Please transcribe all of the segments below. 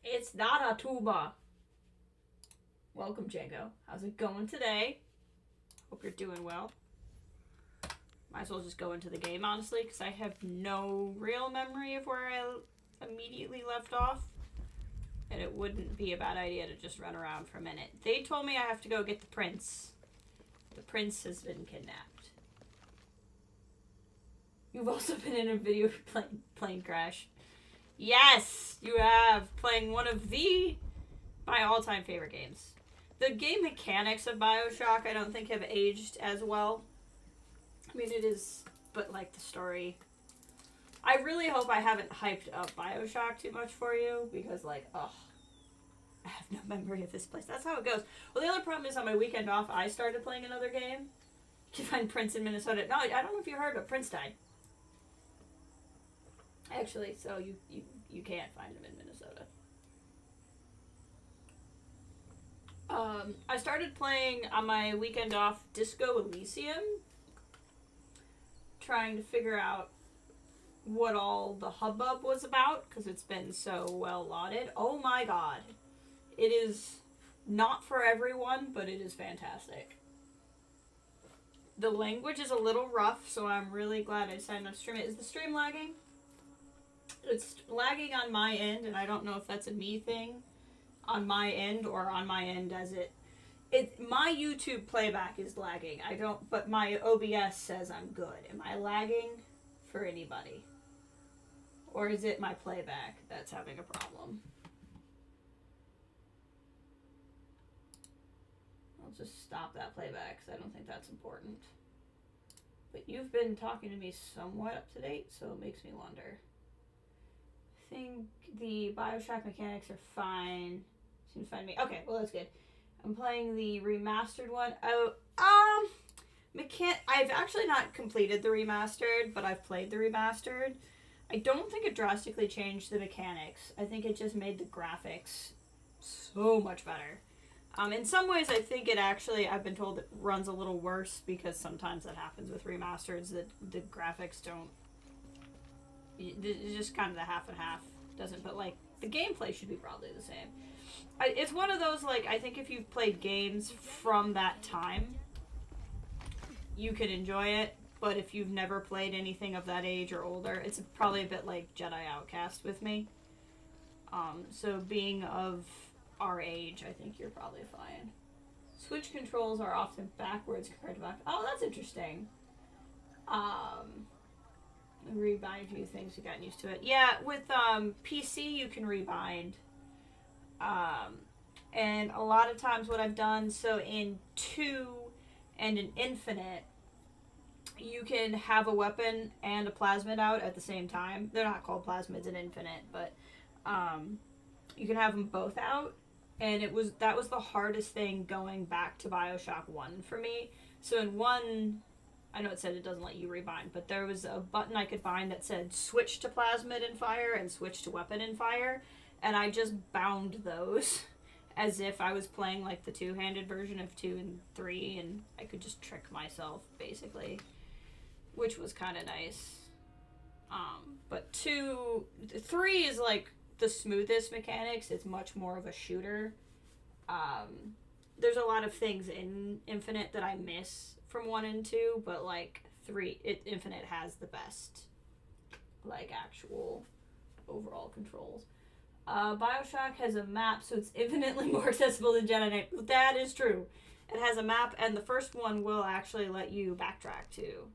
It's not a tuba. Welcome, Django. How's it going today? Hope you're doing well. Might as well just go into the game, honestly, because I have no real memory of where I immediately left off. And it wouldn't be a bad idea to just run around for a minute. They told me I have to go get the prince. The prince has been kidnapped. You've also been in a video plane crash. Yes, you have. Playing one of my all-time favorite games. The game mechanics of BioShock I don't think have aged as well. I mean, it is, but like the story. I really hope I haven't hyped up BioShock too much for you, because like, ugh. I have no memory of this place. That's how it goes. Well, the other problem is on my weekend off, I started playing another game. You can find Prince in Minnesota. No, I don't know if you heard, but Prince died. Actually, so you can't find him in Minnesota. I started playing on my weekend off Disco Elysium, trying to figure out what all the hubbub was about, because it's been so well lauded. Oh my god. It is not for everyone, but it is fantastic. The language is a little rough, so I'm really glad I decided not to stream it. Is the stream lagging? It's lagging on my end, and I don't know if that's a me thing on my end or on my end as my YouTube playback is lagging. But my OBS says I'm good. Am I lagging for anybody? Or is it my playback that's having a problem? I'll just stop that playback because I don't think that's important. But you've been talking to me somewhat up to date, so it makes me wonder. I think the BioShock mechanics are fine. Seems fine to me. Okay, well that's good. I'm playing the remastered one. Oh, I've actually not completed the remastered, but I've played the remastered. I don't think it drastically changed the mechanics. I think it just made the graphics so much better. In some ways, I think it actually, I've been told it runs a little worse because sometimes that happens with remasters, that the graphics don't, it's just kind of the half and half, doesn't, but like, the gameplay should be probably the same. It's one of those, like, I think if you've played games from that time, you can enjoy it, but if you've never played anything of that age or older, it's probably a bit like Jedi Outcast with me. So being of our age, I think you're probably fine. Switch controls are often backwards compared to back. Oh, that's interesting. Rebind a few things, we've gotten used to it. Yeah, with PC you can rebind. And a lot of times what I've done, so in 2 and in Infinite, you can have a weapon and a plasmid out at the same time. They're not called plasmids in Infinite, but you can have them both out. And that was the hardest thing going back to BioShock 1 for me. So in 1, I know it said it doesn't let you rebind, but there was a button I could bind that said switch to plasmid and fire and switch to weapon and fire. And I just bound those as if I was playing like the two-handed version of 2 and 3, and I could just trick myself, basically. Which was kind of nice. But 3 is like the smoothest mechanics. It's much more of a shooter. There's a lot of things in Infinite that I miss from 1 and 2, but like Infinite has the best, like, actual overall controls. BioShock has a map, so it's infinitely more accessible than Jedi Knight. That is true. It has a map, and the first one will actually let you backtrack too.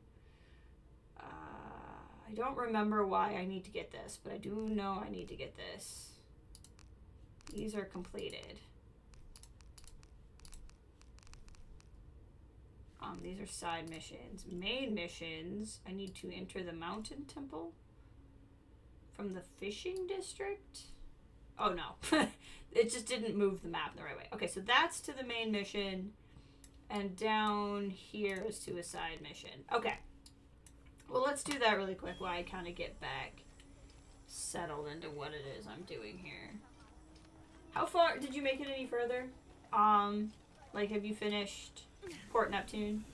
I don't remember why I need to get this, but I do know I need to get this. These are completed. These are side missions. Main missions, I need to enter the mountain temple from the fishing district. Oh no, it just didn't move the map the right way. Okay, so that's to the main mission, and down here is to a side mission. Okay. Well, let's do that really quick while I kind of get back settled into what it is I'm doing here. How far did you make it any further? Like, have you finished Port Neptune?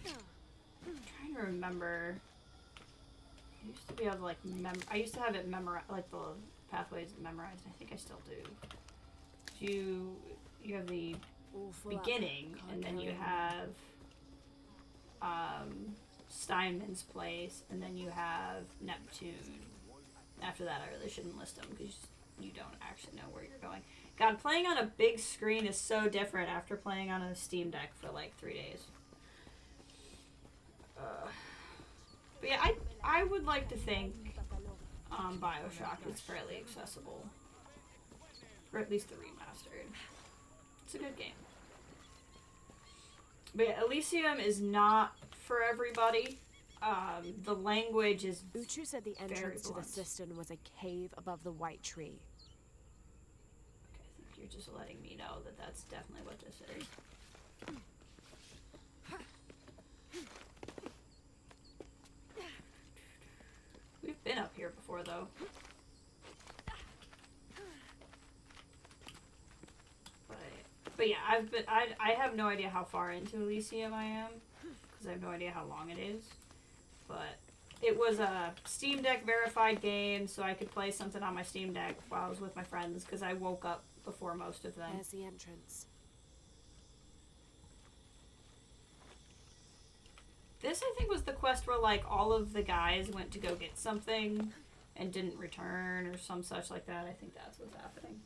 I'm trying to remember. used to be able to like I used to have it memorized, like the pathways memorized. I think I still do. You have the beginning, and then you have Steinman's place, and then you have Neptune. After that, I really shouldn't list them because you don't actually know where you're going. God, playing on a big screen is so different after playing on a Steam Deck for like 3 days. But yeah, I would like to think BioShock is fairly accessible. Or at least the remastered. It's a good game. But yeah, Elysium is not for everybody. The language is Uchu said the entrance to the cistern was a cave above the white tree. Okay, I think you're just letting me know that that's definitely what this is. We've been up here before, though. But yeah, I have no idea how far into Elysium I am, because I have no idea how long it is. But it was a Steam Deck verified game, so I could play something on my Steam Deck while I was with my friends, because I woke up before most of them. There's the entrance. This, I think, was the quest where, like, all of the guys went to go get something and didn't return or some such like that. I think that's what's happening.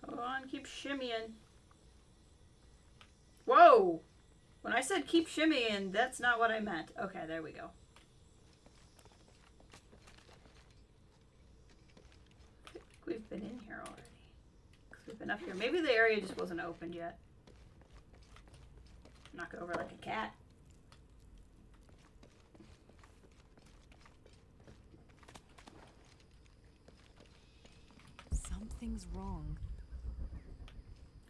Go on, keep shimmying. Whoa! When I said keep shimmying, that's not what I meant. Okay, there we go. I think we've been in here already. We've been up here. Maybe the area just wasn't opened yet. Knock it over like a cat. Something's wrong.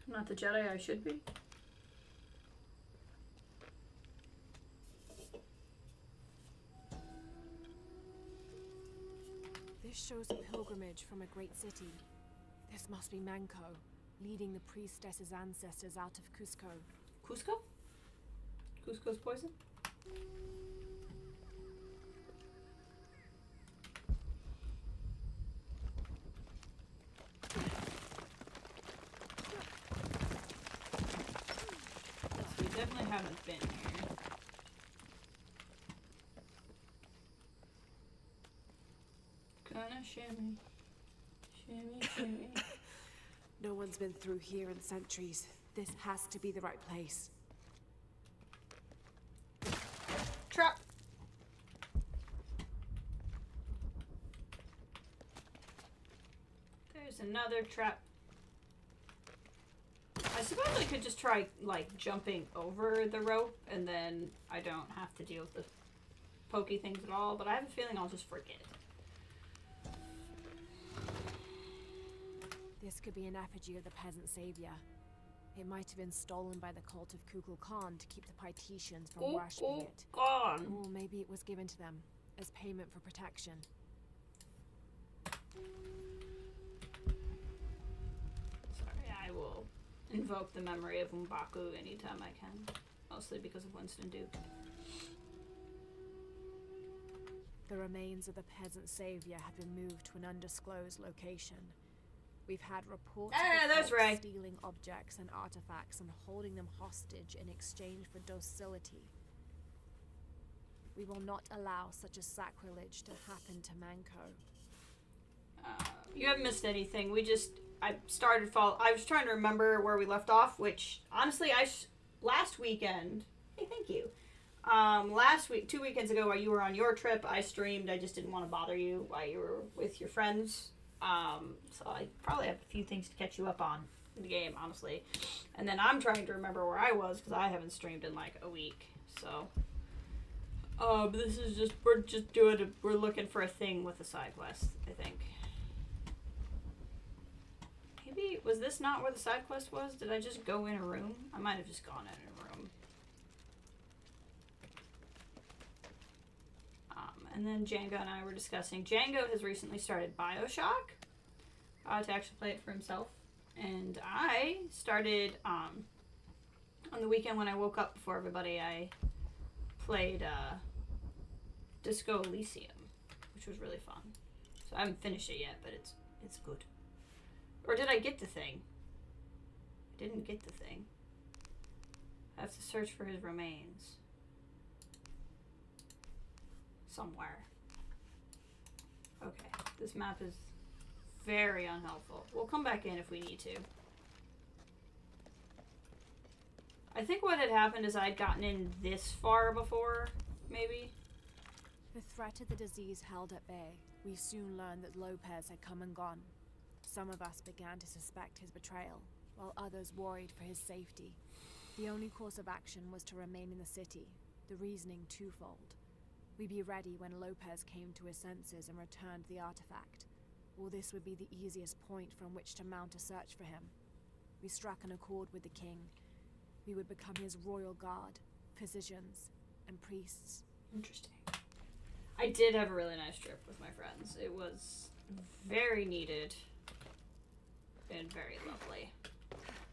I'm not the Jedi I should be. This shows a pilgrimage from a great city. This must be Manco, leading the priestess's ancestors out of Cusco. Cusco? Cusco's poison? We definitely haven't been here. Gonna shimmy. Shimmy, shimmy. No one's been through here in centuries. This has to be the right place. Trap! There's another trap. I suppose I could just try, like, jumping over the rope, and then I don't have to deal with the pokey things at all, but I have a feeling I'll just forget. This could be an effigy of the peasant savior. It might have been stolen by the cult of Kukulkan Khan to keep the Paititians from worshipping it. Gone. Or maybe it was given to them as payment for protection. Sorry, I will invoke the memory of M'Baku anytime I can. Mostly because of Winston Duke. The remains of the peasant savior have been moved to an undisclosed location. We've had reports of that's right. stealing objects and artifacts and holding them hostage in exchange for docility. We will not allow such a sacrilege to happen to Manco. You haven't missed anything. I was trying to remember where we left off, which, honestly, last weekend, hey, thank you. Last week, 2 weekends ago, while you were on your trip, I streamed. I just didn't want to bother you while you were with your friends. So I probably have a few things to catch you up on in the game, honestly. And then I'm trying to remember where I was, because I haven't streamed in like a week, so. This is just, we're looking for a thing with a side quest, I think. Maybe, was this not where the side quest was? Did I just go in a room? I might have just gone in a room. And then Django and I were discussing. Django has recently started BioShock to actually play it for himself. And I started on On the weekend when I woke up before everybody, I played Disco Elysium, which was really fun. So I haven't finished it yet, but it's good. Or did I get the thing? I didn't get the thing. I have to search for his remains. Somewhere. Okay, this map is very unhelpful. We'll come back in if we need to. I think what had happened is I'd gotten in this far before, maybe. The threat of the disease held at bay, we soon learned that Lopez had come and gone. Some of us began to suspect his betrayal, while others worried for his safety. The only course of action was to remain in the city, the reasoning twofold. We'd be ready when Lopez came to his senses and returned the artifact, or this would be the easiest point from which to mount a search for him. We struck an accord with the king. We would become his royal guard, physicians, and priests. Interesting. I did have a really nice trip with my friends. It was very needed and very lovely.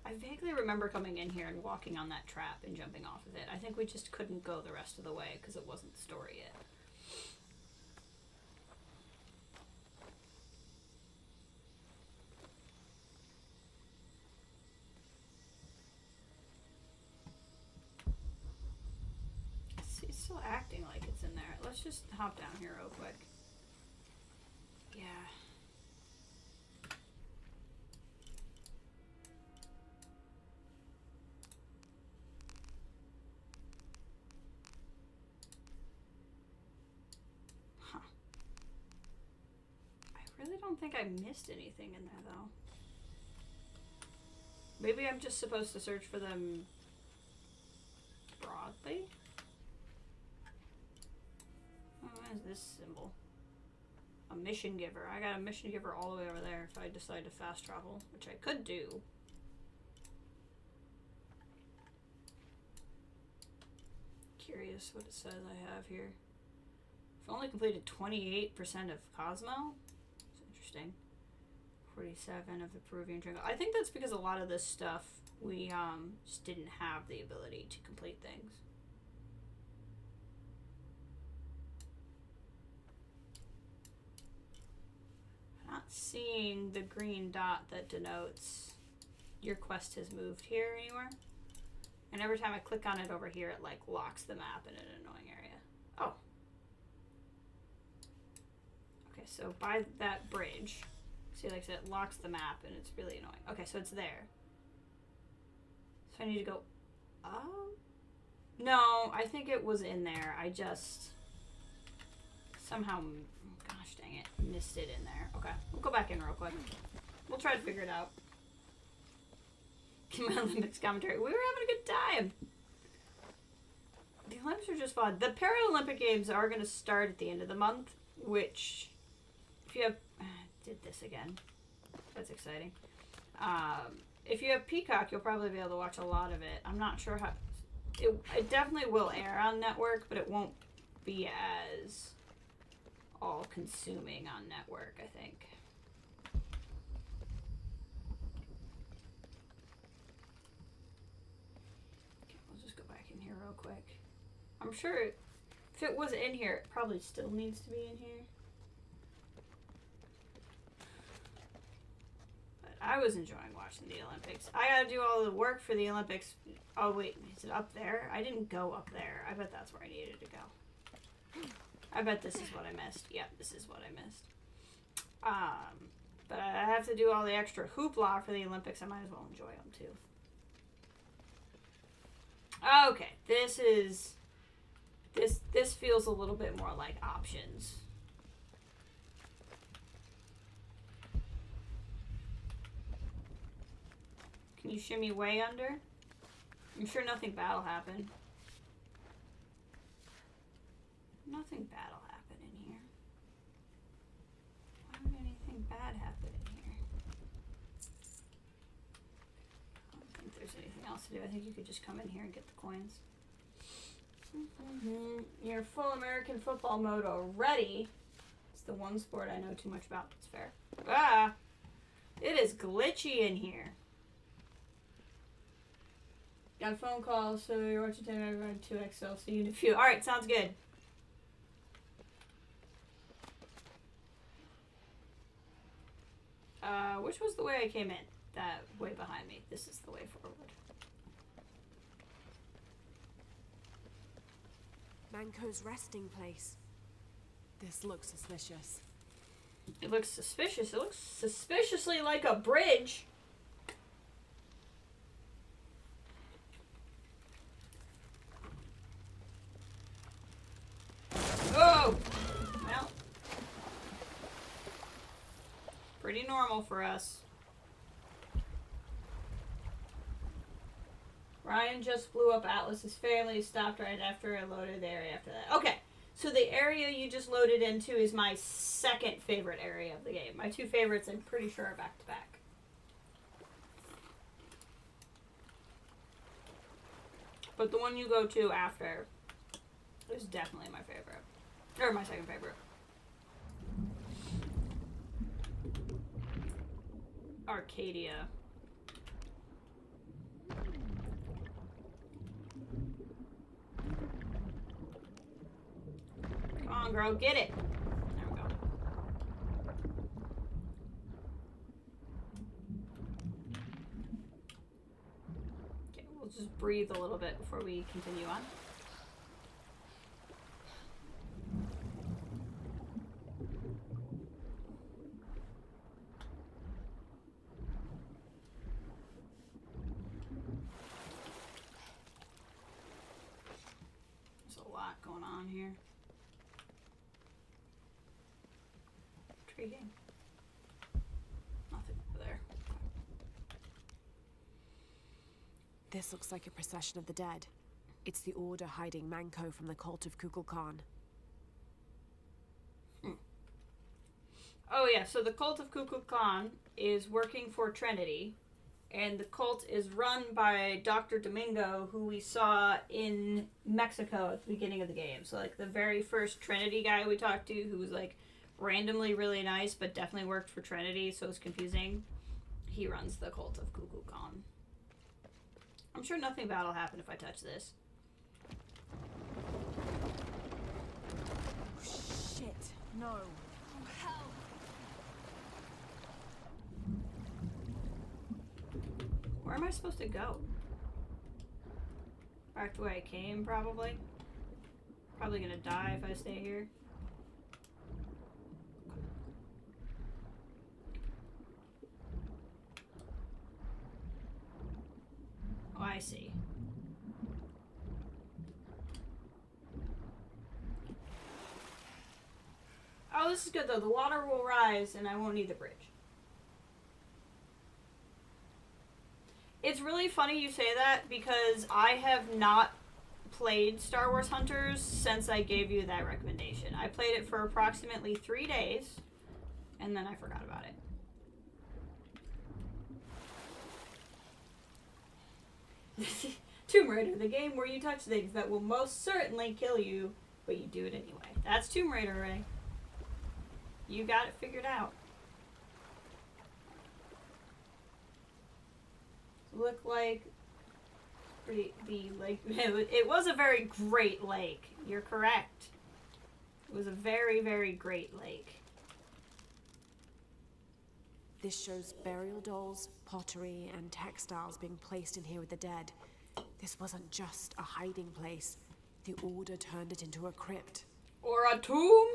I vaguely remember coming in here and walking on that trap and jumping off of it. I think we just couldn't go the rest of the way because it wasn't the story yet. It's still acting like it's in there. Let's just hop down here real quick. Yeah. I really don't think I missed anything in there, though. Maybe I'm just supposed to search for them broadly? Oh, what is this symbol? A mission giver. I got a mission giver all the way over there if I decide to fast travel, which I could do. Curious what it says I have here. I've only completed 28% of Cosmo. Interesting. 47 of the Peruvian Triangle. I think that's because a lot of this stuff we just didn't have the ability to complete things. I'm not seeing the green dot that denotes your quest has moved here anywhere. And every time I click on it over here, it like locks the map in an annoying area. Oh. Okay, so by that bridge, see, like I said, it locks the map and it's really annoying. Okay, so it's there. So I need to go up? No, I think it was in there. I just somehow, gosh dang it, missed it in there. Okay, we'll go back in real quick. We'll try to figure it out. My Olympics commentary. We were having a good time. The Olympics are just fun. The Paralympic Games are going to start at the end of the month, which, if you have... did this again. That's exciting. If you have Peacock, you'll probably be able to watch a lot of it. I'm not sure how... It definitely will air on network, but it won't be as all-consuming on network, I think. Okay, we'll just go back in here real quick. I'm sure if it was in here, it probably still needs to be in here. I was enjoying watching the Olympics. I gotta do all the work for the Olympics. Oh wait, is it up there? I didn't go up there. I bet that's where I needed to go. I bet this is what I missed. Yep, this is what I missed. But I have to do all the extra hoopla for the Olympics. I might as well enjoy them too. Okay, this feels a little bit more like options. Can you shimmy way under? I'm sure nothing bad will happen. Nothing bad will happen in here. Why would anything bad happen in here? I don't think there's anything else to do. I think you could just come in here and get the coins. Your full American football mode already. It's the one sport I know too much about. That's fair. Ah! It is glitchy in here. Got a phone call, so you're watching 10 around 2XL, so you need a few. Alright, sounds good. Which was the way I came in? That way behind me. This is the way forward. Manco's resting place. This looks suspicious. It looks suspicious. It looks suspiciously like a bridge. Oh! Well. Pretty normal for us. Ryan just blew up Atlas's family. Stopped right after I loaded the area after that. Okay. So the area you just loaded into is my second favorite area of the game. My two favorites, I'm pretty sure, are back to back. But the one you go to after is definitely my favorite. Or my second favorite. Arcadia. Come on, girl, get it. There we go. Okay, we'll just breathe a little bit before we continue on. There's a lot going on here. Intriguing. Nothing over there. This looks like a procession of the dead. It's the Order hiding Manco from the cult of Kukulkan. Oh yeah, so the cult of Kukulkan is working for Trinity, and the cult is run by Dr. Domingo, who we saw in Mexico at the beginning of the game. So like the very first Trinity guy we talked to, who was like randomly really nice, but definitely worked for Trinity, so it's confusing. He runs the cult of Kukulkan. I'm sure nothing bad will happen if I touch this. Oh, shit. No. Oh, hell. Where am I supposed to go? Back to where I came, probably. Probably gonna die if I stay here. Oh, I see. Oh, this is good though. The water will rise and I won't need the bridge. It's really funny you say that because I have not played Star Wars Hunters since I gave you that recommendation. I played it for approximately 3 days and then I forgot about it. Tomb Raider, the game where you touch things that will most certainly kill you, but you do it anyway. That's Tomb Raider, Ray. You got it figured out. Look like the lake. It was a very great lake. You're correct. It was a very, very great lake. This shows burial dolls, pottery, and textiles being placed in here with the dead. This wasn't just a hiding place. The Order turned it into a crypt. Or a tomb?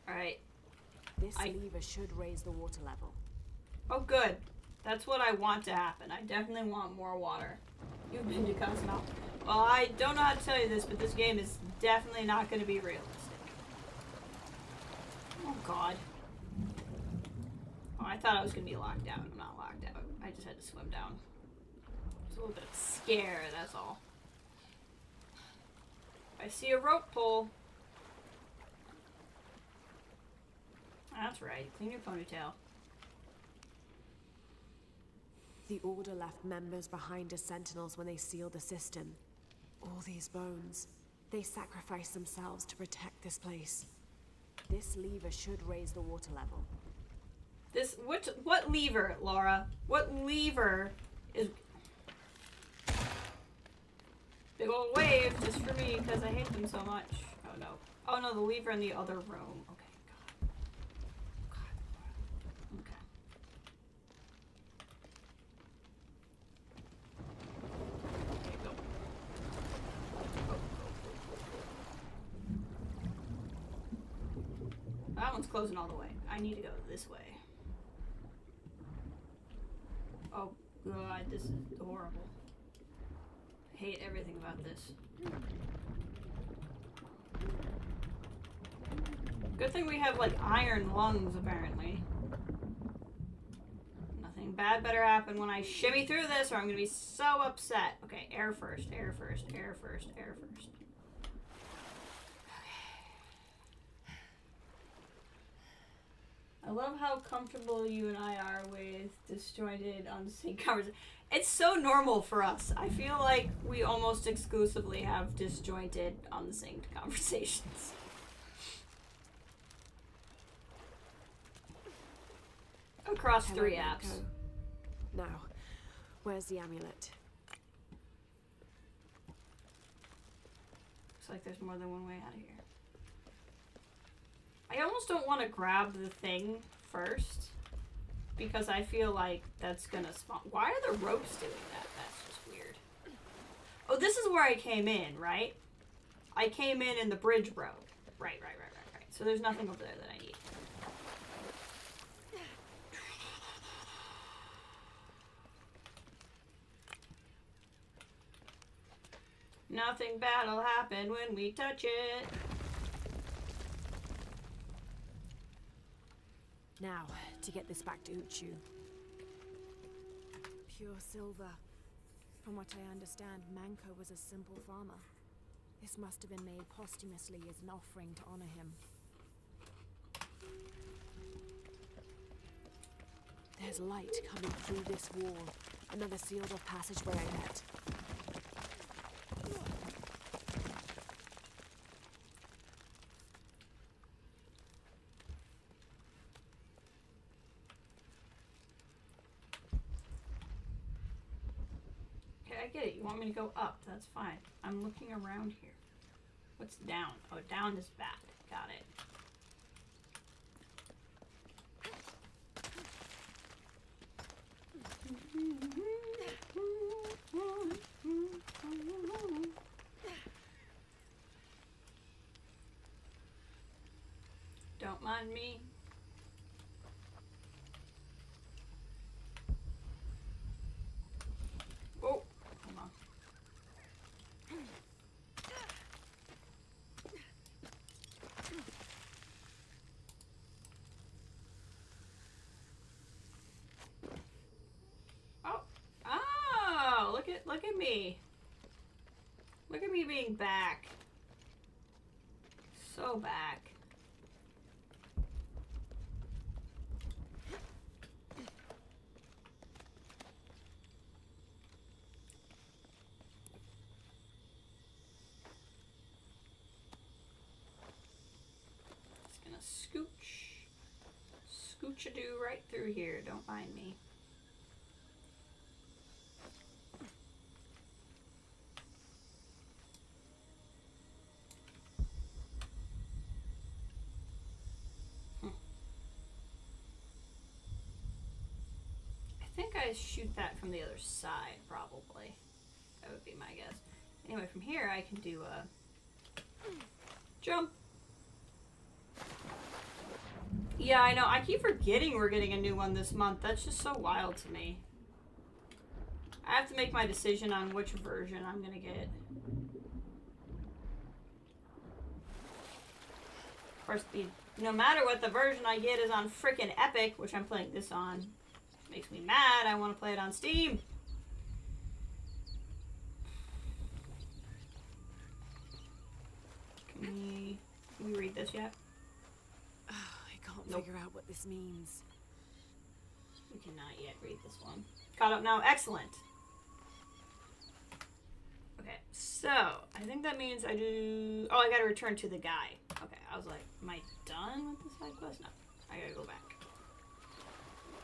Alright. This lever should raise the water level. Oh, good. That's what I want to happen. I definitely want more water. You've been to Cosmo. Well, I don't know how to tell you this, but this game is definitely not going to be realistic. Oh, God. Oh, I thought I was going to be locked out. I'm not locked out. I just had to swim down. It's a little bit of scare, that's all. I see a rope pull. That's right. Clean your ponytail. The Order left members behind as sentinels when they sealed the system. All these bones. They sacrificed themselves to protect this place. This lever should raise the water level. What lever, Laura? What lever is... Big ol' wave just for me because I hate them so much. Oh no. Oh no, the lever in the other room. Okay, God. God. Okay. Okay, go. Go, go. That one's closing all the way. I need to go this way. Oh God, this is horrible. I hate everything about this. Good thing we have, like, iron lungs, apparently. Nothing bad better happen when I shimmy through this, or I'm gonna be so upset. Okay, air first, air first, air first, air first. Okay. I love how comfortable you and I are with disjointed, unseen conversation. It's so normal for us. I feel like we almost exclusively have disjointed, unsynced conversations. Across 3 apps. Now, where's the amulet? Looks like there's more than one way out of here. I almost don't want to grab the thing first, because I feel like that's gonna spawn. Why are the ropes doing that? That's just weird. Oh, this is where I came in, right? I came in and the bridge broke. Right. So there's nothing over there that I need. Nothing bad'll happen when we touch it. Now, to get this back to Uchu. Pure silver. From what I understand, Manco was a simple farmer. This must have been made posthumously as an offering to honor him. There's light coming through this wall. Another sealed-off passageway I met. I get it. You want me to go up. That's fine. I'm looking around here. What's down? Oh, down is bad. Got it. Don't mind me. Oh. Look at me. Look at me being back. So back. Just gonna scooch-a-doo right through here. Don't mind me. I think I shoot that from the other side, probably. That would be my guess. Anyway, from here I can do a jump. Yeah, I know. I keep forgetting we're getting a new one this month. That's just so wild to me. I have to make my decision on which version I'm gonna get. Of course, no matter what the version I get is on frickin' Epic, which I'm playing this on. Makes me mad. I want to play it on Steam. Can we read this yet? Oh, I can't figure out what this means. We cannot yet read this one. Caught up now. Excellent. Okay, so I think that means I do. Oh, I gotta return to the guy. Okay, I was like, am I done with the side quest? No, I gotta go back.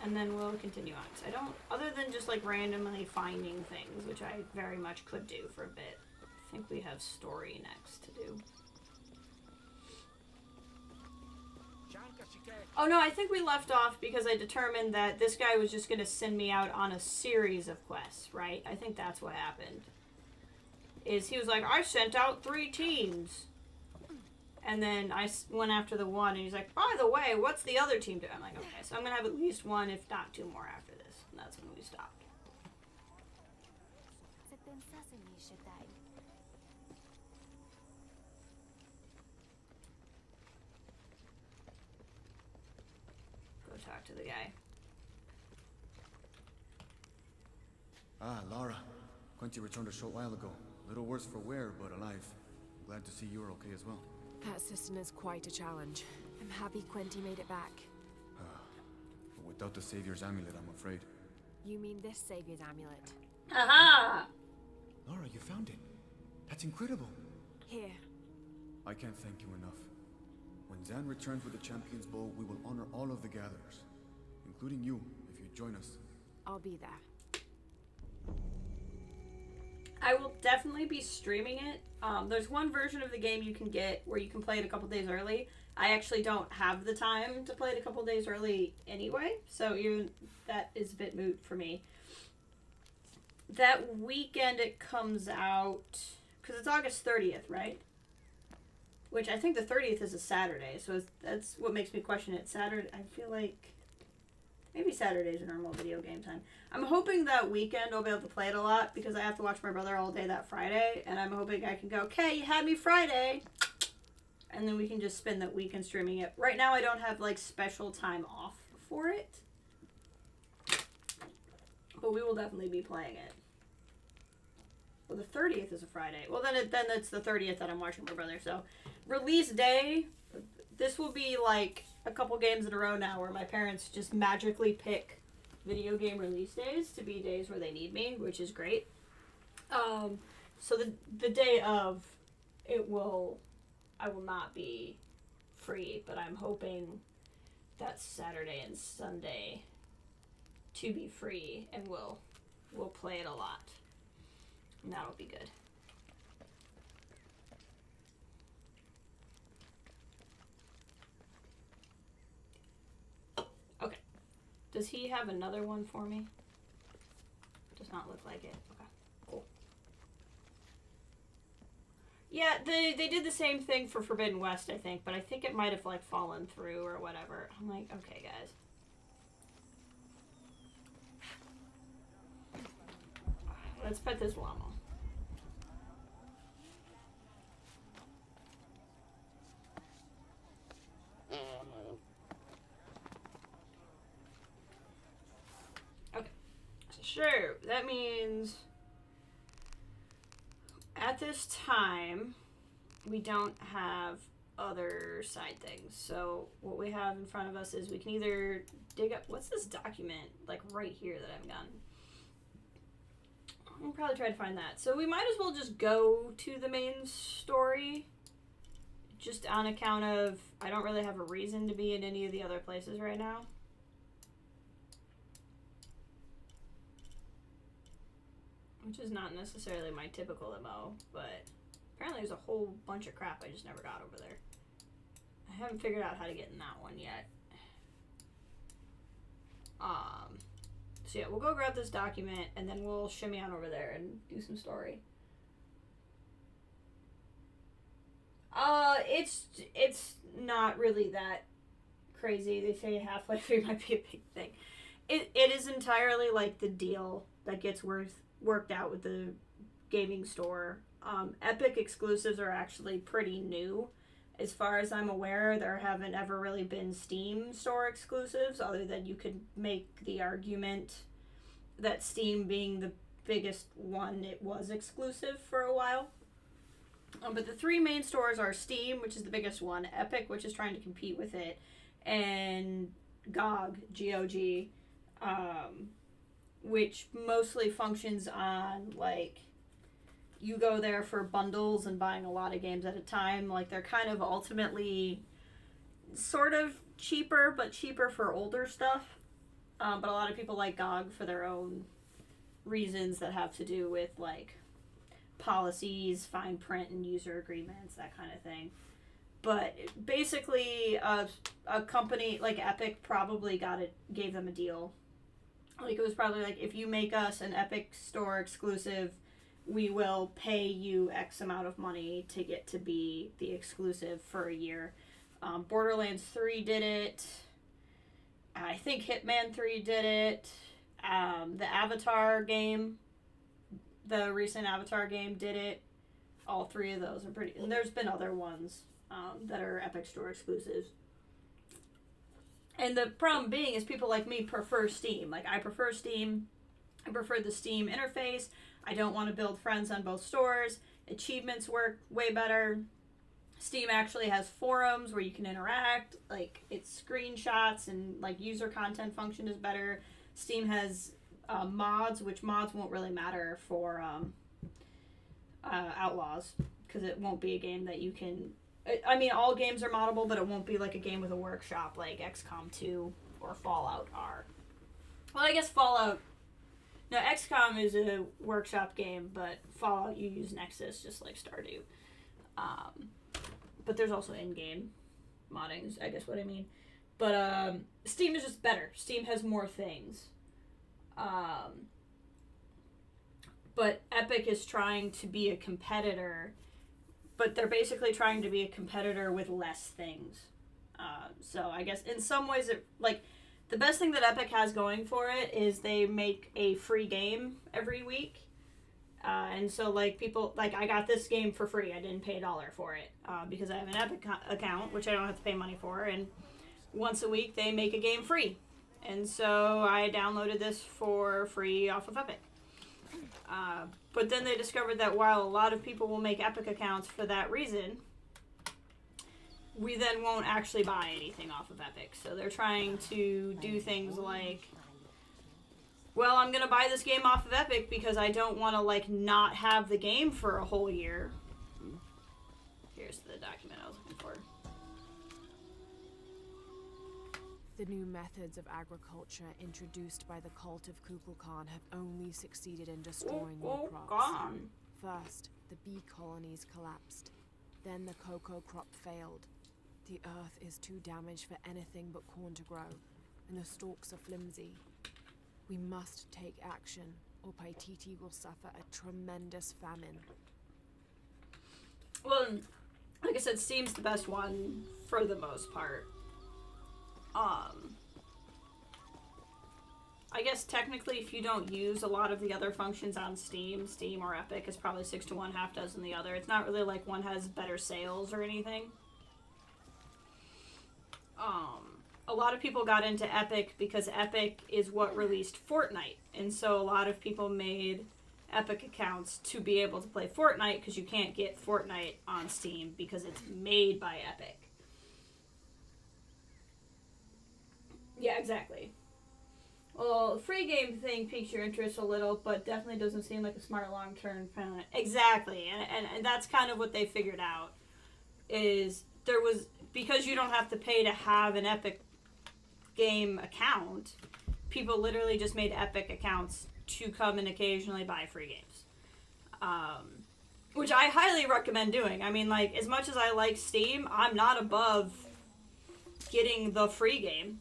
And then we'll continue on. Because I don't, other than just like randomly finding things, which I very much could do for a bit, think we have story next to do. Oh no, I think we left off because I determined that this guy was just going to send me out on a series of quests, right? I think that's what happened. Is he was like, I sent out 3 teams. And then I went after the one, and he's like, by the way, what's the other team doing? I'm like, okay, so I'm going to have at least 1, if not 2 more after this. And that's when we stopped. Go talk to the guy. Ah, Lara. Quincy returned a short while ago. Little worse for wear, but alive. Glad to see you're okay as well. That system is quite a challenge. I'm happy Quinty made it back. But without the Savior's amulet, I'm afraid. You mean this Savior's amulet? Aha! Lara, you found it. That's incredible. Here. I can't thank you enough. When Zan returns with the Champion's Bow, we will honor all of the gatherers, including you, if you join us. I'll be there. I will definitely be streaming it. There's one version of the game you can get where you can play it a couple days early. I actually don't have the time to play it a couple days early anyway, so even that is a bit moot for me. That weekend it comes out, because it's August 30th, right? Which I think the 30th is a Saturday, so that's what makes me question it. Saturday, I feel like maybe Saturday's a normal video game time. I'm hoping that weekend I'll be able to play it a lot because I have to watch my brother all day that Friday, and I'm hoping I can go, okay, you had me Friday, and then we can just spend that weekend streaming it. Right now I don't have like special time off for it, but we will definitely be playing it. Well, the 30th is a Friday. Well, then it's the 30th that I'm watching my brother, so release day, this will be like a couple games in a row now where my parents just magically pick video game release days to be days where they need me, which is great. So the day of I will not be free, but I'm hoping that Saturday and Sunday to be free, and we'll play it a lot. And that'll be good. Okay. Does he have another one for me? Does not look like it. Okay, cool. Yeah, they did the same thing for Forbidden West, I think, but I think it might have like fallen through or whatever. I'm like, okay, guys. Let's pet this llama. Okay. Sure, that means at this time we don't have other side things. So what we have in front of us is we can either dig up, what's this document like right here that I've gotten? I'll probably try to find that. So we might as well just go to the main story, just on account of I don't really have a reason to be in any of the other places right now. Which is not necessarily my typical MO, but apparently there's a whole bunch of crap I just never got over there. I haven't figured out how to get in that one yet. So yeah, we'll go grab this document and then we'll shimmy on over there and do some story. It's not really that crazy. They say Half-Life 3 might be a big thing. It is entirely like the deal that gets worked out with the gaming store. Epic exclusives are actually pretty new. As far as I'm aware, there haven't ever really been Steam store exclusives, other than you could make the argument that Steam being the biggest one, it was exclusive for a while. But the 3 main stores are Steam, which is the biggest one, Epic, which is trying to compete with it, and GOG, G-O-G, which mostly functions on, like, you go there for bundles and buying a lot of games at a time. Like, they're kind of ultimately sort of cheaper, but cheaper for older stuff. But a lot of people like GOG for their own reasons that have to do with, like, policies, fine print, and user agreements, that kind of thing. But basically, a company like Epic probably gave them a deal. Like, it was probably like, if you make us an Epic Store exclusive, we will pay you X amount of money to get to be the exclusive for a year. Borderlands 3 did it. I think Hitman 3 did it. The Avatar game, the recent Avatar game did it. All three of those are pretty... And there's been other ones that are Epic Store exclusives. And the problem being is people like me prefer Steam. Like, I prefer Steam. I prefer the Steam interface. I don't want to build friends on both stores. Achievements work way better. Steam actually has forums where you can interact. Like, it's screenshots and, like, user content function is better. Steam has mods, which mods won't really matter for Outlaws, because it won't be a game that you can... I mean, all games are moddable, but it won't be like a game with a workshop like XCOM 2 or Fallout are. Well, I guess Fallout... No, XCOM is a workshop game, but Fallout you use Nexus, just like Stardew. But there's also in-game modding, is I guess what I mean. But Steam is just better. Steam has more things. But Epic is trying to be a competitor, but they're basically trying to be a competitor with less things. So I guess in some ways, the best thing that Epic has going for it is they make a free game every week. And so, like, people, like, I got this game for free. I didn't pay $1 for it because I have an Epic account, which I don't have to pay money for. And once a week, they make a game free. And so I downloaded this for free off of Epic. But then they discovered that while a lot of people will make Epic accounts for that reason, we then won't actually buy anything off of Epic. So they're trying to do things like, well, I'm going to buy this game off of Epic because I don't want to, like, not have the game for a whole year. Here's the document I was looking for. The new methods of agriculture introduced by the cult of Kukulkan have only succeeded in destroying your crops. Gone. First, the bee colonies collapsed. Then the cocoa crop failed. The earth is too damaged for anything but corn to grow, and the stalks are flimsy. We must take action, or Paititi will suffer a tremendous famine. Well, like I said, Steam's the best one for the most part. I guess technically if you don't use a lot of the other functions on Steam or Epic is probably 6 to 1, half dozen the other. It's not really like one has better sales or anything. A lot of people got into Epic because Epic is what released Fortnite. And so a lot of people made Epic accounts to be able to play Fortnite because you can't get Fortnite on Steam because it's made by Epic. Yeah, exactly. Well, the free game thing piques your interest a little, but definitely doesn't seem like a smart long-term plan. Exactly, and that's kind of what they figured out. Is there was, because you don't have to pay to have an Epic game account, people literally just made Epic accounts to come and occasionally buy free games. Which I highly recommend doing. I mean, like, as much as I like Steam, I'm not above getting the free game.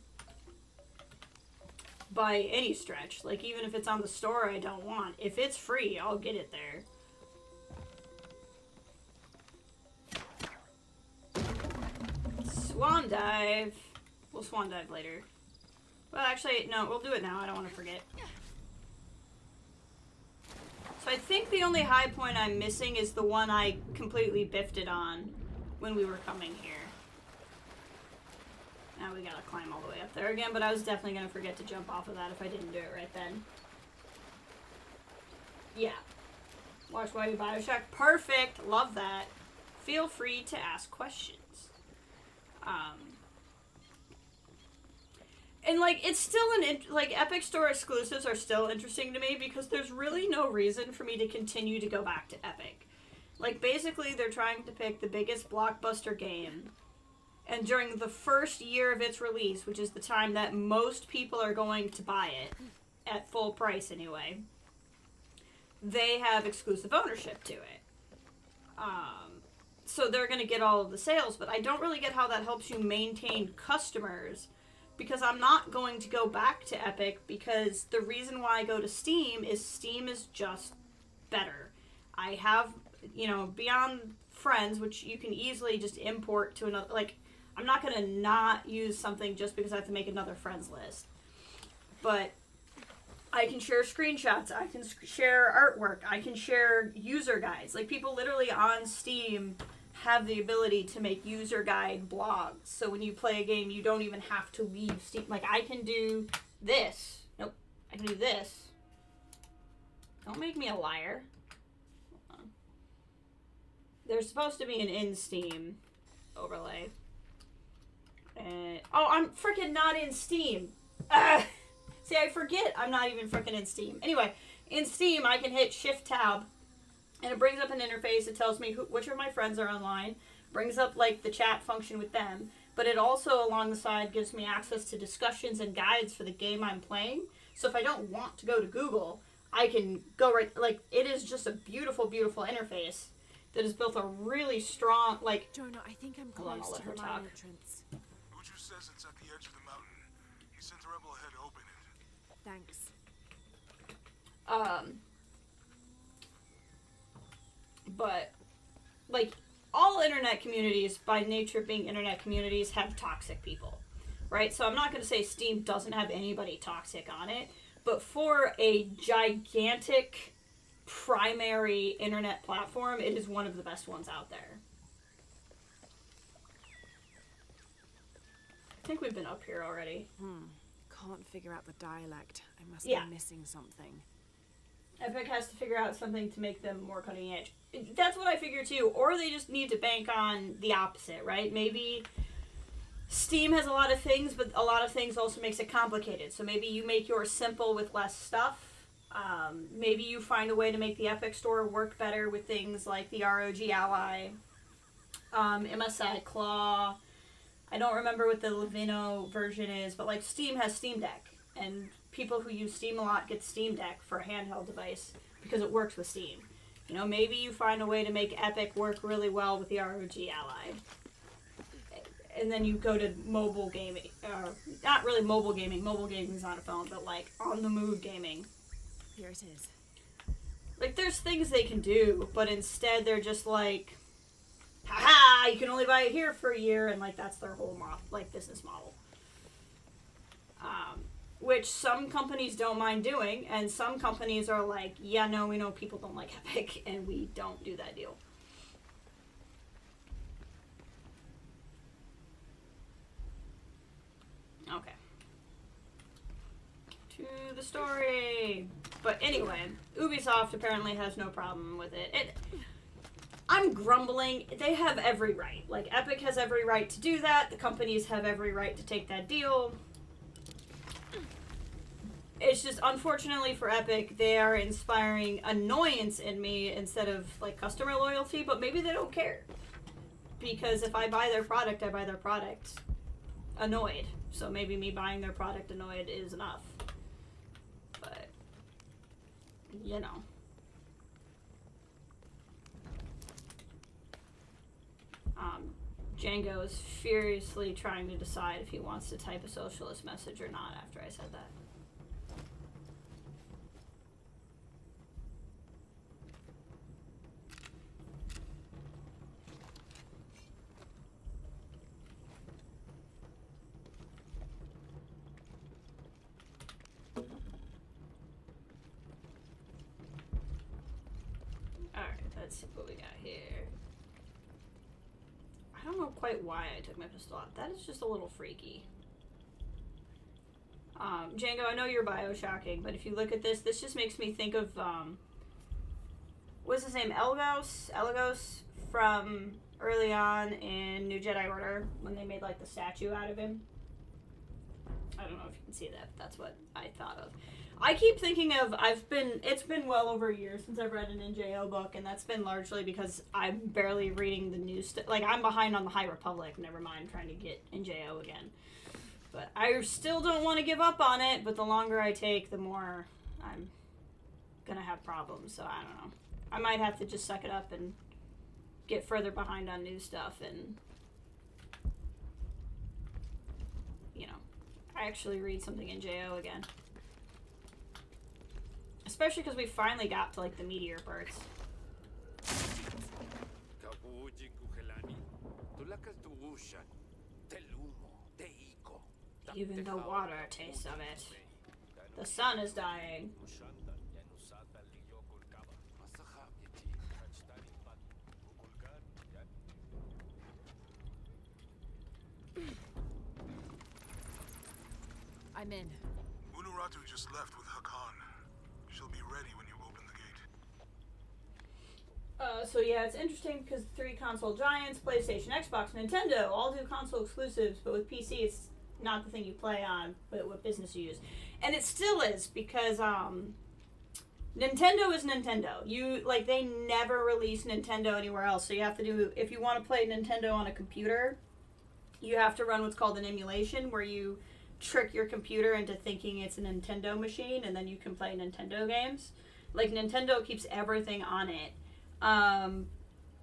By any stretch. Like, even if it's on the store I don't want. If it's free, I'll get it there. Swan dive. We'll swan dive later. Well, actually, no, we'll do it now. I don't want to forget. So I think the only high point I'm missing is the one I completely biffed it on when we were coming here. Now we gotta climb all the way up there again, but I was definitely gonna forget to jump off of that if I didn't do it right then. Yeah. Watch while you BioShock. Perfect! Love that. Feel free to ask questions. And, like, it's still like, Epic Store exclusives are still interesting to me because there's really no reason for me to continue to go back to Epic. Like, basically, they're trying to pick the biggest blockbuster game. And during the first year of its release, which is the time that most people are going to buy it, at full price anyway, they have exclusive ownership to it. So they're going to get all of the sales, but I don't really get how that helps you maintain customers, because I'm not going to go back to Epic, because the reason why I go to Steam is just better. I have, beyond friends, which you can easily just import to another, like, I'm not going to not use something just because I have to make another friends list. But I can share screenshots, I can share artwork, I can share user guides. Like, people literally on Steam have the ability to make user guide blogs. So when you play a game, you don't even have to leave Steam. Like, I can do this. Nope. I can do this. Don't make me a liar. Hold on. There's supposed to be an in-Steam overlay. Oh, I'm freaking not in Steam. See, I forget I'm not even freaking in Steam. Anyway, in Steam, I can hit Shift-Tab, and it brings up an interface. It tells me which of my friends are online. Brings up, like, the chat function with them. But it also, along the side, gives me access to discussions and guides for the game I'm playing. So if I don't want to go to Google, I can go right... Like, it is just a beautiful, beautiful interface that has built a really strong, like... Jonah, I think I'm Hold on, close I'll let to her the talk. mine entrance. Butcher says it's at the edge of the mountain. He sent a rebel ahead to open it. Thanks. But, like, all internet communities, by nature of being internet communities, have toxic people, right? So I'm not going to say Steam doesn't have anybody toxic on it, but for a gigantic primary internet platform, it is one of the best ones out there. I think we've been up here already. Can't figure out the dialect. I must Yeah. be missing something. Epic has to figure out something to make them more cutting edge. That's what I figure too. Or they just need to bank on the opposite, right? Maybe Steam has a lot of things, but a lot of things also makes it complicated. So maybe you make yours simple with less stuff. Maybe you find a way to make the Epic Store work better with things like the ROG Ally, MSI Claw. I don't remember what the Levino version is, but like Steam has Steam Deck, and people who use Steam a lot get Steam Deck for a handheld device because it works with Steam. Maybe you find a way to make Epic work really well with the ROG Ally. And then you go to mobile gaming. Not really mobile gaming. Mobile gaming is on a phone, but like on the move gaming. Here it is. Like, there's things they can do, but instead they're just like, haha, you can only buy it here for a year, and like that's their whole business model. Which some companies don't mind doing, and some companies are like, yeah, no, we know people don't like Epic, and we don't do that deal. Okay. To the story. But anyway, Ubisoft apparently has no problem with it. I'm grumbling. They have every right. Like, Epic has every right to do that. The companies have every right to take that deal. It's just, unfortunately for Epic, they are inspiring annoyance in me instead of, like, customer loyalty, but maybe they don't care. Because if I buy their product, I buy their product annoyed. So maybe me buying their product annoyed is enough. But, Django is furiously trying to decide if he wants to type a socialist message or not after I said that. Alright, let's see what we got here. I don't know quite why I took my pistol out. That is just a little freaky. Django, I know you're BioShocking, but if you look at this just makes me think of, what's his name? Elagos from early on in New Jedi Order, when they made, like, the statue out of him. I don't know if you can see that, but that's what I thought of. I keep thinking of, it's been well over a year since I've read an NJO book, and that's been largely because I'm barely reading the news. Like, I'm behind on the High Republic, never mind trying to get NJO again. But I still don't want to give up on it, but the longer I take, the more I'm gonna have problems. So I don't know. I might have to just suck it up and get further behind on new stuff and, you know, actually read something in JO again. Especially because we finally got to, like, the meteor parts. Even the water tastes of it. The sun is dying. I'm in. Unuratu just left with Hakan. She'll be ready when you open the gate. So yeah, it's interesting because three console giants, PlayStation, Xbox, Nintendo, all do console exclusives, but with PC it's not the thing you play on, but what business you use. And it still is, because Nintendo is Nintendo. They never release Nintendo anywhere else, so you have to do, if you want to play Nintendo on a computer, you have to run what's called an emulation, where you trick your computer into thinking it's a Nintendo machine, and then you can play Nintendo games. Like, Nintendo keeps everything on it.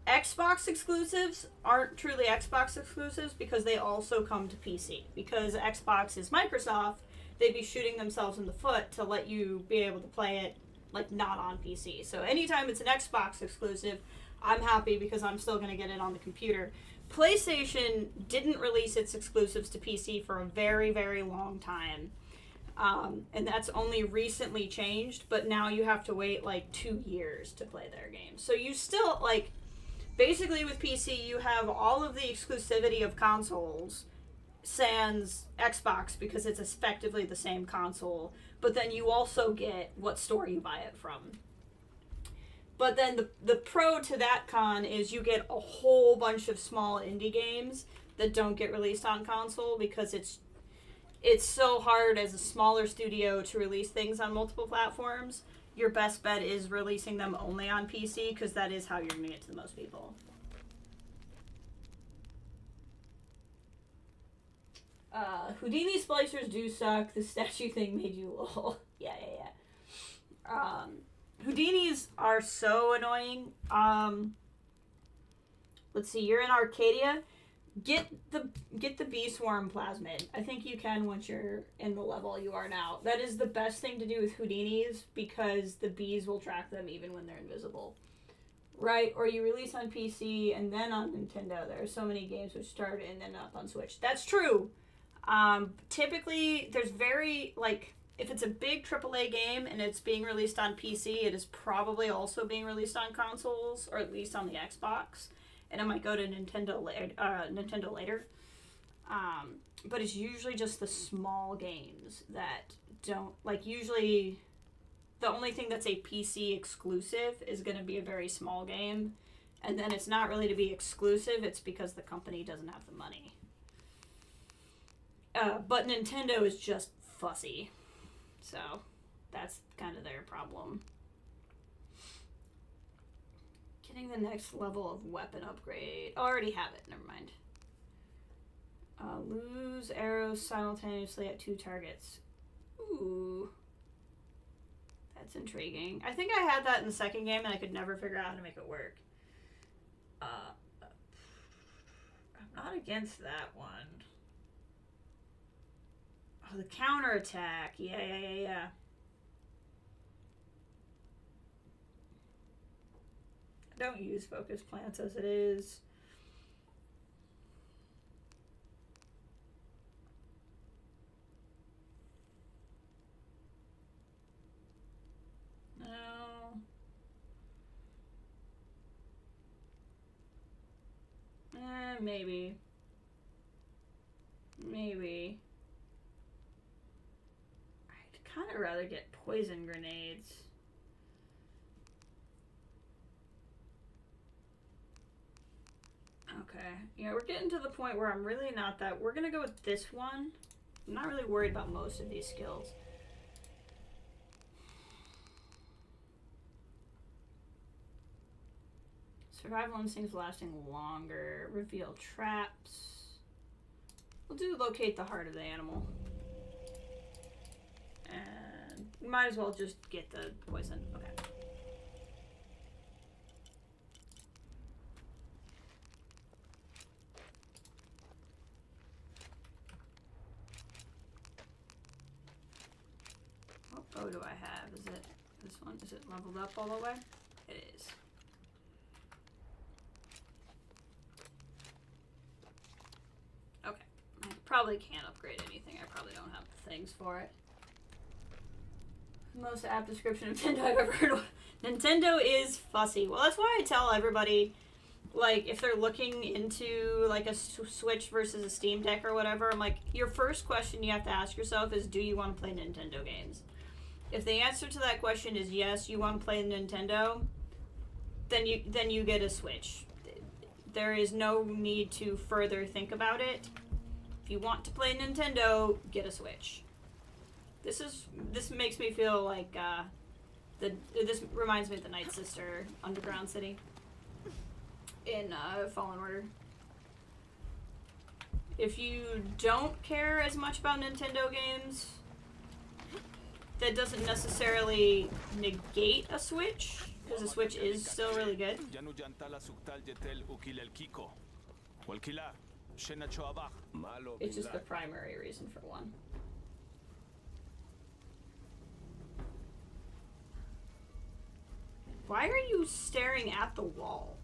Xbox exclusives aren't truly Xbox exclusives because they also come to PC. Because Xbox is Microsoft, they'd be shooting themselves in the foot to let you be able to play it, like, not on PC. So anytime it's an Xbox exclusive, I'm happy because I'm still going to get it on the computer. PlayStation didn't release its exclusives to PC for a very, very long time. And that's only recently changed, but now you have to wait, like, 2 years to play their games. So you still, like, basically with PC, you have all of the exclusivity of consoles, sans Xbox, because it's effectively the same console, but then you also get what store you buy it from. But then the pro to that con is you get a whole bunch of small indie games that don't get released on console, because it's so hard as a smaller studio to release things on multiple platforms. Your best bet is releasing them only on PC, because that is how you're going to get to the most people. Houdini splicers do suck. The statue thing made you lol. Yeah. Houdinis are so annoying. Let's see, you're in Arcadia. Get the bee swarm plasmid. I think you can once you're in the level you are now. That is the best thing to do with Houdinis, because the bees will track them even when they're invisible. Right? Or you release on PC and then on Nintendo. There are so many games which start and then up on Switch. That's true. Typically, there's very, like, if it's a big AAA game and it's being released on PC, it is probably also being released on consoles, or at least on the Xbox. And it might go to Nintendo later. But it's usually just the small games that don't, like, usually the only thing that's a PC exclusive is going to be a very small game. And then it's not really to be exclusive, it's because the company doesn't have the money. But Nintendo is just fussy. So that's kind of their problem. Getting the next level of weapon upgrade. Oh, I already have it. Never mind. Lose arrows simultaneously at 2 targets. Ooh. That's intriguing. I think I had that in the second game and I could never figure out how to make it work. I'm not against that one. Oh, the counterattack. Yeah. I don't use focus plants as it is. No. Maybe. I'd kind of rather get poison grenades. Okay. Yeah, we're getting to the point where I'm really not that... We're going to go with this one. I'm not really worried about most of these skills. Survival instincts lasting longer. Reveal traps. We'll do locate the heart of the animal. And might as well just get the poison. Okay. What bow do I have? Is it this one? Is it leveled up all the way? It is. Okay. I probably can't upgrade anything. I probably don't have the things for it. Most apt description of Nintendo I've ever heard of. Nintendo is fussy. Well, that's why I tell everybody, like, if they're looking into, like, a Switch versus a Steam Deck or whatever, I'm like, your first question you have to ask yourself is, do you want to play Nintendo games? If the answer to that question is yes, you want to play Nintendo, then you get a Switch. There is no need to further think about it. If you want to play Nintendo, get a Switch. This makes me feel like this reminds me of the Night Sister underground city in Fallen Order. If you don't care as much about Nintendo games, that doesn't necessarily negate a Switch, because the Switch is still really good. It's just the primary reason for one. Why are you staring at the wall?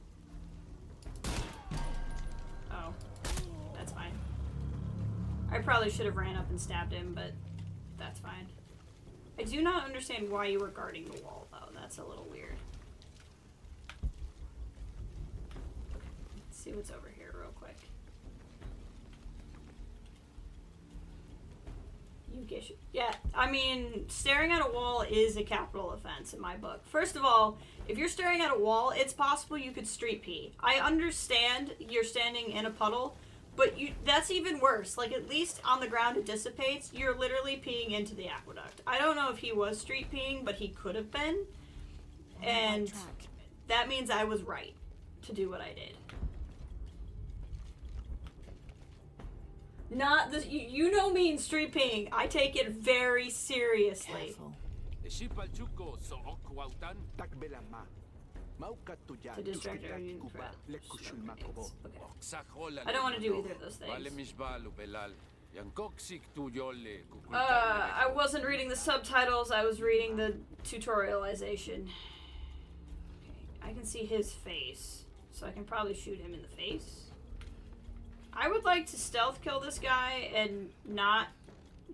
Oh, that's fine. I probably should have ran up and stabbed him, but that's fine. I do not understand why you were guarding the wall, though. That's a little weird. Let's see what's over here real quick. Yeah, I mean, staring at a wall is a capital offense in my book. First of all, if you're staring at a wall, it's possible you could street pee. I understand you're standing in a puddle, but that's even worse. Like, at least on the ground it dissipates. You're literally peeing into the aqueduct. I don't know if he was street peeing, but he could have been. And that means I was right to do what I did. Not this. You know me in street peeing. I take it very seriously. To distract our union threat. Okay. I don't want to do either of those things. I wasn't reading the subtitles. I was reading the tutorialization. Okay. I can see his face, so I can probably shoot him in the face. I would like to stealth kill this guy and not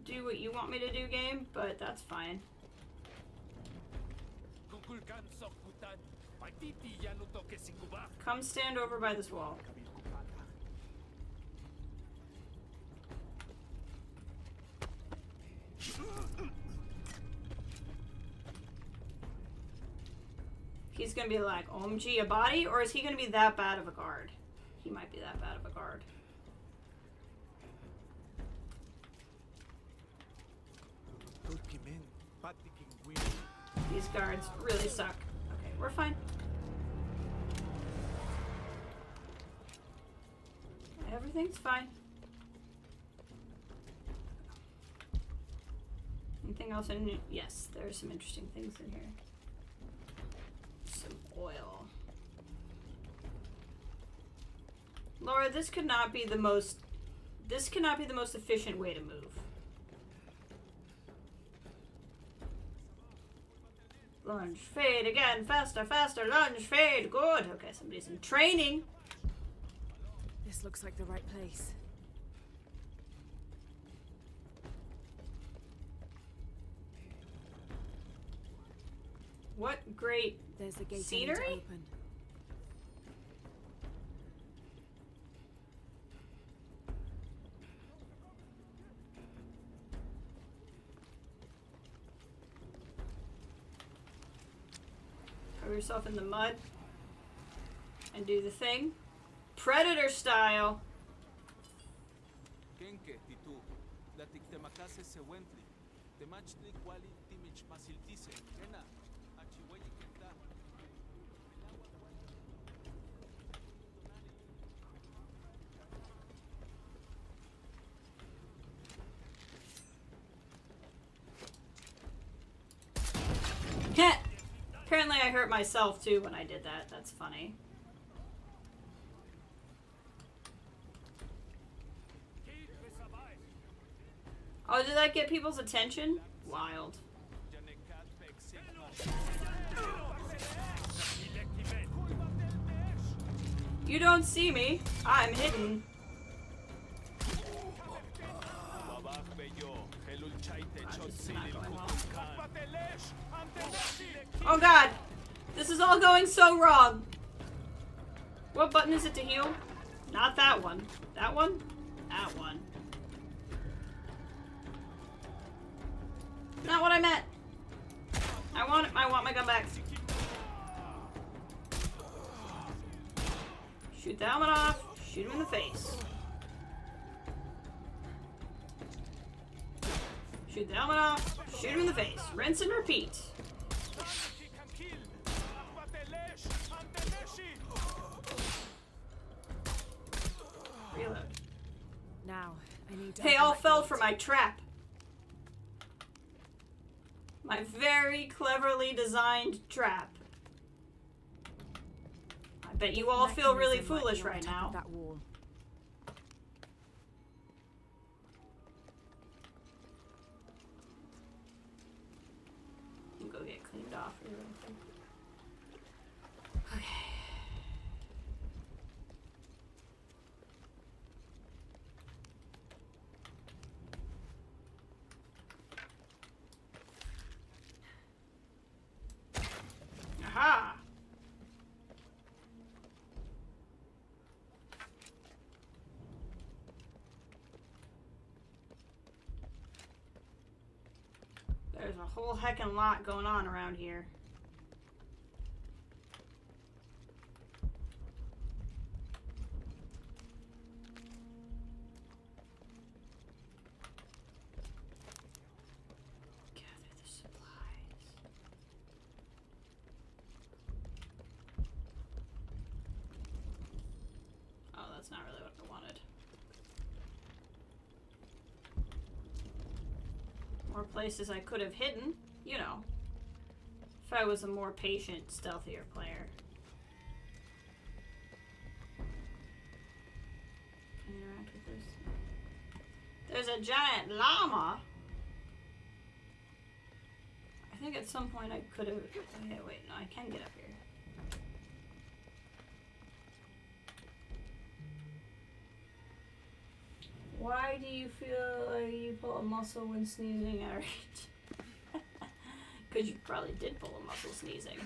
do what you want me to do, game, but that's fine. Come stand over by this wall. He's gonna be like, OMG, a body? Or is he gonna be that bad of a guard? He might be that bad of a guard. These guards really suck. Okay, we're fine. Everything's fine. Anything else in? Yes, there's some interesting things in here. Some oil. Laura, this could not be the most efficient way to move. Lunge, fade again, faster, faster, lunge, fade, good. Okay, somebody's in training. This looks like the right place. What great There's the gate scenery? open. Cover yourself in the mud and do the thing. Predator style. hurt myself too when I did that. That's funny. Oh, did that get people's attention? Wild. You don't see me. I'm hidden. This is not going well. Oh god! This is all going so wrong! What button is it to heal? Not that one. That one? That one. Not what I meant! I want my gun back. Shoot the helmet off. Shoot him in the face. Shoot the helmet off. Shoot him in the face. Rinse and repeat. Reload. Now, I need to They open all that fell gate. for my trap. My very cleverly designed trap. I bet you all feel really Mechanism might foolish be on right top now. of that wall. You go get cleaned off or anything. Okay. Aha! There's a whole heckin' lot going on around here. Gather the supplies. Oh, that's not really what I wanted. More places I could have hidden, you know, if I was a more patient, stealthier player. Can I interact with this? There's a giant llama. I think at some point I could have. Okay, wait, no, I can get up here. Why do you feel like you pull a muscle when sneezing? Alright. Because you probably did pull a muscle sneezing.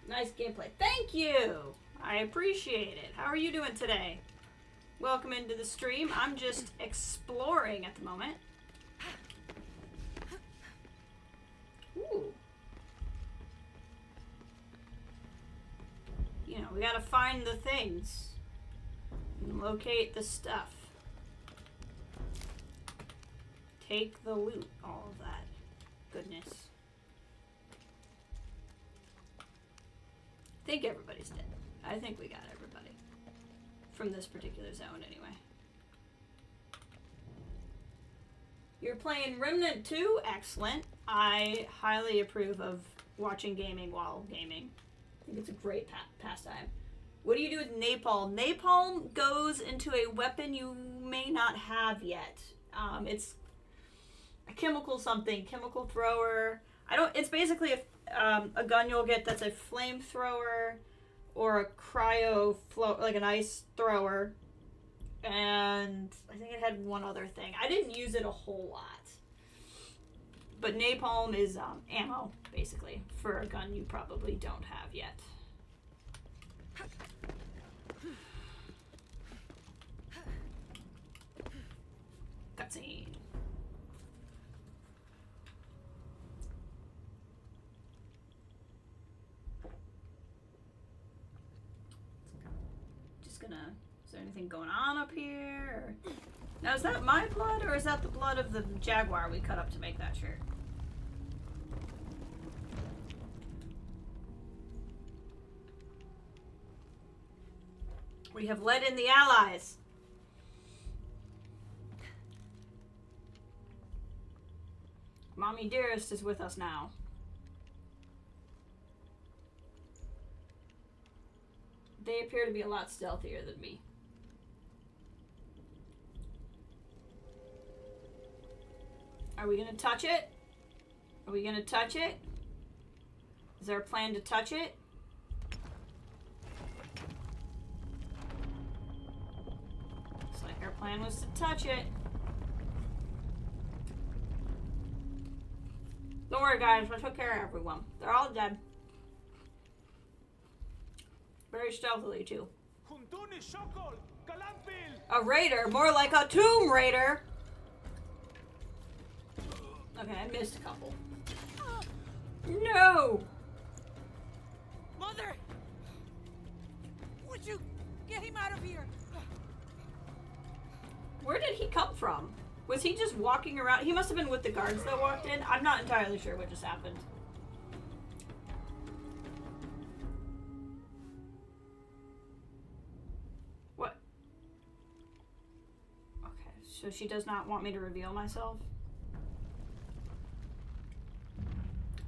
Nice gameplay. Thank you! I appreciate it. How are you doing today? Welcome into the stream. I'm just exploring at the moment. Ooh. You know, we gotta find the things. And locate the stuff. Take the loot. All of that goodness. I think everybody's dead. I think we got everybody. From this particular zone, anyway. You're playing Remnant 2? Excellent. I highly approve of watching gaming while gaming. I think it's a great pastime. What do you do with napalm? Napalm goes into a weapon you may not have yet. It's a chemical something. Chemical thrower. It's basically a gun you'll get that's a flamethrower or a cryo like an ice thrower, and I think it had one other thing. I didn't use it a whole lot, but napalm is ammo basically for a gun you probably don't have yet. Cutscene. Is there anything going on up here? Or... Now, is that my blood, or is that the blood of the jaguar we cut up to make that shirt? We have let in the allies. Mommy Dearest is with us now. They appear to be a lot stealthier than me. Are we gonna touch it? Are we gonna touch it? Is there a plan to touch it? Looks like our plan was to touch it. Don't worry, guys. I took care of everyone. They're all dead. Very stealthily, too. A raider? More like a tomb raider! Okay, I missed a couple. No! Mother! Would you get him out of here? Where did he come from? Was he just walking around? He must have been with the guards that walked in. I'm not entirely sure what just happened. What? Okay, so she does not want me to reveal myself?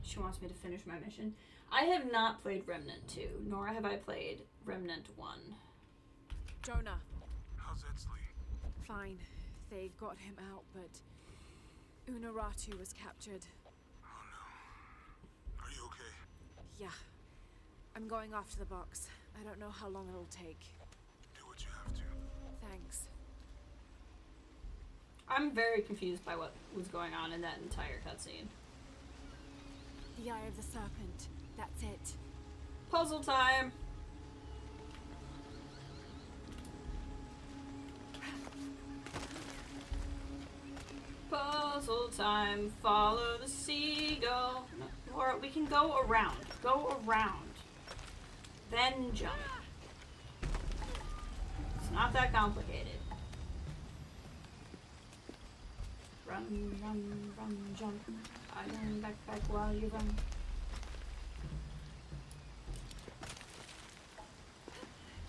She wants me to finish my mission. I have not played Remnant 2, nor have I played Remnant 1. Jonah. How's Edsley? Fine. They got him out, but Unaratu was captured. Oh no. Are you okay? Yeah. I'm going off to the box. I don't know how long it'll take. Do what you have to. Thanks. I'm very confused by what was going on in that entire cutscene. The Eye of the Serpent. That's it. Puzzle time! Puzzle time, follow the seagull. No, or we can go around. Go around. Then jump. It's not that complicated. Run, run, run, jump. I run back while you run.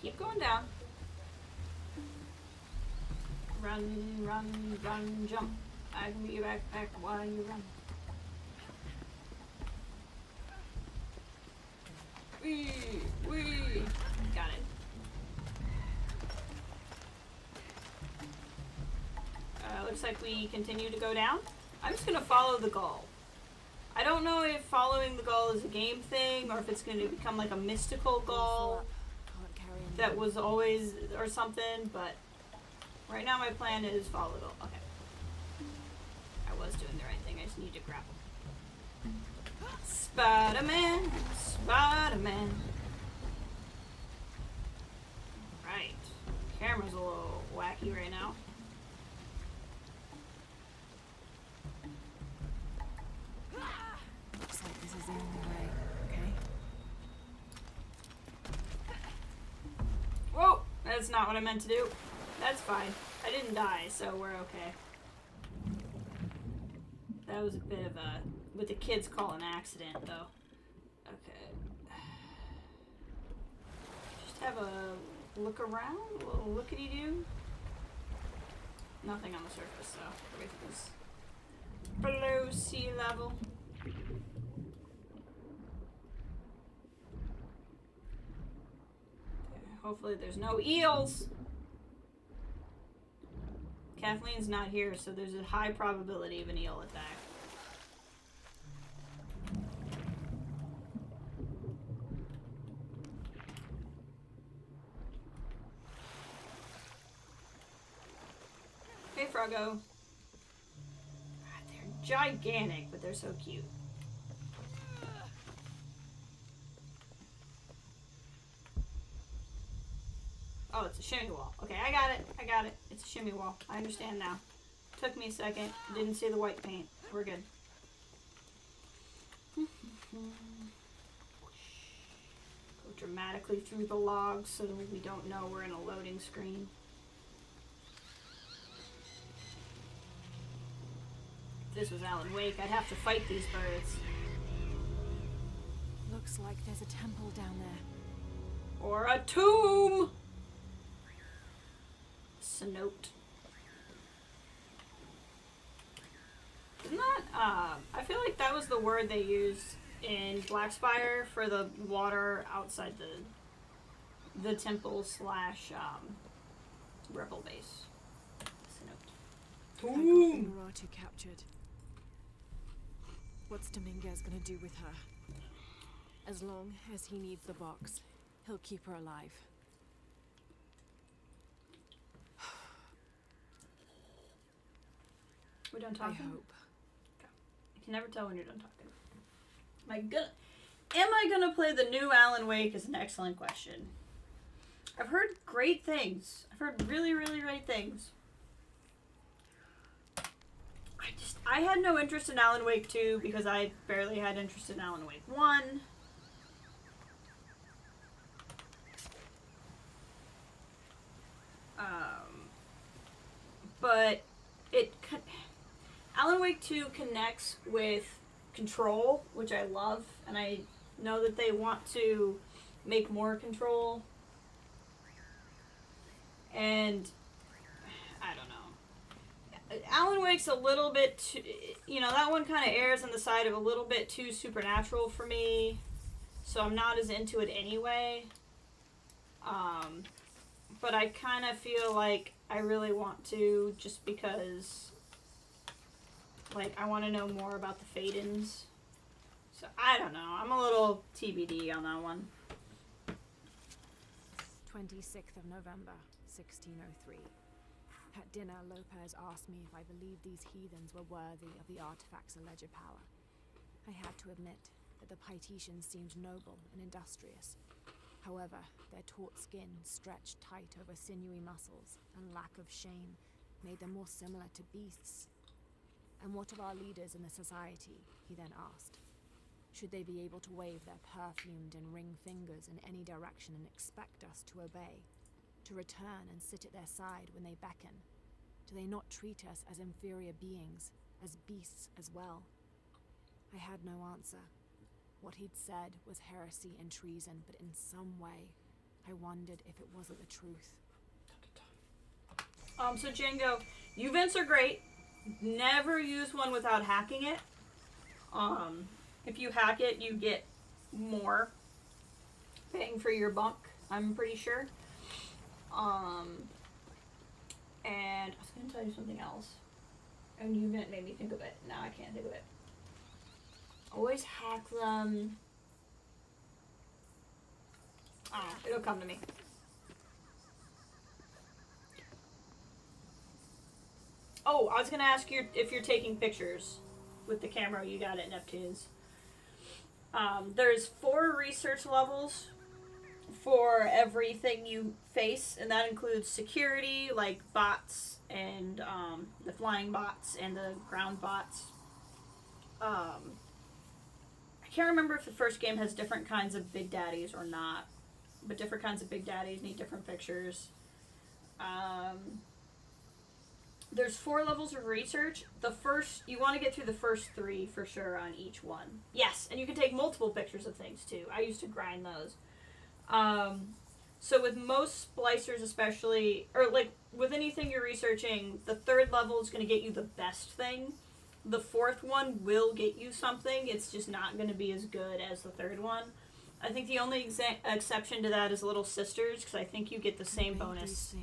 Keep going down. Run, run, run, jump. I can be back while you run. Wee! Got it. Looks like we continue to go down. I'm just gonna follow the gull. I don't know if following the gull is a game thing or if it's gonna become like a mystical gull that was always or something, but right now my plan is follow the gull. Okay. I was doing the right thing. I just need to grapple. Spider-Man, Spider-Man. Right. Camera's a little wacky right now. Looks like this is the only way, okay? Whoa! That's not what I meant to do. That's fine. I didn't die, so we're okay. That was a bit of a, what the kids call an accident, though. Okay. Just have a look around, a little lookity-doo. Nothing on the surface, so everything's below sea level. Hopefully there's no eels. Kathleen's not here, so there's a high probability of an eel attack. Hey, Froggo. They're gigantic, but they're so cute. Oh, it's a shimmy wall. Okay, I got it. I got it. It's a shimmy wall. I understand now. Took me a second. Didn't see the white paint. We're good. Go dramatically through the logs so that we don't know we're in a loading screen. If this was Alan Wake, I'd have to fight these birds. Looks like there's a temple down there. Or a tomb! cenote. Isn't that, I feel like that was the word they used in Blackspire for the water outside the temple slash, rebel base. Cenote. I got Inaratu captured. What's Dominguez gonna do with her? As long as he needs the box, he'll keep her alive. We done I talking? hope. You can never tell when you're done talking. Am I gonna play the new Alan Wake is an excellent question. I've heard great things. I've heard really, really great things. I had no interest in Alan Wake 2 because I barely had interest in Alan Wake 1. But Alan Wake 2 connects with Control, which I love, and I know that they want to make more Control. And I don't know. Alan Wake's a little bit too, that one kind of errs on the side of a little bit too supernatural for me, so I'm not as into it anyway. But I kind of feel like I really want to, just because, like, I want to know more about the Fadens. So, I don't know. I'm a little TBD on that one. 26th of November, 1603. At dinner, Lopez asked me if I believed these heathens were worthy of the artifact's alleged power. I had to admit that the Paititians seemed noble and industrious. However, their taut skin, stretched tight over sinewy muscles, and lack of shame made them more similar to beasts. And what of our leaders in the society? He then asked. Should they be able to wave their perfumed and ringed fingers in any direction and expect us to obey? To return and sit at their side when they beckon? Do they not treat us as inferior beings, as beasts as well? I had no answer. What he'd said was heresy and treason, but in some way, I wondered if it wasn't the truth. So Django, UVents are great. Never use one without hacking it. If you hack it, you get more bang for your buck, I'm pretty sure. And I was going to tell you something else. And UVent made me think of it. Now I can't think of it. Always hack them. It'll come to me. Oh, I was going to ask you if you're taking pictures with the camera you got at Neptune's. There's 4 research levels for everything you face, and that includes security, like bots and the flying bots and the ground bots. I can't remember if the first game has different kinds of Big Daddies or not, but different kinds of Big Daddies need different pictures. There's 4 levels of research. You want to get through the first 3 for sure on each one. Yes, and you can take multiple pictures of things too. I used to grind those. So with most splicers especially, or like with anything you're researching, the 3rd level is going to get you the best thing. The 4th one will get you something. It's just not going to be as good as the 3rd one. I think the only exception to that is Little Sisters, because I think you get the same bonus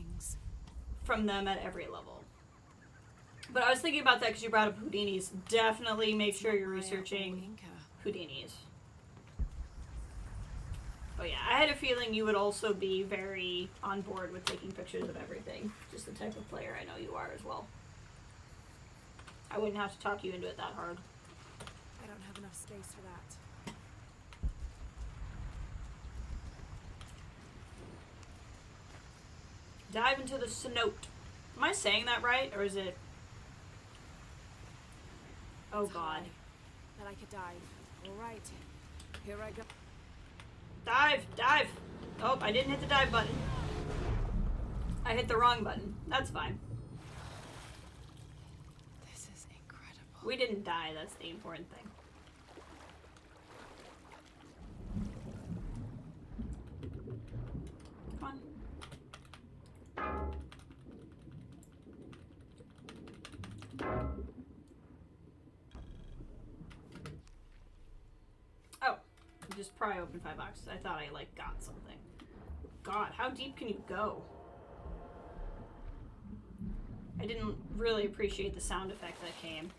from them at every level. But I was thinking about that because you brought up Houdinis. Definitely make sure you're researching Houdinis. Oh yeah, I had a feeling you would also be very on board with taking pictures of everything. Just the type of player I know you are as well. I wouldn't have to talk you into it that hard. I don't have enough space for that. Dive into the cenote. Am I saying that right, or is it... Oh It's god. high, that I could dive. Alright, here I go. Dive! Dive! Oh, I didn't hit the dive button. I hit the wrong button. That's fine. This is incredible. We didn't die, that's the important thing. Come on. just pry open 5 boxes. I thought I, like, got something. God, how deep can you go? I didn't really appreciate the sound effect that came.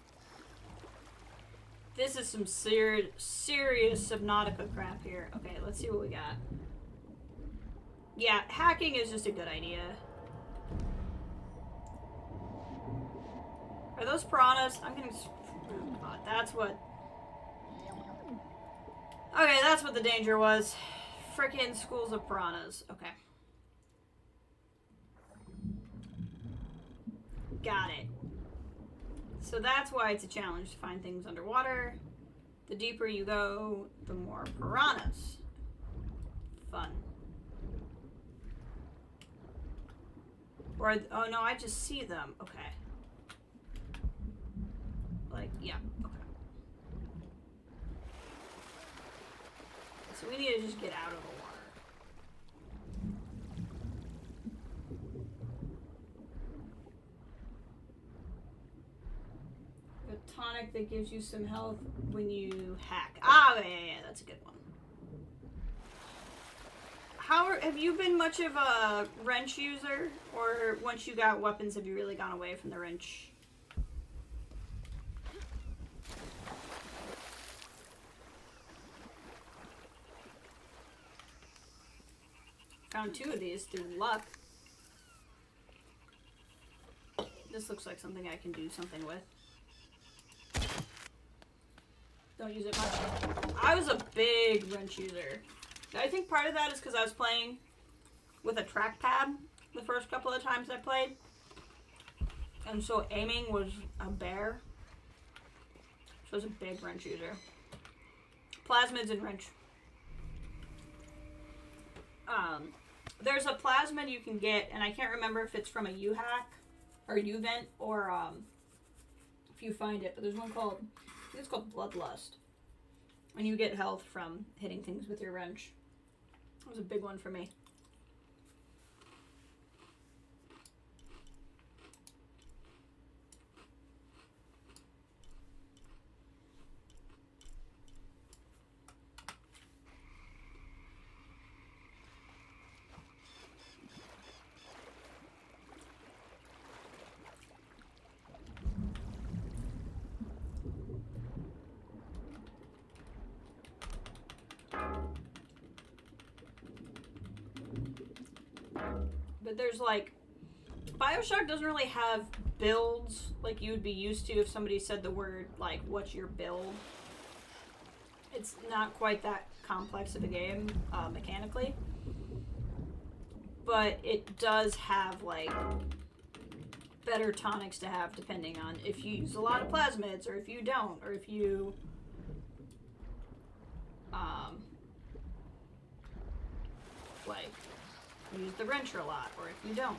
This is some serious Subnautica crap here. Okay, let's see what we got. Yeah, hacking is just a good idea. Are those piranhas? I'm gonna... Oh god, that's what... Okay, that's what the danger was. Frickin' schools of piranhas. Okay. Got it. So that's why it's a challenge to find things underwater. The deeper you go, the more piranhas. Fun. Or, oh no, I just see them. Okay. Like, yeah, okay. So we need to just get out of the water. A tonic that gives you some health when you hack. Ah, yeah, that's a good one. Have you been much of a wrench user? Or once you got weapons, have you really gone away from the wrench? Found 2 of these through luck. This looks like something I can do something with. Don't use it much. I was a big wrench user. I think part of that is because I was playing with a trackpad the first couple of times I played. And so aiming was a bear. So I was a big wrench user. Plasmids and wrench. There's a plasmid you can get, and I can't remember if it's from a U-hack or U-vent or if you find it, but there's one called, I think it's called Bloodlust. And you get health from hitting things with your wrench. That was a big one for me. But there's like, BioShock doesn't really have builds like you would be used to if somebody said the word, like, what's your build? It's not quite that complex of a game, mechanically. But it does have, like, better tonics to have depending on if you use a lot of plasmids or if you don't, or if you, like, use the wrencher a lot, or if you don't.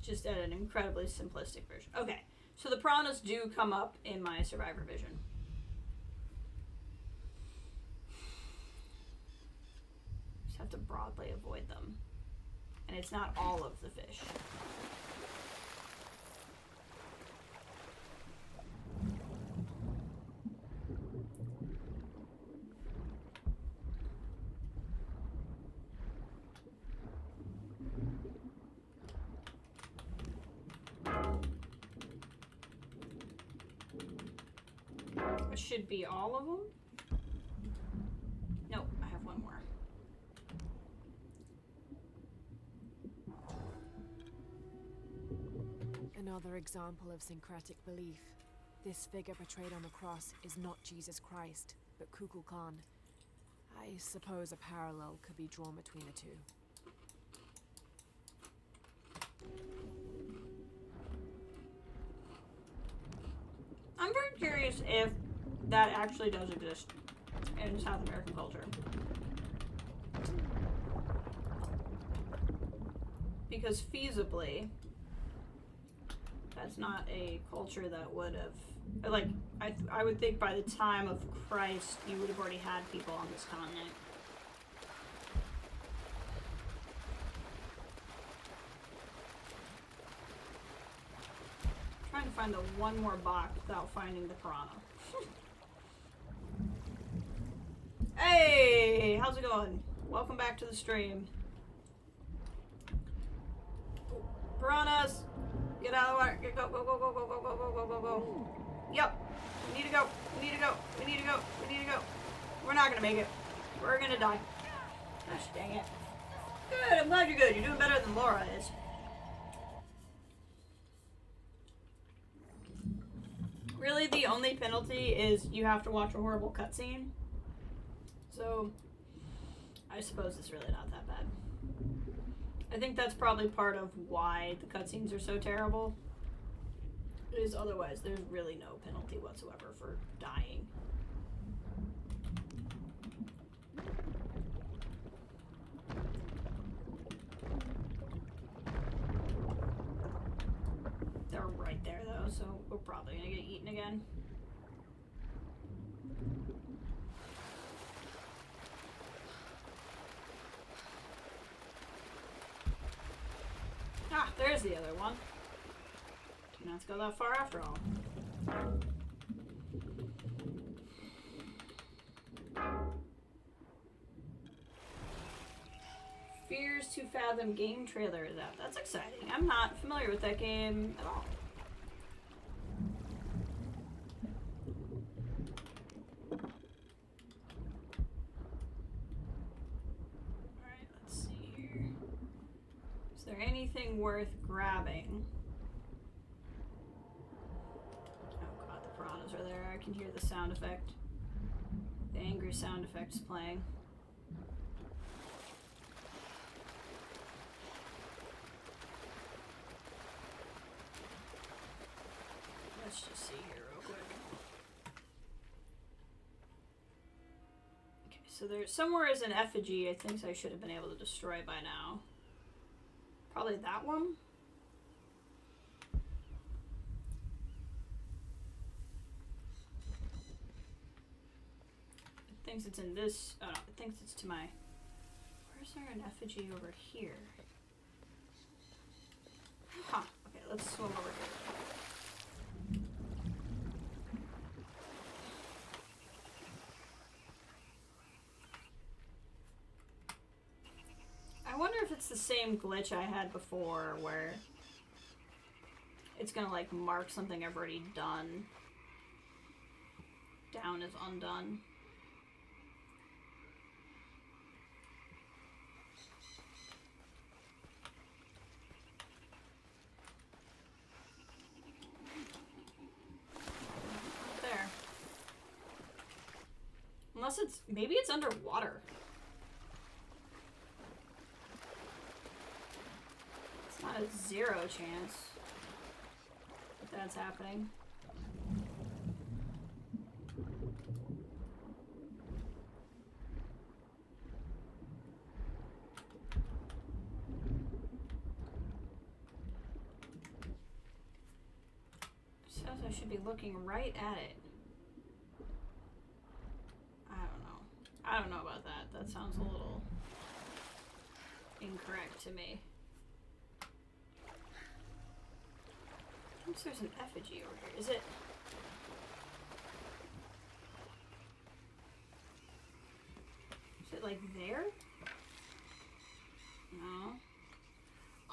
Just at an incredibly simplistic version. Okay, so the piranhas do come up in my survivor vision. Just have to broadly avoid them. And it's not all of the fish. It should be all of them. Nope, I have one more. Another example of syncretic belief. This figure portrayed on the cross is not Jesus Christ, but Kukulkan. I suppose a parallel could be drawn between the two. I'm very curious if that actually does exist in South American culture. Because feasibly, that's not a culture that would have, like, I would think by the time of Christ, you would have already had people on this continent. I'm trying to find the one more box without finding the piranha. Hey, how's it going? Welcome back to the stream. Piranhas! Get out of the water. Go, go, go, go, go, go, go, go, go, go, go. Yep. We need to go. We need to go. We need to go. We need to go. We're not gonna make it. We're gonna die. Gosh dang it. Good, I'm glad you're good. You're doing better than Laura is. Really, the only penalty is you have to watch a horrible cutscene. So, I suppose it's really not that bad. I think that's probably part of why the cutscenes are so terrible. Is otherwise, there's really no penalty whatsoever for dying. They're right there though, so we're probably gonna get eaten again. Ah, there's the other one. Didn't have to go that far after all. Fears to Fathom game trailer is out. That's exciting. I'm not familiar with that game at all. Alright, let's see here. Is there anything worth grabbing? Oh god, the piranhas are there. I can hear the sound effect. The angry sound effect is playing. Let's just see here real quick. Okay, so there's somewhere is an effigy I think I should have been able to destroy by now. Probably that one? It thinks it's in this. Oh no, it thinks it's to my. Where's there an effigy over here? Huh. Okay, let's swim over here. I wonder if it's the same glitch I had before where it's gonna like mark something I've already done down as undone. Up there. Unless it's, maybe it's underwater. Not a 0 chance that that's happening. Says I should be looking right at it. I don't know. I don't know about that. That sounds a little incorrect to me. There's an effigy over here. Is it? Is it like there? No.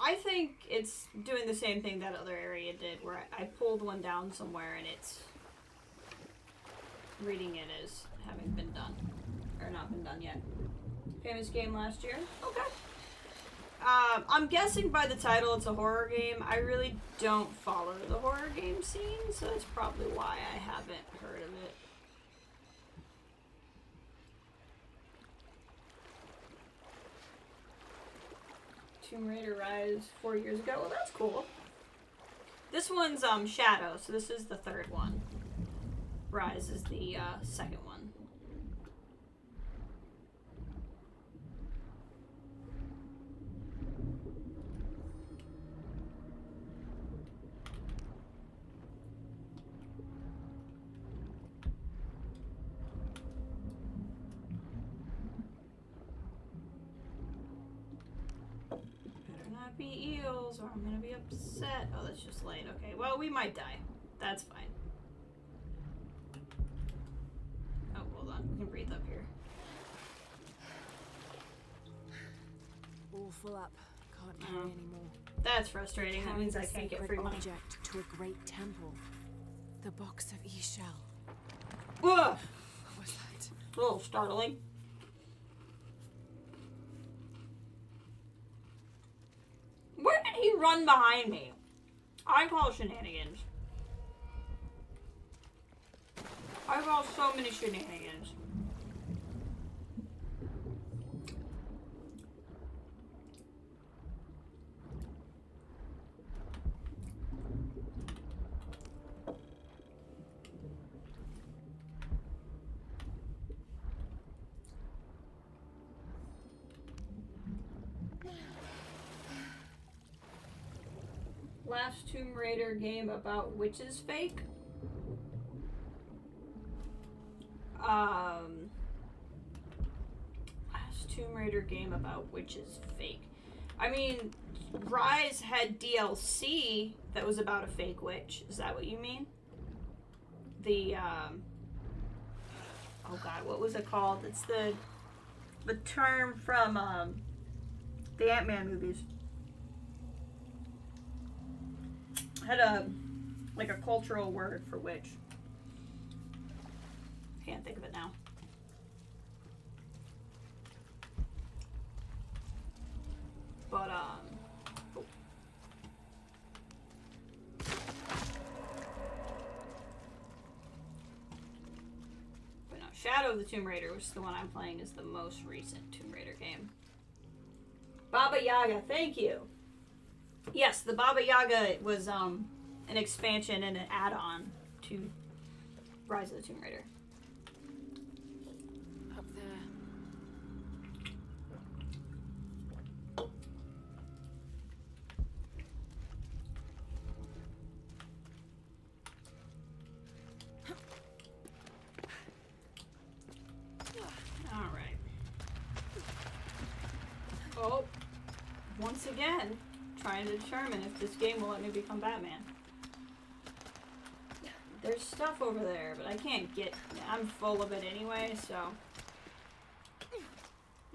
I think it's doing the same thing that other area did, where I pulled one down somewhere and it's reading it as having been done. Or not been done yet. Famous game last year? Okay. I'm guessing by the title it's a horror game. I really don't follow the horror game scene, so that's probably why I haven't heard of it. Tomb Raider Rise 4 years ago. Well, that's cool. This one's Shadow, so this is the third one. Rise is the second one. Be eels or I'm gonna be upset. Oh, that's just late. Okay, well, we might die. That's fine. Oh, hold on. We can breathe up here. all full up. Can't carry any more. That's frustrating. That means I can't get free money. Object to a great temple. The box of E-shell. Ugh! What was that? A little startling. Where did he run behind me? I call shenanigans. I call so many shenanigans. Last Tomb Raider game about witches fake? Last Tomb Raider game about witches fake. I mean, Rise had DLC that was about a fake witch. Is that what you mean? The, oh god, what was it called? It's the term from, the Ant-Man movies. Had a cultural word for witch. Can't think of it now. But oh. But no, Shadow of the Tomb Raider, which is the one I'm playing, is the most recent Tomb Raider game. Baba Yaga, thank you. Yes, the Baba Yaga was an expansion and an add-on to Rise of the Tomb Raider. Up there. All right. Oh, once again, trying to determine if this game will let me become Batman. There's stuff over there, but I can't get... I'm full of it anyway, so...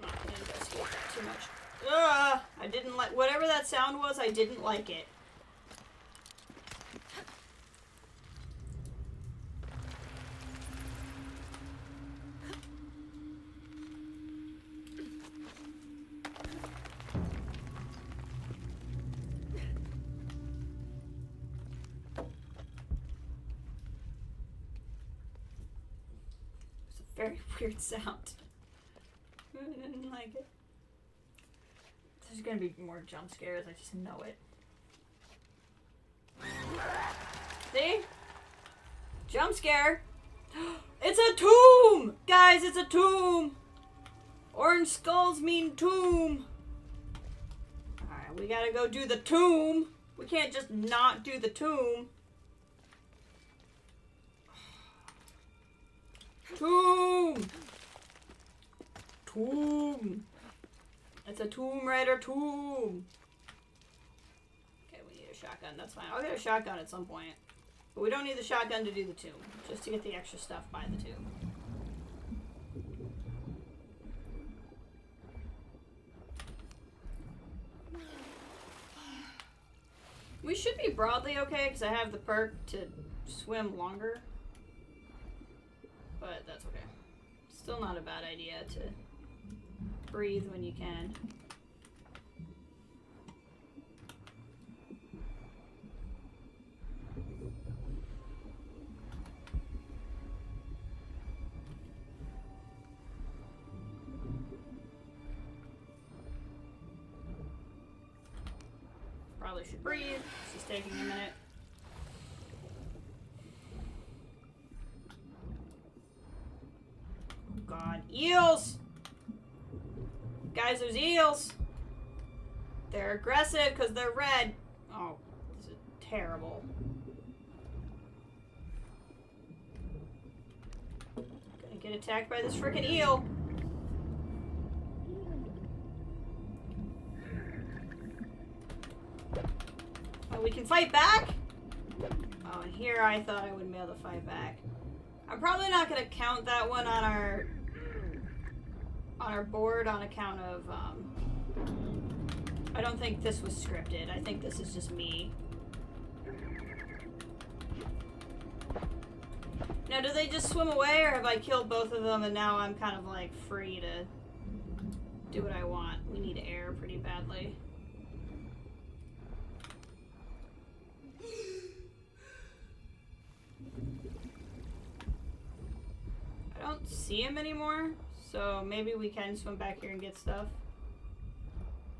I'm not gonna investigate that too much. Ugh! I didn't like... Whatever that sound was, I didn't like it. Very weird sound. I didn't like it. There's gonna be more jump scares, I just know it. See? Jump scare! It's a tomb! Guys, it's a tomb! Orange skulls mean tomb! Alright, we gotta go do the tomb! We can't just not do the tomb. Tomb! Tomb! It's a Tomb Raider tomb! Okay, we need a shotgun, that's fine. I'll get a shotgun at some point. But we don't need the shotgun to do the tomb. Just to get the extra stuff by the tomb. We should be broadly okay, because I have the perk to swim longer. But that's okay. Still not a bad idea to breathe when you can. Probably should breathe. This is taking a minute. God, eels! Guys, there's eels! They're aggressive because they're red. Oh, this is terrible. Gonna get attacked by this freaking eel. Oh, we can fight back? Oh, and here I thought I wouldn't be able to fight back. I'm probably not gonna count that one on our board on account of I don't think this was scripted. I think this is just me. Now, do they just swim away, or have I killed both of them and now I'm kind of like free to do what I want? We need air pretty badly. I don't see him anymore, so maybe we can swim back here and get stuff.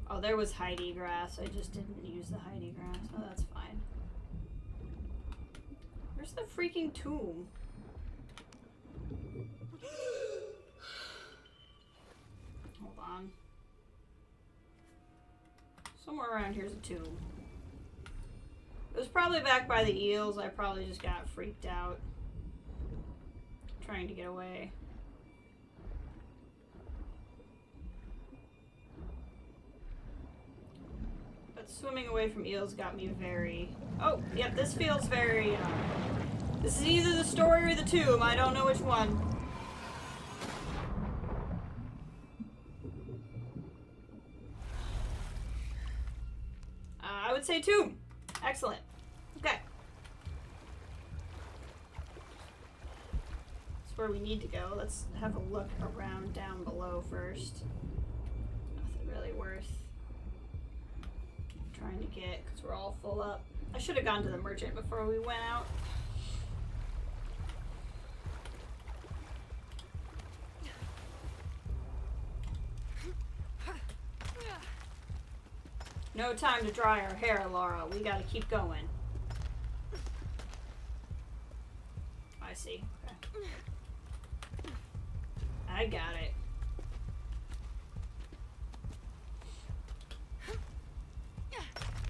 Oh, there was Heidi grass. I just didn't use the Heidi grass. Oh, that's fine. Where's the freaking tomb? Hold on. Somewhere around here's a tomb. It was probably back by the eels. I probably just got freaked out trying to get away. But swimming away from eels got me very... Oh, yep, this feels very... This is either the story or the tomb. I don't know which one. I would say tomb. Excellent. Okay. That's where we need to go. Let's have a look around down below first. Nothing really worth trying to get because we're all full up. I should have gone to the merchant before we went out. No time to dry our hair, Laura. We gotta keep going. I see. Okay. I got it.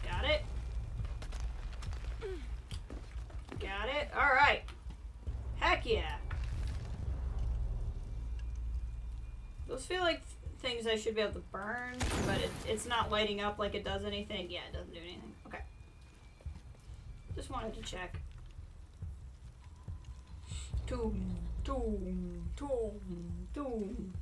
Got it. Got it. Alright. Heck yeah. Those feel like things I should be able to burn, but it's not lighting up like it does anything. Yeah, it doesn't do anything. Okay. Just wanted to check. Tomb, tomb, tomb, tomb.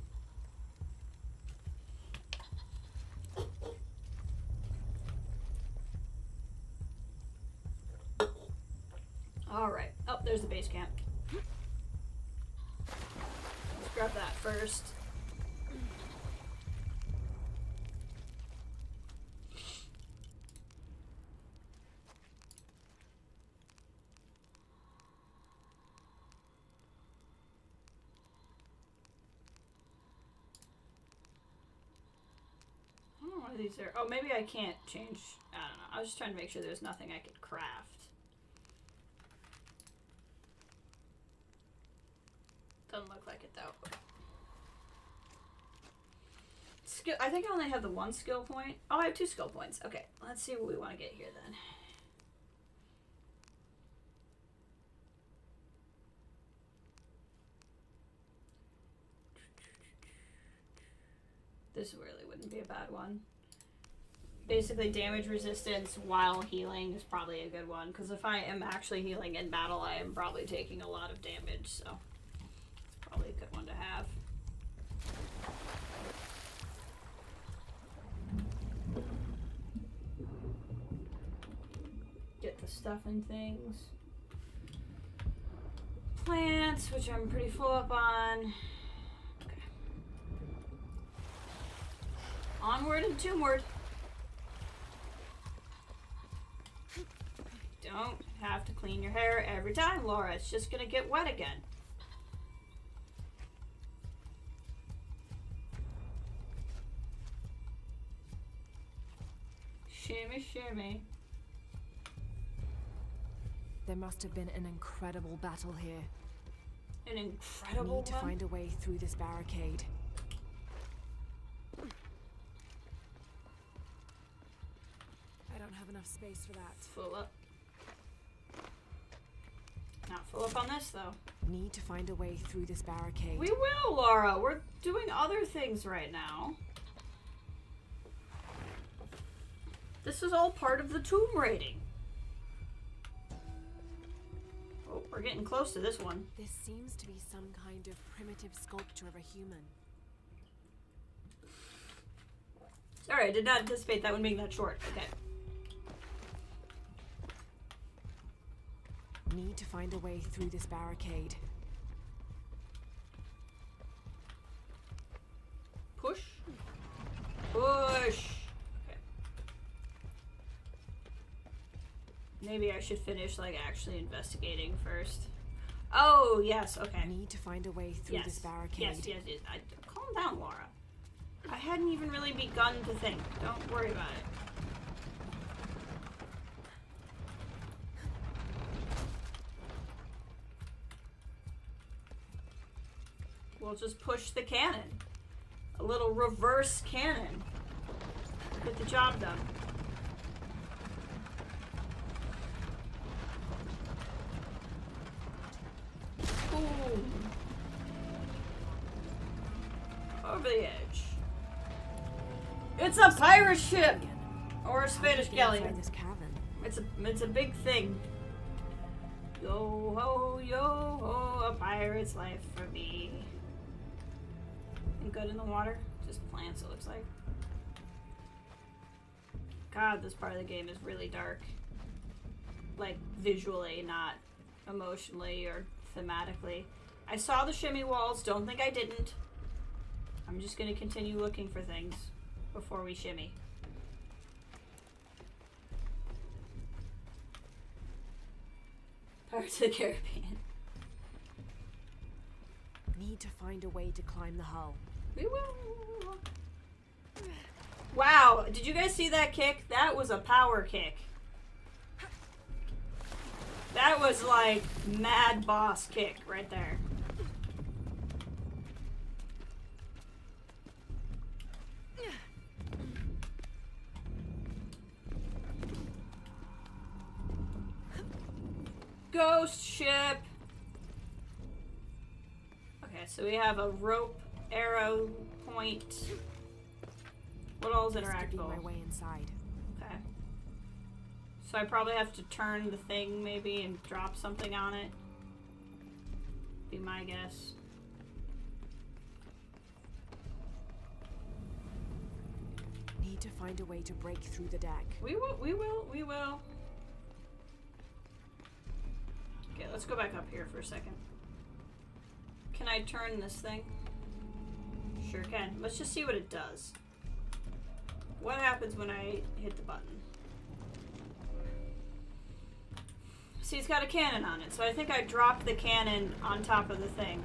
Alright. Oh, there's the base camp. Let's grab that first. These are, oh, maybe I can't change. I don't know. I was just trying to make sure there's nothing I could craft. Doesn't look like it though. Skill. I think I only have the one skill point. Oh, I have 2 skill points. Okay, let's see what we want to get here then. This really wouldn't be a bad one. Basically, damage resistance while healing is probably a good one, because if I am actually healing in battle, I am probably taking a lot of damage, so it's probably a good one to have. Get the stuff and things. Plants, which I'm pretty full up on. Okay. Onward and tombward. Don't have to clean your hair every time, Laura. It's just gonna get wet again. Shimmy, shimmy. There must have been an incredible battle here. An incredible Need to one? find a way through this barricade. I don't have enough space for that. Full up. Not full up on this, though. Need to find a way through this barricade. We will, Laura. We're doing other things right now. This is all part of the tomb raiding. Oh, we're getting close to this one. This seems to be some kind of primitive sculpture of a human. Alright, did not anticipate that one being that short. Okay. Need to find a way through this barricade. Push. Push. Okay. Maybe I should finish, like, actually investigating first. Oh, yes, okay. Need to find a way through this barricade. Yes. Calm down, Laura. I hadn't even really begun to think. Don't worry about it. We'll just push the cannon. A little reverse cannon. Get the job done. Boom. Over the edge. It's a pirate ship! Or a Spanish galleon. This cavern. It's a big thing. Yo ho, yo ho, a pirate's life for me. And good in the water? Just plants, it looks like. God, this part of the game is really dark. Like, visually, not emotionally or thematically. I saw the shimmy walls, don't think I didn't. I'm just gonna continue looking for things before we shimmy. Pirates of the Caribbean. Need to find a way to climb the hull. We will. Wow, did you guys see that kick? That was a power kick. That was like mad boss kick right there. Ghost ship. Okay, so we have a rope, arrow, point. What all is This could be interactable? my way inside. Okay. So I probably have to turn the thing maybe and drop something on it. Be my guess. Need to find a way to break through the deck. We will. Okay, let's go back up here for a second. Can I turn this thing? Sure can. Let's just see what it does. What happens when I hit the button? See, it's got a cannon on it, so I think I dropped the cannon on top of the thing.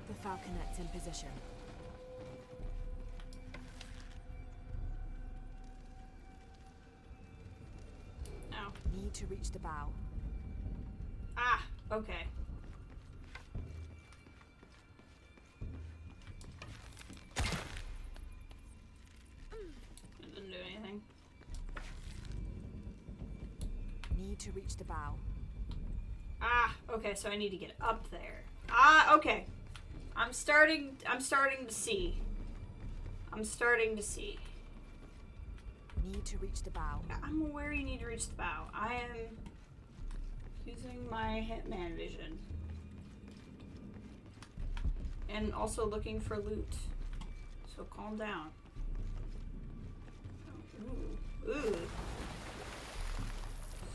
The falconet's in position. No. Need to reach the bow. Ah, okay. It didn't do anything. Need to reach the bow. Ah, okay, so I need to get up there. Ah, okay. I'm starting to see. I'm starting to see. Need to reach the bow. I'm aware you need to reach the bow. I am using my Hitman vision. And also looking for loot. So calm down. Ooh. Ooh.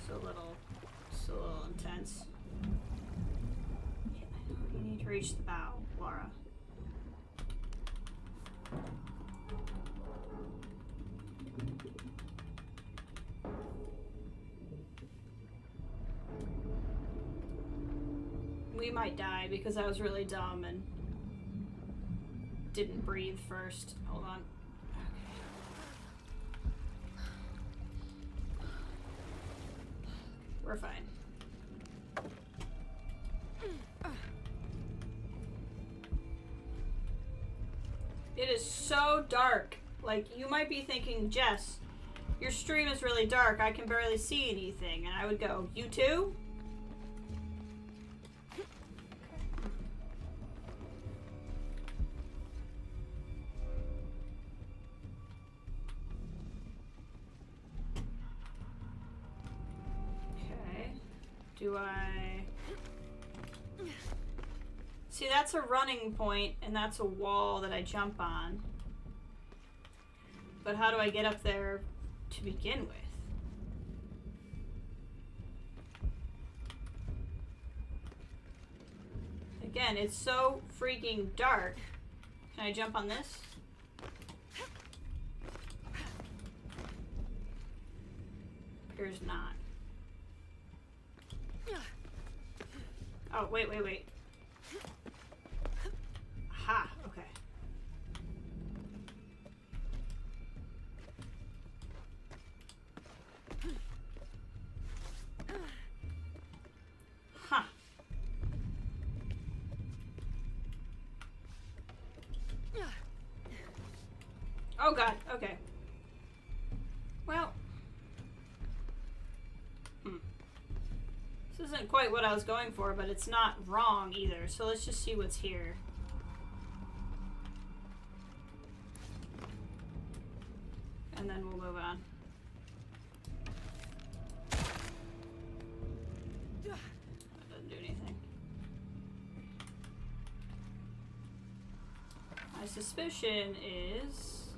So little intense. Yeah, I know you need to reach the bow, Laura. We might die because I was really dumb and didn't breathe first. Hold on. Okay. We're fine. It is so dark. Like, you might be thinking, Jess, your stream is really dark. I can barely see anything. And I would go, you too? Do I See, that's a running point, and that's a wall that I jump on. But how do I get up there to begin with? Again, it's so freaking dark. Can I jump on this? Appears not. Oh, wait. Aha, okay. Huh. Oh god, okay. Well. This isn't quite what I was going for, but it's not wrong either, so let's just see what's here. And then we'll move on. That doesn't do anything. My suspicion is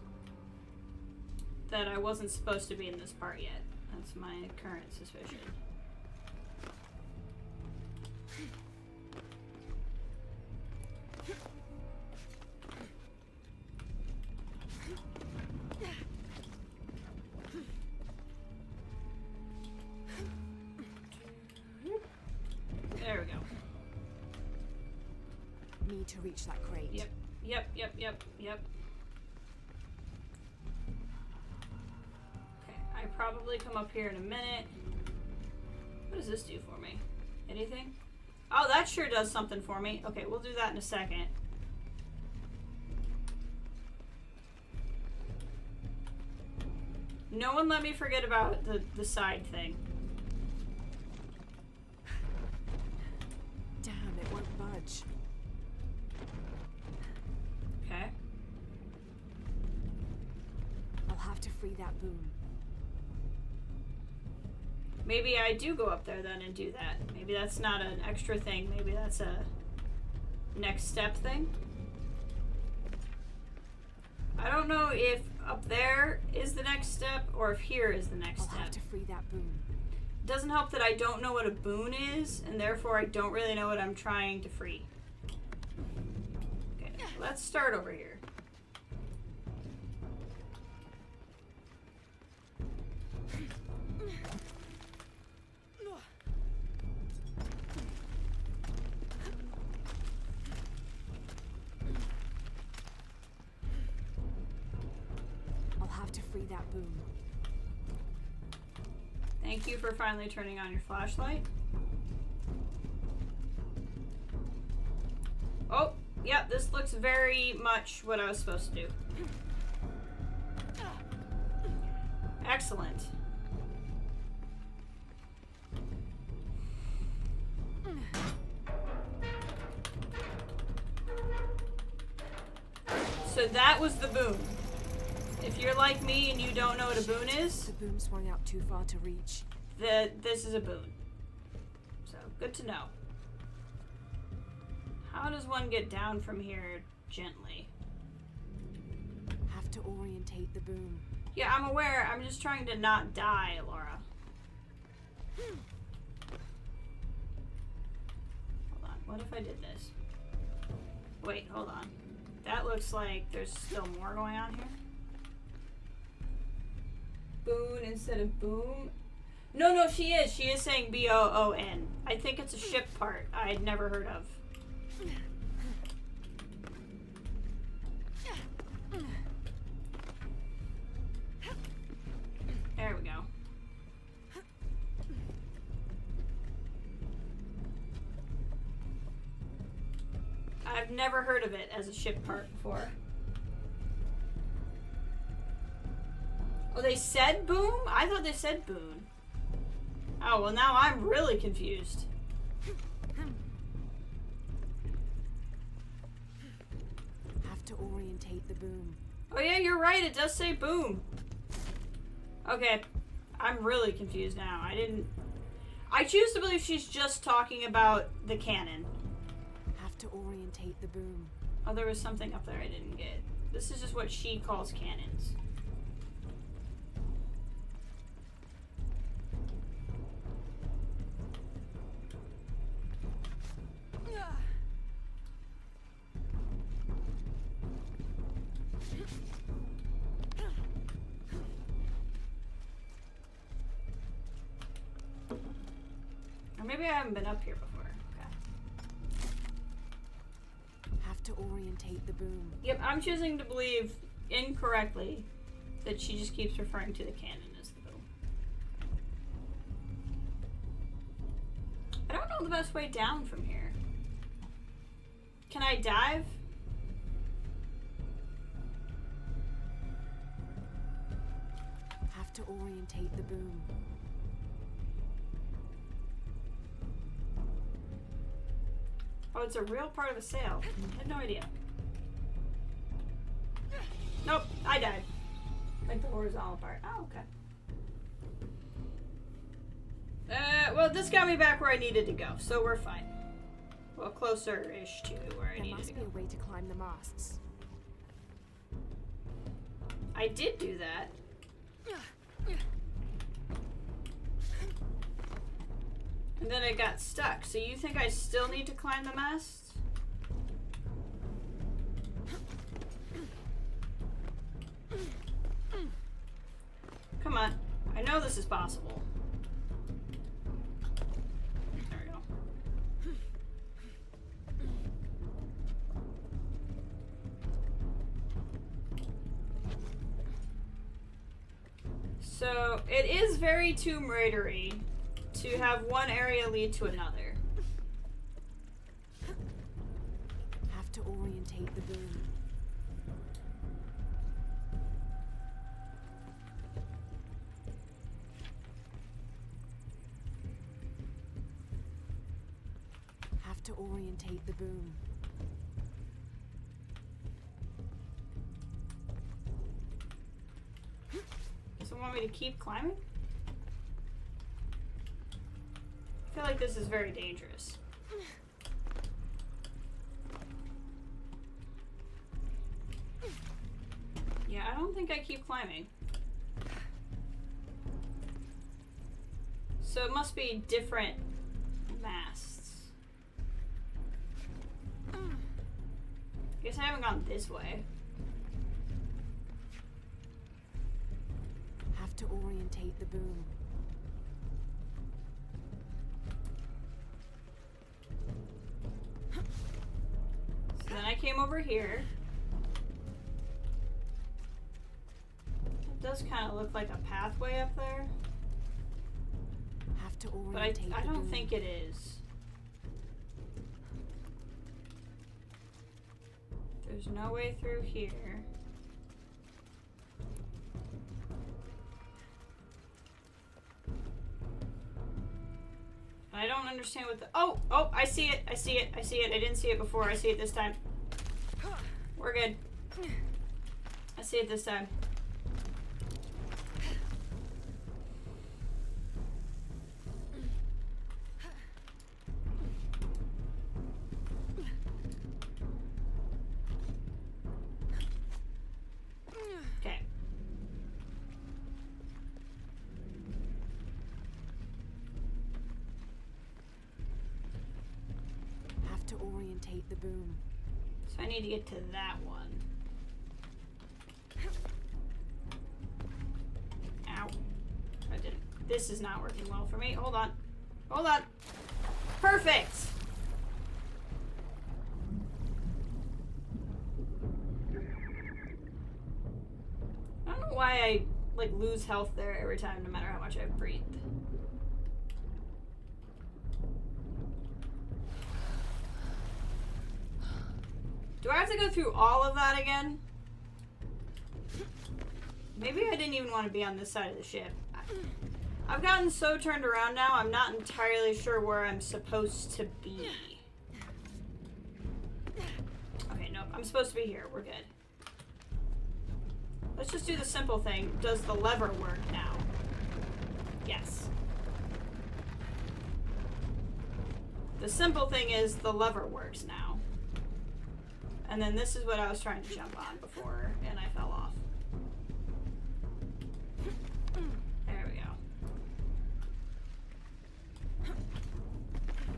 that I wasn't supposed to be in this part yet. That's my current suspicion. There we go. Need to reach that crate. Yep. Okay, I probably come up here in a minute. What does this do for me? Anything? Oh, that sure does something for me. Okay, we'll do that in a second. No one let me forget about the side thing. Damn, it won't budge. Okay. I'll have to free that boom. Maybe I do go up there then and do that. Maybe that's not an extra thing. Maybe that's a next step thing. I don't know if up there is the next step or if here is the next I'll step. have to free that boom. It doesn't help that I don't know what a boon is, and therefore I don't really know what I'm trying to free. Okay, let's start over here. I'll have to free that boom. Thank you for finally turning on your flashlight. Oh, yep, this looks very much what I was supposed to do. Excellent. So that was the boon. If you're like me and you don't know what a boon is, The boom swung out too far to reach. this is a boon. So, good to know. How does one get down from here gently? Have to orientate the boom. Yeah, I'm aware. I'm just trying to not die, Laura. Hold on. What if I did this? Wait, hold on. That looks like there's still more going on here. Boon instead of boom. No, she is. She is saying B-O-O-N. I think it's a ship part I'd never heard of. There we go. I've never heard of it as a ship part before. Oh, they said boom? I thought they said boon. Oh, well now I'm really confused. Have to orientate the boom. Oh yeah, you're right. It does say boom. Okay. I'm really confused now. I choose to believe she's just talking about the cannon. Have Have to orientate the boom. Oh, there was something up there I didn't get. This is just what she calls cannons. Or maybe I haven't been up here before. Okay. Have to orientate the boom. Yep, I'm choosing to believe incorrectly that she just keeps referring to the cannon as the boom. I don't know the best way down from here. Can I dive? Have to orientate the boom. Oh, it's a real part of a sail. I had no idea. Nope, I died. Like the horizontal part. Oh, okay. Well, this got me back where I needed to go, so we're fine. Well, closer-ish to where I There needed must to be go. a way to climb the masts. I did do that. And then it got stuck. So you think I still need to climb the mast? Come on. I know this is possible. There we go. So it is very Tomb Raider-y to have one area lead to another. Have to orientate the boom. Have to orientate the boom. Does it want me to keep climbing? I feel like this is very dangerous. Yeah, I don't think I keep climbing. So it must be different masts. I guess I haven't gone this way. Have to orientate the boom. So then I came over here. It does kind of look like a pathway up there, Have to but orientate I the don't boom. think it is. There's no way through here. I don't understand what the... Oh! Oh! I see it! I see it! I see it! I didn't see it before. I see it this time. We're good. I see it this time. Okay. Have to orientate the boom. So I need to get to that one. Ow. I didn't. This is not working well for me. Hold on. Hold on. Perfect! I don't know why I like lose health there every time, no matter how much I've breathed. Do I have to go through all of that again? Maybe I didn't even want to be on this side of the ship. I've gotten so turned around now, I'm not entirely sure where I'm supposed to be. Okay, nope, I'm supposed to be here. We're good. Let's just do the simple thing. Does the lever work now? Yes. The simple thing is the lever works now. And then this is what I was trying to jump on before, and I fell off. There we go.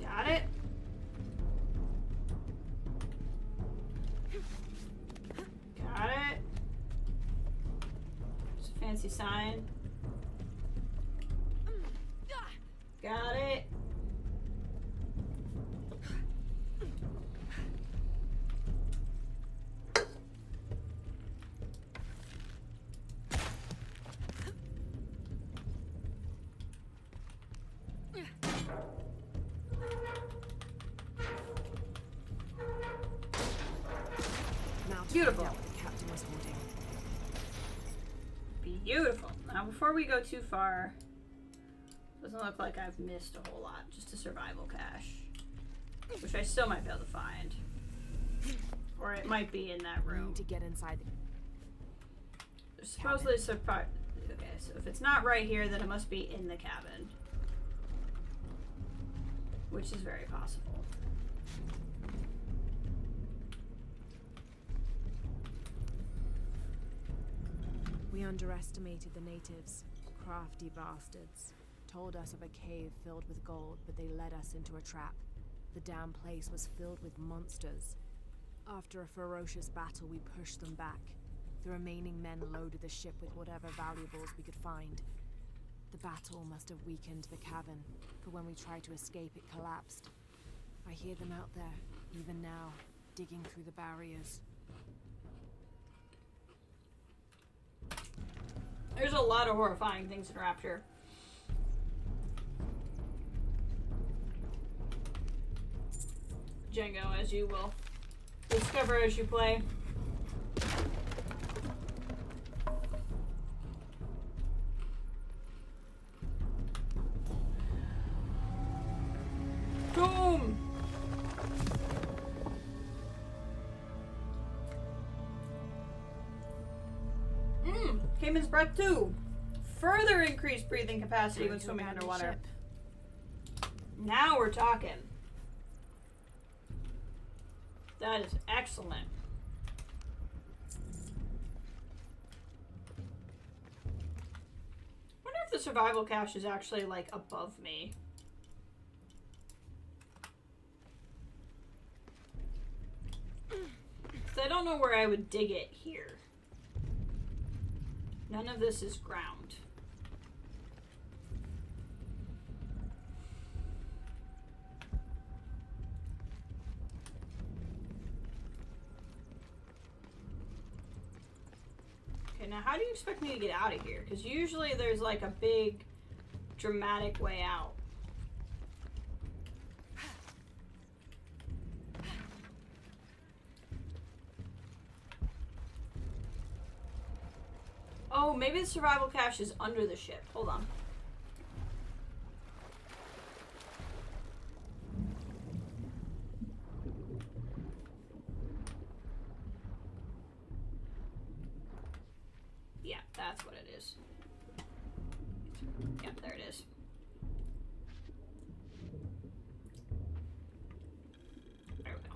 Got it. Got it. It's a fancy sign. Got it. Beautiful. The captain was holding. Beautiful. Now, before we go too far, doesn't look like I've missed a whole lot. Just a survival cache, which I still might be able to find, or it might be in that We room. need to get inside. There's supposedly okay, so if it's not right here, then it must be in the cabin, which is very possible. We underestimated the natives. Crafty bastards. Told us of a cave filled with gold, but they led us into a trap. The damn place was filled with monsters. After a ferocious battle, we pushed them back. The remaining men loaded the ship with whatever valuables we could find. The battle must have weakened the cabin, for when we tried to escape, it collapsed. I hear them out there, even now, digging through the barriers. There's a lot of horrifying things in Rapture. Django, as you will discover as you play. Boom! Cayman's breath 2. Further increased breathing capacity when swimming underwater. Now we're talking. That is excellent. I wonder if the survival cache is actually like above me. Because I don't know where I would dig it here. None of this is ground. Okay, now how do you expect me to get out of here? Because usually there's like a big, dramatic way out. Oh, maybe the survival cache is under the ship. Hold on. Yeah, that's what it is. Yeah, there it is. There we go.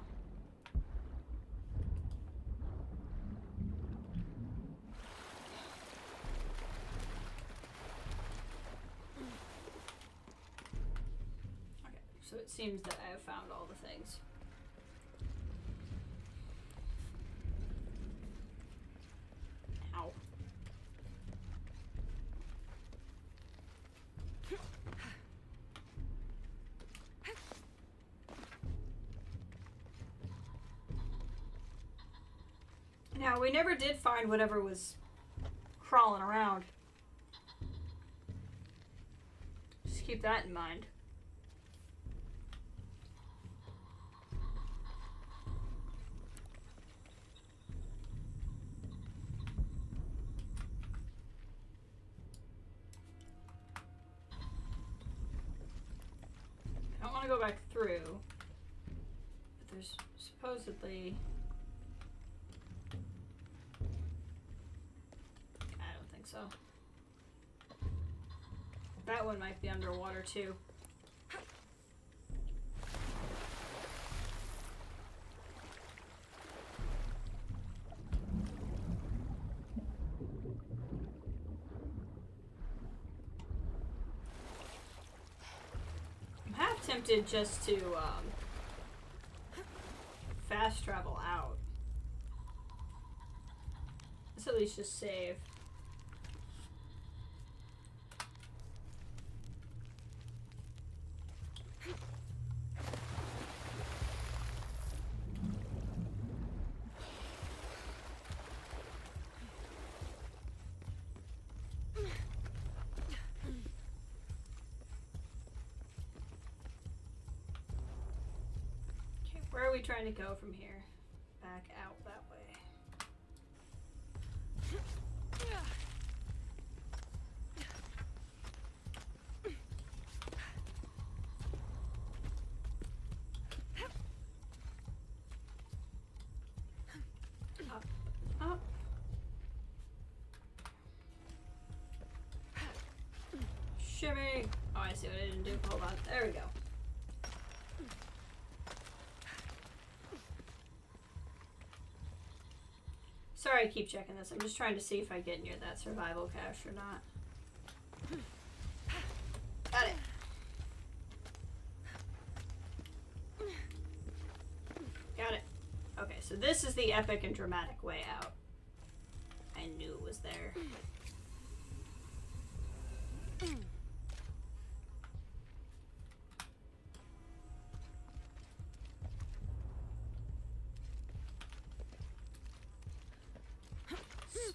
So it seems that I have found all the things. Ow. Now, we never did find whatever was crawling around. Just keep that in mind. I don't want to go back through, but there's supposedly... I don't think so. That one might be underwater too. tempted just to fast travel out. Let's at least just save. Where are we trying to go from here? Back out that way. Up, up. Shimmy. Oh, I see what I didn't do. Hold on. There we go. Sorry I keep checking this. I'm just trying to see if I get near that survival cache or not. Got it. Got it. Okay, so this is the epic and dramatic way out. I knew it was there.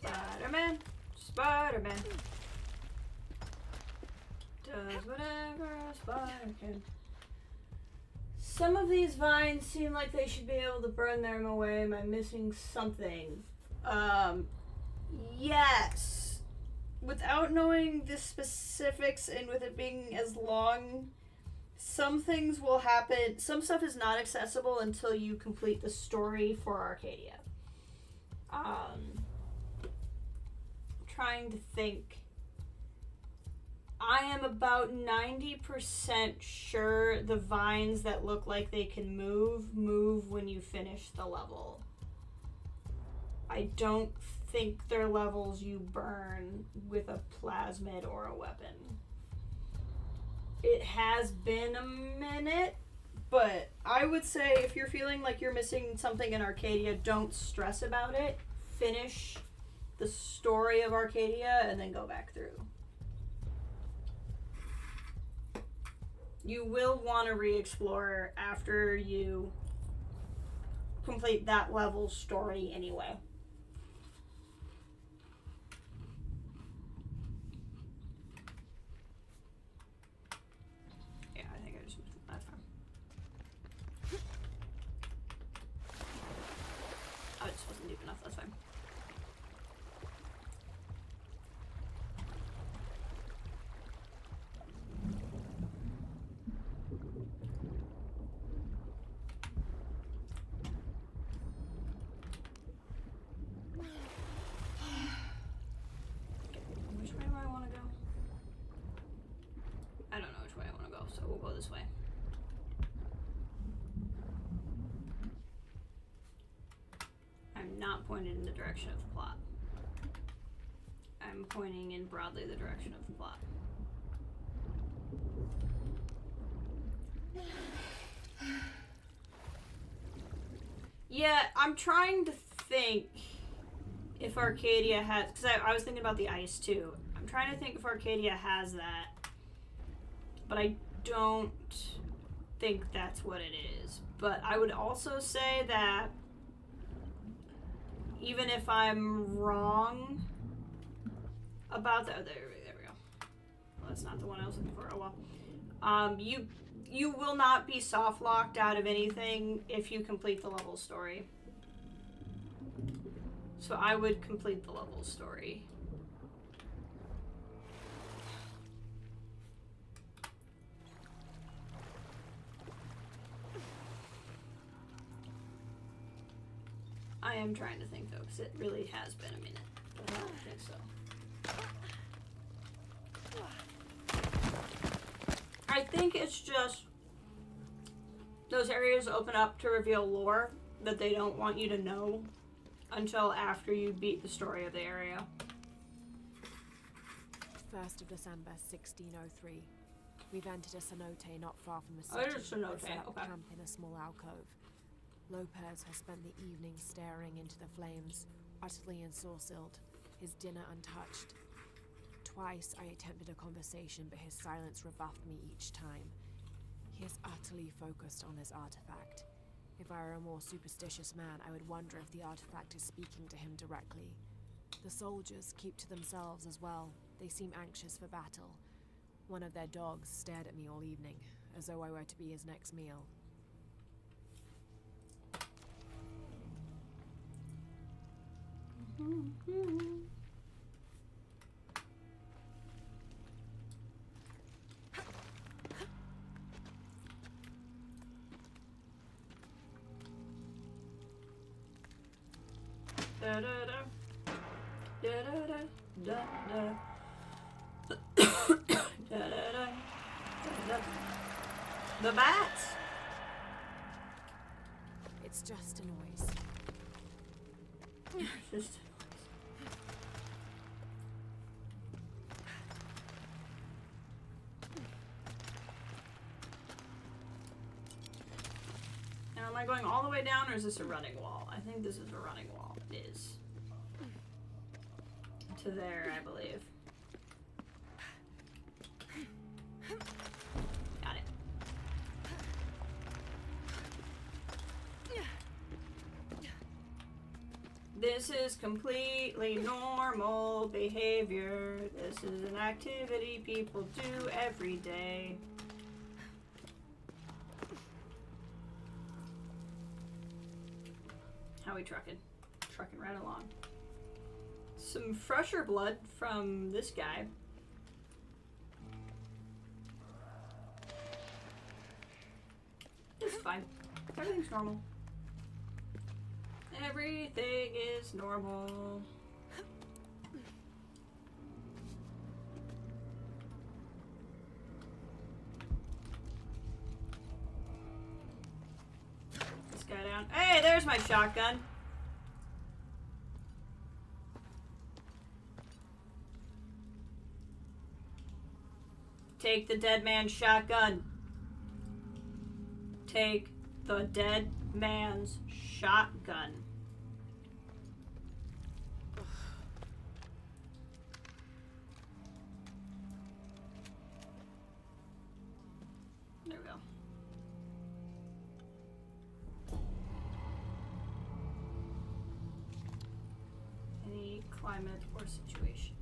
Spider-Man, Spider-Man does whatever a spider can. Some of these vines seem like they should be able to burn them away. Am I missing something? Yes. Without knowing the specifics and with it being as long, some things will happen. Some stuff is not accessible until you complete the story for Arcadia. Trying to think. I am about 90% sure the vines that look like they can move when you finish the level. I don't think they're levels you burn with a plasmid or a weapon. It has been a minute, but I would say if you're feeling like you're missing something in Arcadia, don't stress about it. Finish the story of Arcadia and then go back through. You will want to re-explore after you complete that level's story anyway. Yeah, I think I just missed it that time. Oh, it just wasn't deep enough, that's fine. Which way do I want to go? I don't know which way I want to go, so we'll go this way. I'm not pointed in the direction of the plot. I'm pointing in broadly the direction of the plot. Yeah, I'm trying to think if Arcadia has, because I was thinking about the ice too. I'm trying to think if Arcadia has that, but I don't think that's what it is. But I would also say that even if I'm wrong about that, there we go. Well, that's not the one I was looking for. Oh well. You will not be soft locked out of anything if you complete the level story. So I would complete the level story. I am trying to think though, because it really has been a minute. But I don't think so. I think it's just those areas open up to reveal lore that they don't want you to know until after you beat the story of the area. 1st of December, 1603. We've entered a cenote not far from the Oh, city. there's a cenote, and set up okay. camp in a small alcove. Lopez has spent the evening staring into the flames, utterly ensorcelled, his dinner untouched. Twice I attempted a conversation, but his silence rebuffed me each time. He is utterly focused on this artifact. If I were a more superstitious man, I would wonder if the artifact is speaking to him directly. The soldiers keep to themselves as well. They seem anxious for battle. One of their dogs stared at me all evening, as though I were to be his next meal. Da da da. Da da da. Da da. Da da da. Da. The bats. It's just a noise. Just. Now, am I going all the way down, or is this a running wall? I think this is a running wall. It is. To there, I believe. Got it. This is completely normal behavior. This is an activity people do every day. How we trucking? Trucking right along. Some fresher blood from this guy. It's fine. Everything's normal. Everything is normal. This guy down. Hey, there's my shotgun. Take the dead man's shotgun. Take the dead man's shotgun. There we go. Any climate or situation.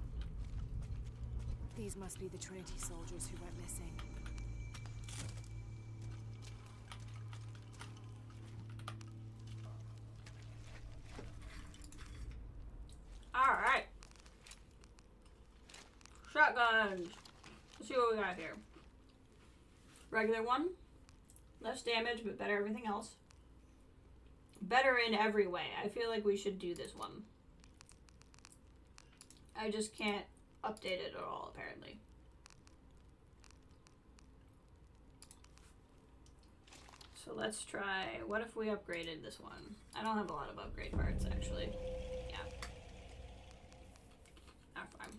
These must be the Trinity soldiers who went missing. Alright. Shotguns. Let's see what we got here. Regular one. Less damage, but better everything else. Better in every way. I feel like we should do this one. I just can't update it at all, apparently. So let's try, what if we upgraded this one? I don't have a lot of upgrade parts, actually. Yeah. Not fine.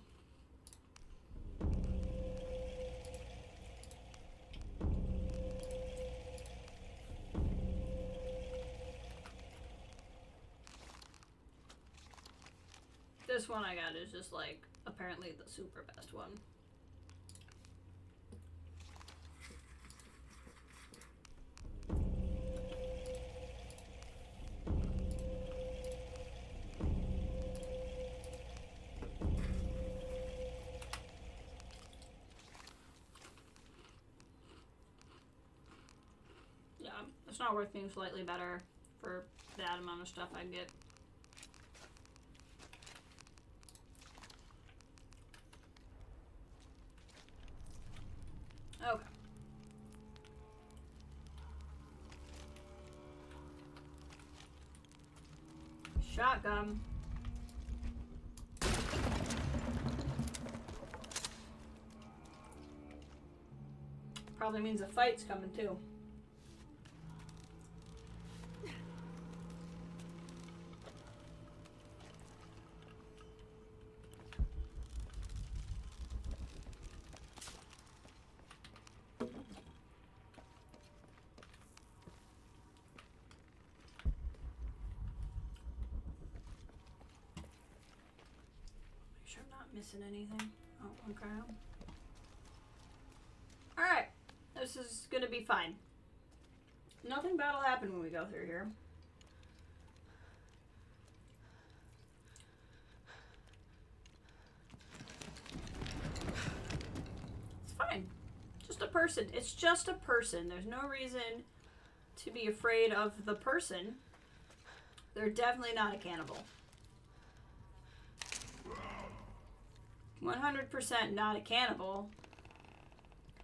This one I got is just like, apparently the super best one. Yeah, it's not worth being slightly better for that amount of stuff I get. Okay. Shotgun. Probably means a fight's coming too. Missing anything? Oh, okay. Alright. This is gonna be fine. Nothing bad will happen when we go through here. It's fine. Just a person. It's just a person. There's no reason to be afraid of the person. They're definitely not a cannibal. 100% not a cannibal.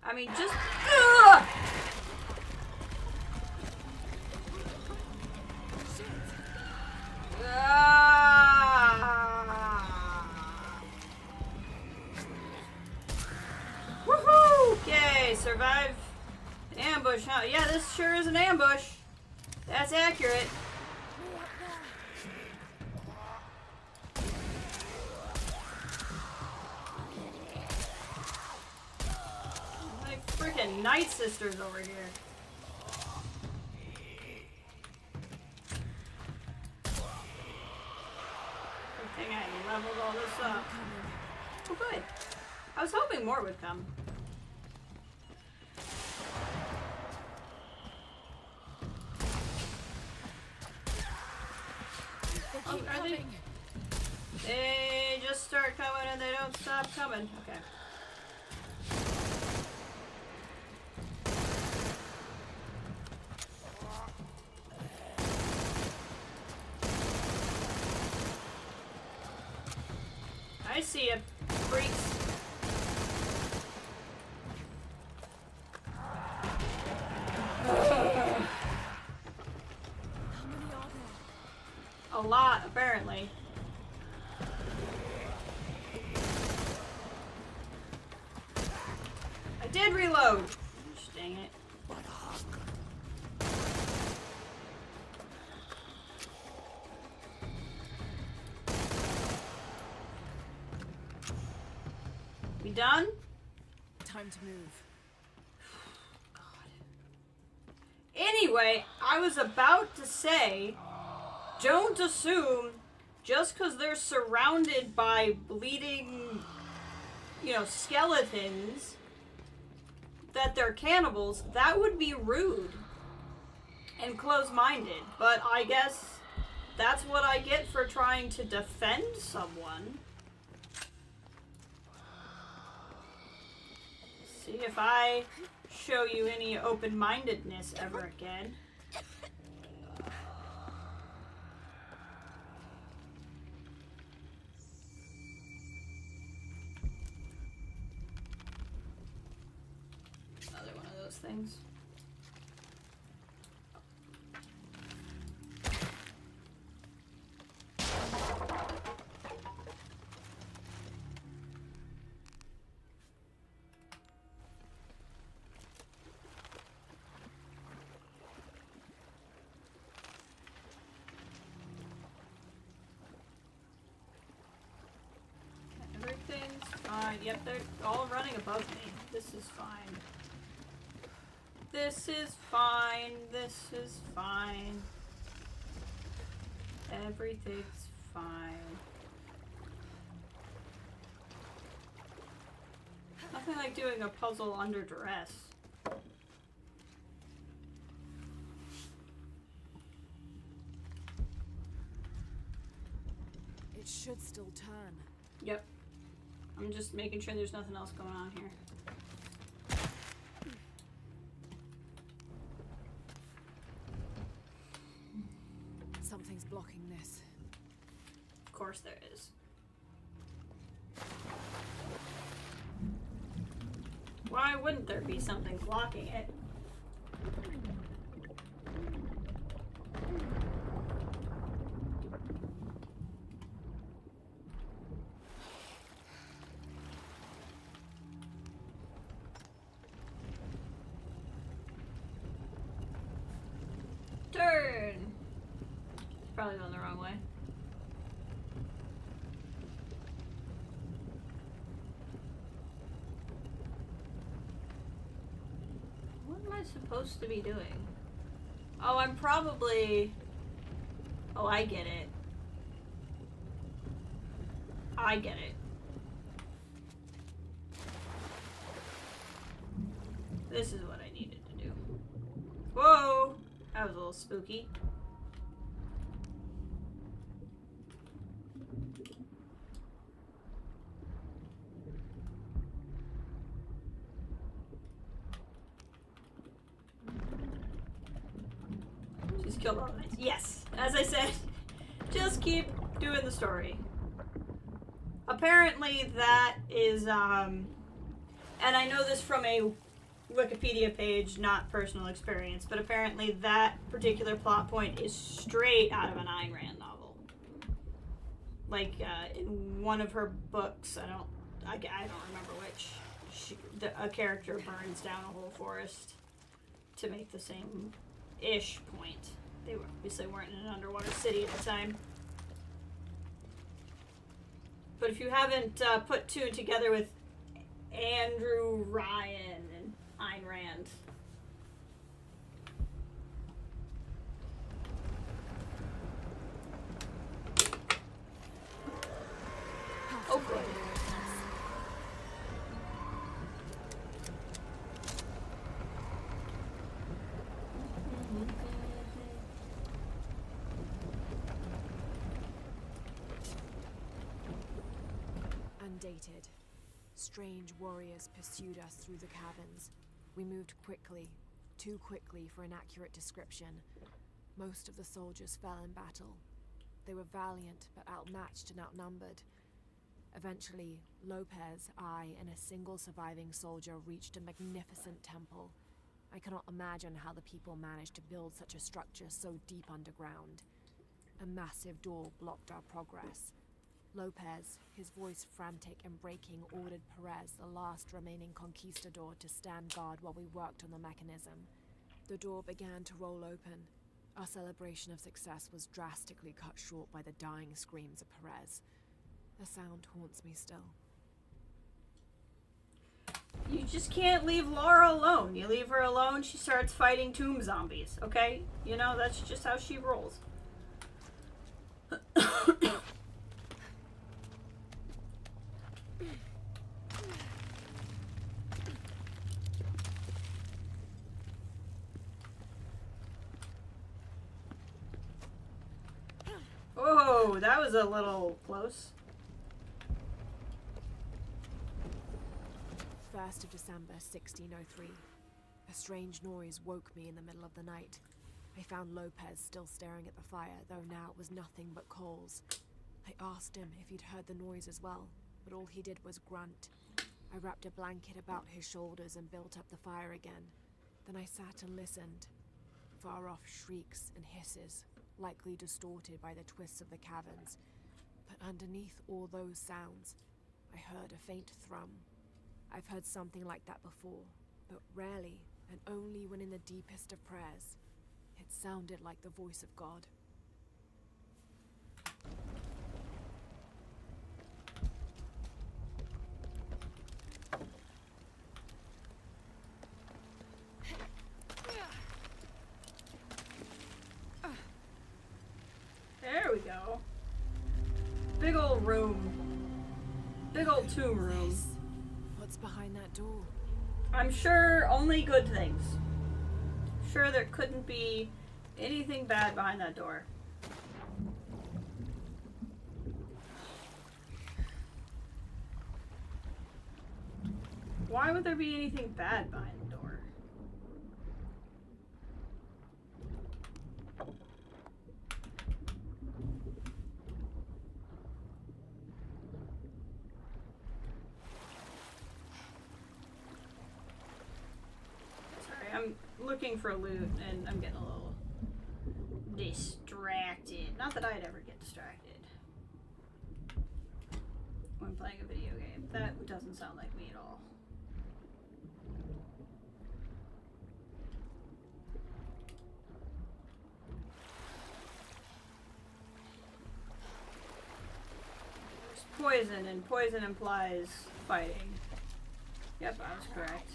I mean, just... Ugh! Woohoo! Okay, survive an ambush, huh? Yeah, this sure is an ambush. That's accurate. Like freaking Night Sisters over here. Good thing I leveled all this up. Oh, good. I was hoping more would come. They keep coming. They just start coming and they don't stop coming. Okay. I see ya, freaks. How many are there? A lot, apparently. I did reload. Gosh, dang it. We done? Time to move. Anyway, I was about to say, don't assume just because they're surrounded by bleeding, skeletons, that they're cannibals. That would be rude and close-minded. But I guess that's what I get for trying to defend someone. See if I show you any open-mindedness ever again. Another one of those things. Everything's fine. Yep, they're all running above me. This is fine. This is fine. This is fine. Everything's fine. Nothing like doing a puzzle under duress. It should still turn. Yep. I'm just making sure there's nothing else going on here. Something's blocking this. Of course there is. Why wouldn't there be something blocking it? Turn! Probably going the wrong way. What am I supposed to be doing? Oh, I'm probably... Oh, I get it. I get it. This is what I needed to do. Whoa! That was a little spooky. She's killed all the knights. Yes! As I said, just keep doing the story. Apparently that is, and I know this from a Wikipedia page, not personal experience, but apparently that particular plot point is straight out of an Ayn Rand novel. Like, in one of her books, I don't remember which, a character burns down a whole forest to make the same-ish point. They obviously weren't in an underwater city at the time. But if you haven't put two together with Andrew Ryan and Ayn Rand. Oh, good. Undated. Strange warriors pursued us through the caverns. We moved quickly, too quickly for an accurate description. Most of the soldiers fell in battle. They were valiant, but outmatched and outnumbered. Eventually, Lopez, I, and a single surviving soldier reached a magnificent temple. I cannot imagine how the people managed to build such a structure so deep underground. A massive door blocked our progress. Lopez, his voice frantic and breaking, ordered Perez, the last remaining conquistador, to stand guard while we worked on the mechanism. The door began to roll open. Our celebration of success was drastically cut short by the dying screams of Perez. The sound haunts me still. You just can't leave Laura alone. You leave her alone, she starts fighting tomb zombies, okay? You know, that's just how she rolls. Whoa, that was a little close. 1st of December, 1603. A strange noise woke me in the middle of the night. I found Lopez still staring at the fire, though now it was nothing but coals. I asked him if he'd heard the noise as well, but all he did was grunt. I wrapped a blanket about his shoulders and built up the fire again. Then I sat and listened. Far-off shrieks and hisses, likely distorted by the twists of the caverns. But underneath all those sounds, I heard a faint thrum. I've heard something like that before, but rarely, and only when in the deepest of prayers. It sounded like the voice of God. There we go. Big old room. Big old tomb room. What's behind that door? I'm sure only good things. Sure there couldn't be anything bad behind that door. Why would there be anything bad behind the door? I'm looking for loot and I'm getting a little distracted. Not that I'd ever get distracted when playing a video game. That doesn't sound like me at all. There's poison, and poison implies fighting. Yep, I was correct.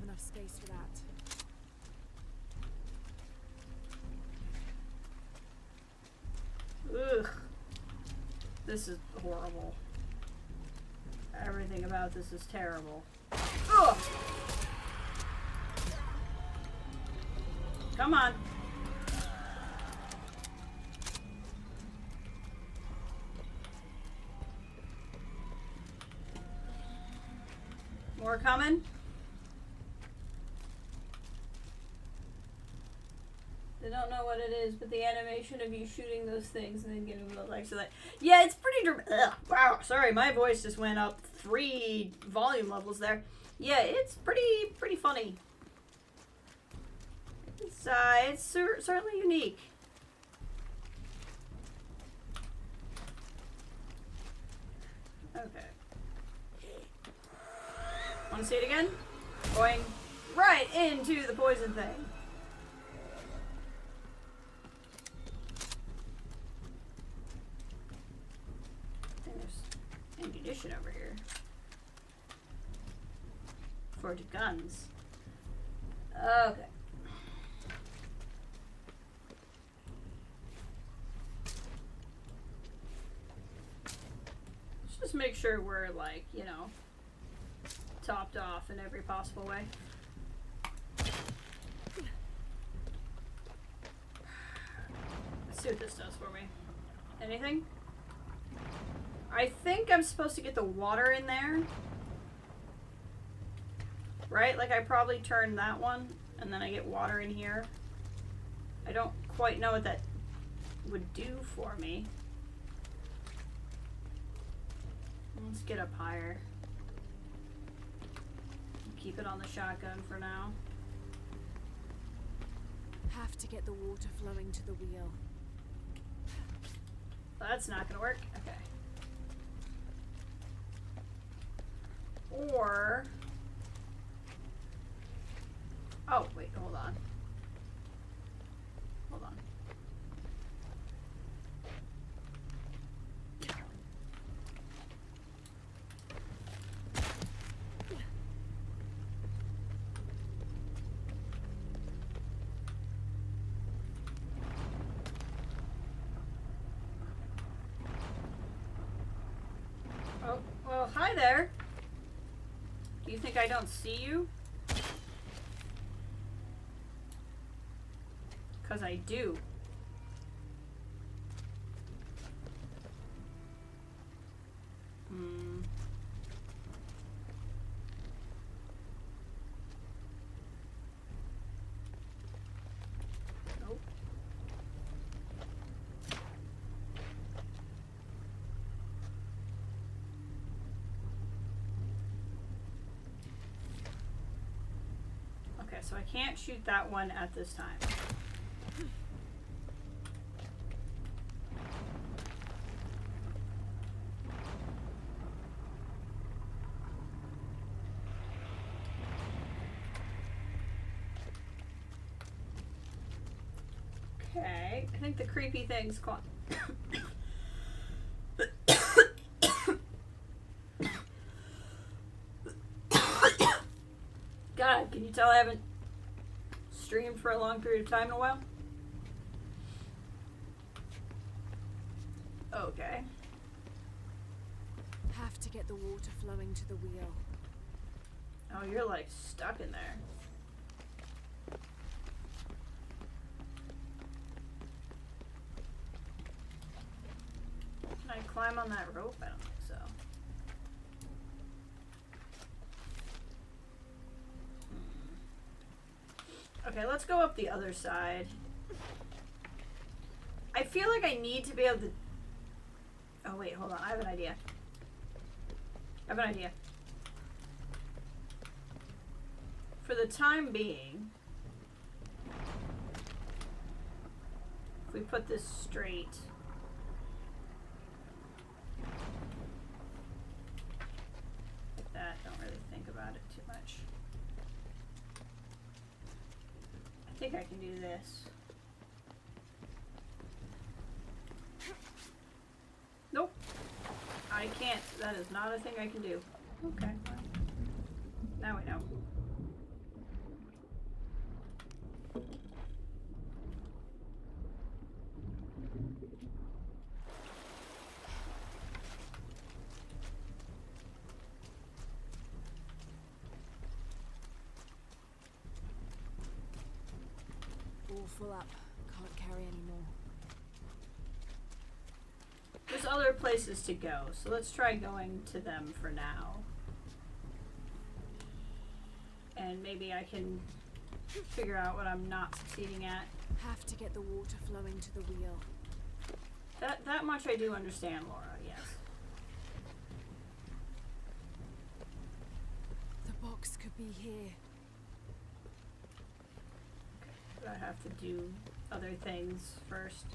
Enough space for that. Ugh. This is horrible. Everything about this is terrible. Ugh! Come on. More coming? They don't know what it is, but the animation of you shooting those things and then getting a little extra like, yeah, it's pretty wow, sorry, my voice just went up 3 volume levels there. Yeah, it's pretty funny. It's certainly unique. Okay. Want to see it again? Going right into the poison thing. There's ammunition over here. For the guns. Okay. Let's just make sure we're, like, you know, topped off in every possible way. Let's see what this does for me. Anything? I think I'm supposed to get the water in there. Right? Like I probably turn that one and then I get water in here. I don't quite know what that would do for me. Let's get up higher. Keep it on the shotgun for now. Have to get the water flowing to the wheel. That's not gonna work. Okay. Or... oh, wait, hold on. Hold on. Oh, well, hi there. Do you think I don't see you? Because I do. Nope. Okay, so I can't shoot that one at this time. Okay, I think the creepy thing's called. God, can you tell I haven't streamed for a long period of time in a while? Okay. Have to get the water flowing to the wheel. Oh, you're like stuck in there. Can I climb on that rope? I don't think so. Okay, let's go up the other side. I feel like I need to be able to... oh, wait, hold on. I have an idea. For the time being, if we put this straight... like that, don't really think about it too much. I think I can do this. Nope. I can't. That is not a thing I can do. Okay. Well, now we know. full up. Can't carry any more. There's other places to go, so let's try going to them for now. And maybe I can figure out what I'm not succeeding at. Have to get the water flowing to the wheel. That much I do understand, Laura, yes. The box could be here. But I have to do other things first.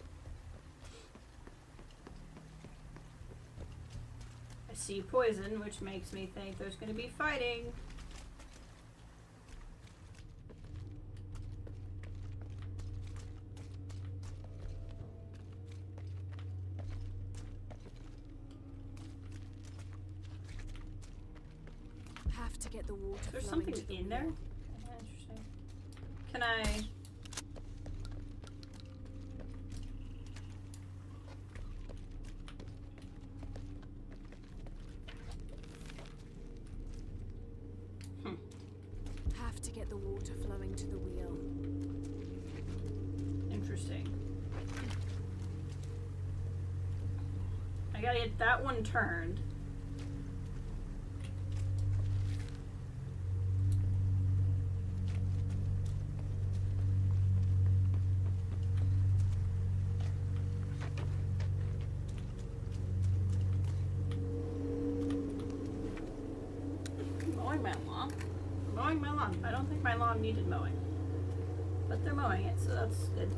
I see poison, which makes me think there's going to be fighting. Have to get the water There's flowing something to the in there? wheel. Interesting. Can I... Have to get the water flowing to the wheel. Interesting. I gotta get that one turned. Mowing my lawn. Mowing my lawn. I don't think my lawn needed mowing. But they're mowing it, so that's good.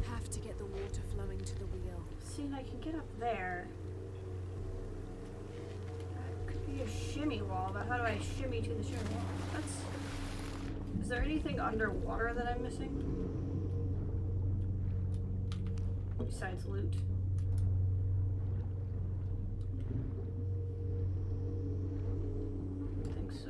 Have to get the water flowing to the wheel. See, and I can get up there. That could be a shimmy wall, but how do I shimmy to the shimmy wall? That's... Is there anything underwater that I'm missing? Besides loot. I think so.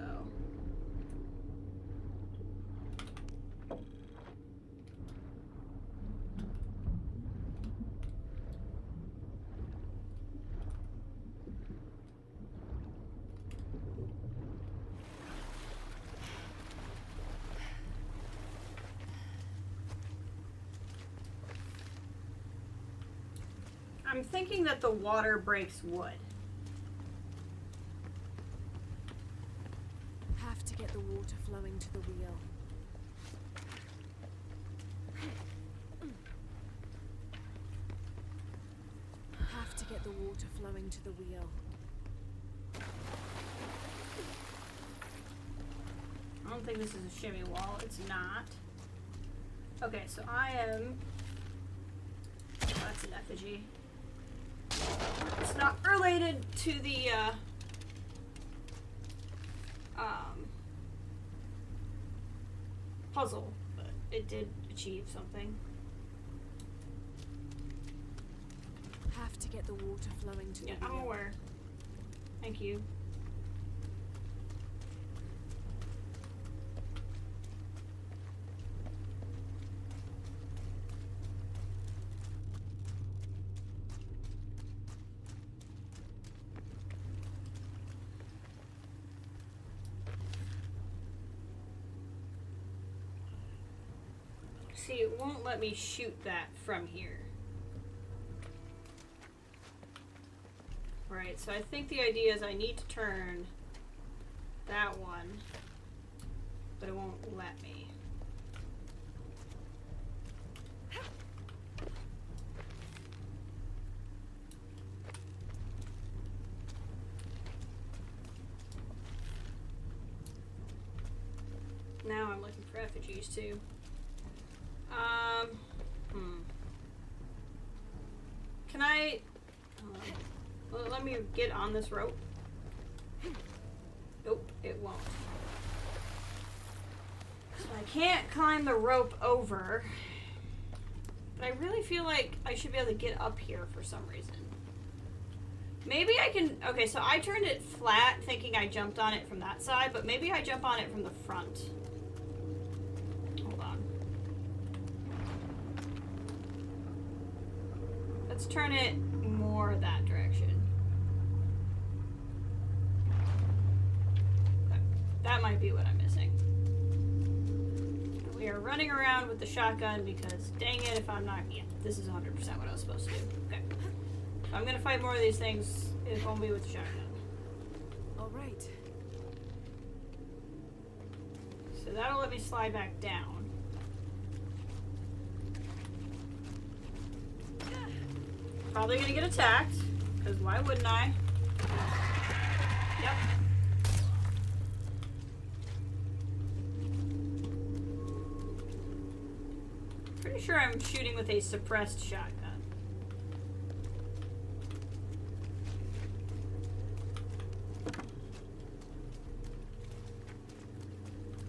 I'm thinking that the water breaks wood. Have to get the water flowing to the wheel. Have to get the water flowing to the wheel. I don't think this is a shimmy wall. It's not. Okay, so I am... Oh, that's an effigy. It's not related to the, puzzle, but it did achieve something. Have to get the water flowing to Yeah, the I'm wheel. aware. Thank you. See, it won't let me shoot that from here. Right, so I think the idea is I need to turn that one, but it won't let me. Now I'm looking for effigies too. Can I... well, let me get on this rope. Nope, it won't. So I can't climb the rope over. But I really feel like I should be able to get up here for some reason. Maybe I can... Okay, so I turned it flat thinking I jumped on it from that side, but maybe I jump on it from the front. Hold on. Let's turn it more that direction. Okay. That might be what I'm missing. running around with the shotgun because dang it if I'm not... Yeah, this is 100% what I was supposed to do. Okay. If I'm gonna fight more of these things, it won't be with the shotgun. Alright. So that'll let me slide back down. Probably gonna get attacked, because why wouldn't I? Yep. Pretty sure I'm shooting with a suppressed shotgun.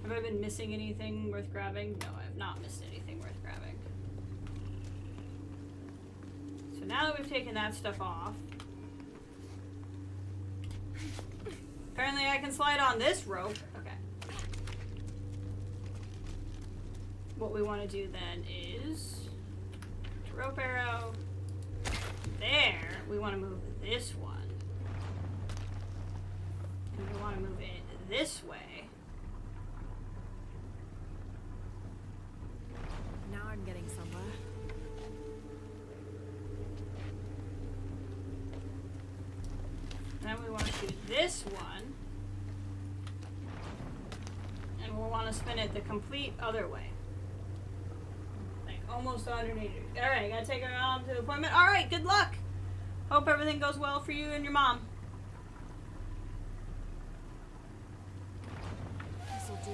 Have I been missing anything worth grabbing? No, I have not missed anything worth grabbing. So now that we've taken that stuff off, apparently I can slide on this rope. Okay. What we want to do then is rope arrow. There. We want to move this one. And we want to move it this way. Now I'm getting somewhere. Then we want to do this one. And we'll want to spin it the complete other way. Like almost 180 degrees. Alright, gotta take our mom to the appointment. Alright, good luck! Hope everything goes well for you and your mom. This'll do.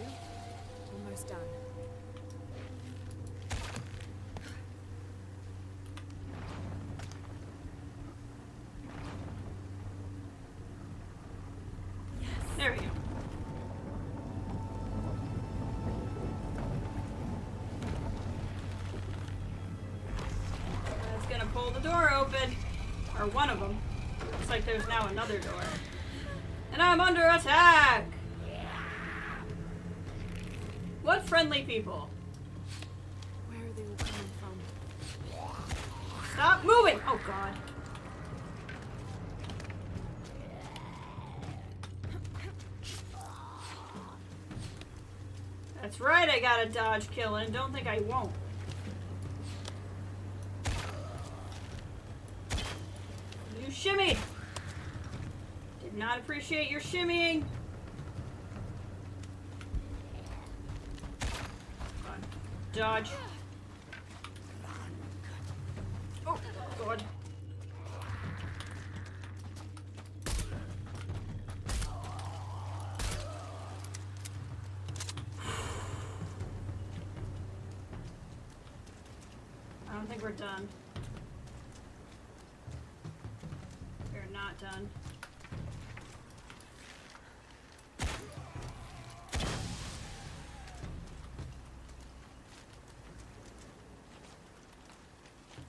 Almost done. There we go. That's gonna pull the door open. Or one of them. Looks like there's now another door. And I'm under attack! What friendly people? Where are they all coming from? Stop moving! Oh god. That's right, I got a dodge kill, and don't think I won't. You shimmied! Did not appreciate your shimmying. Come on. Dodge. Oh, god. I don't think we're done. We're not done.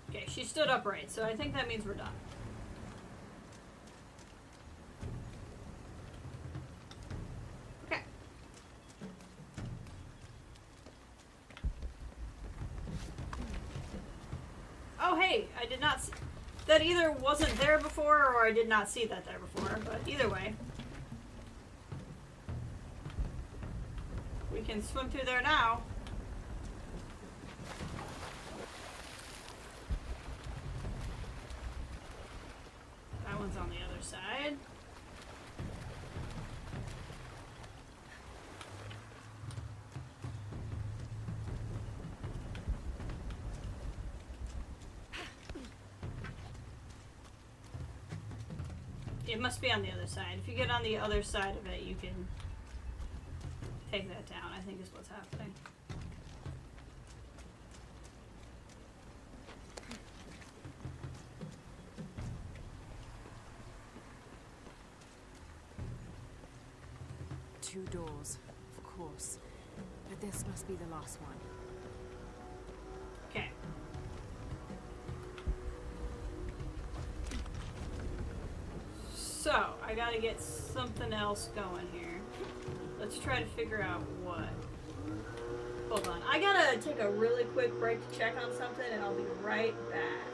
Okay, she stood upright, so I think that means we're done. Okay. Oh, hey, I did not see... That either wasn't there before, or I did not see that there before, but either way. We can swim through there now. That one's on the other side. It must be on the other side. If you get on the other side of it, you can take that down, I think is what's happening. Two doors, of course. But this must be the last one. Okay. So, I gotta get something else going here. Let's try to figure out what. Hold on. I gotta take a really quick break to check on something, and I'll be right back.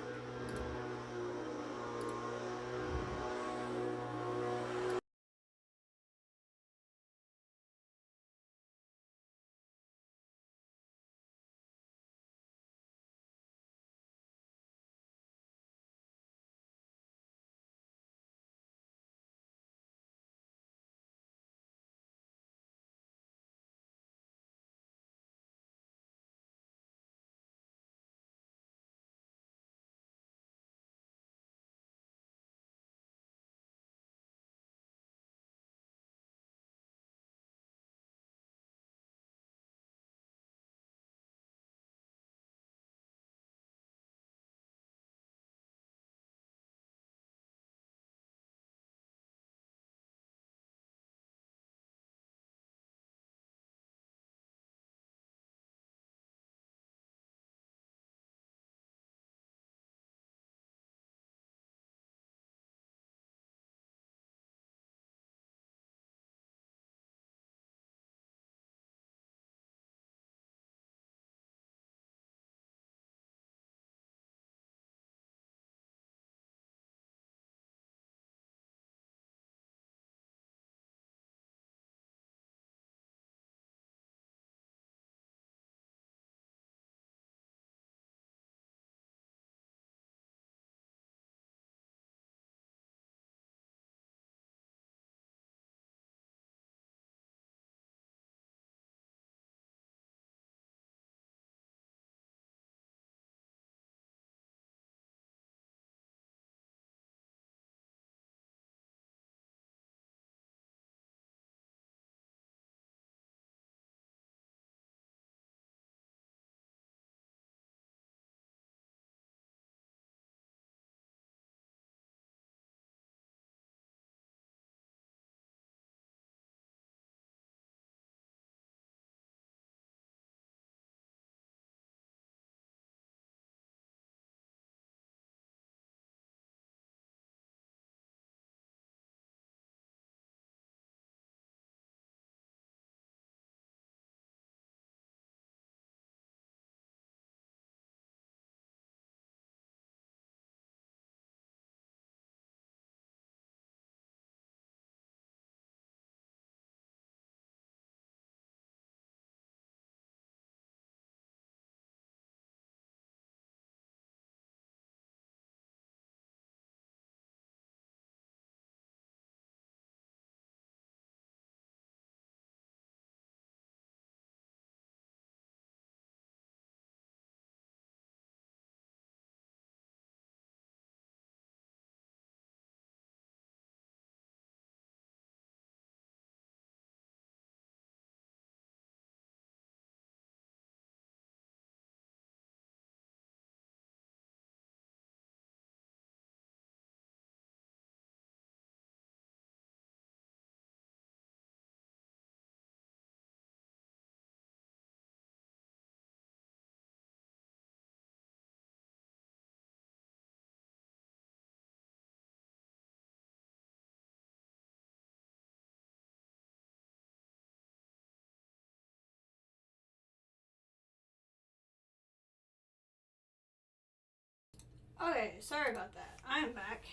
Okay, sorry about that. I am back.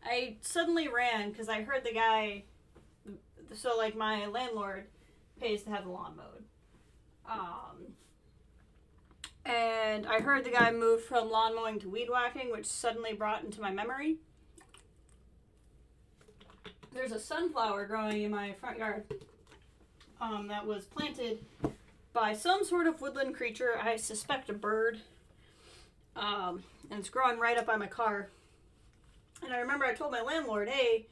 I suddenly ran because I heard the guy. So, like, my landlord pays to have the lawn mowed. And I heard the guy move from lawn mowing to weed whacking, which suddenly brought into my memory. There's a sunflower growing in my front yard that was planted by some sort of woodland creature. I suspect a bird. And it's growing right up by my car. And I remember I told my landlord, hey,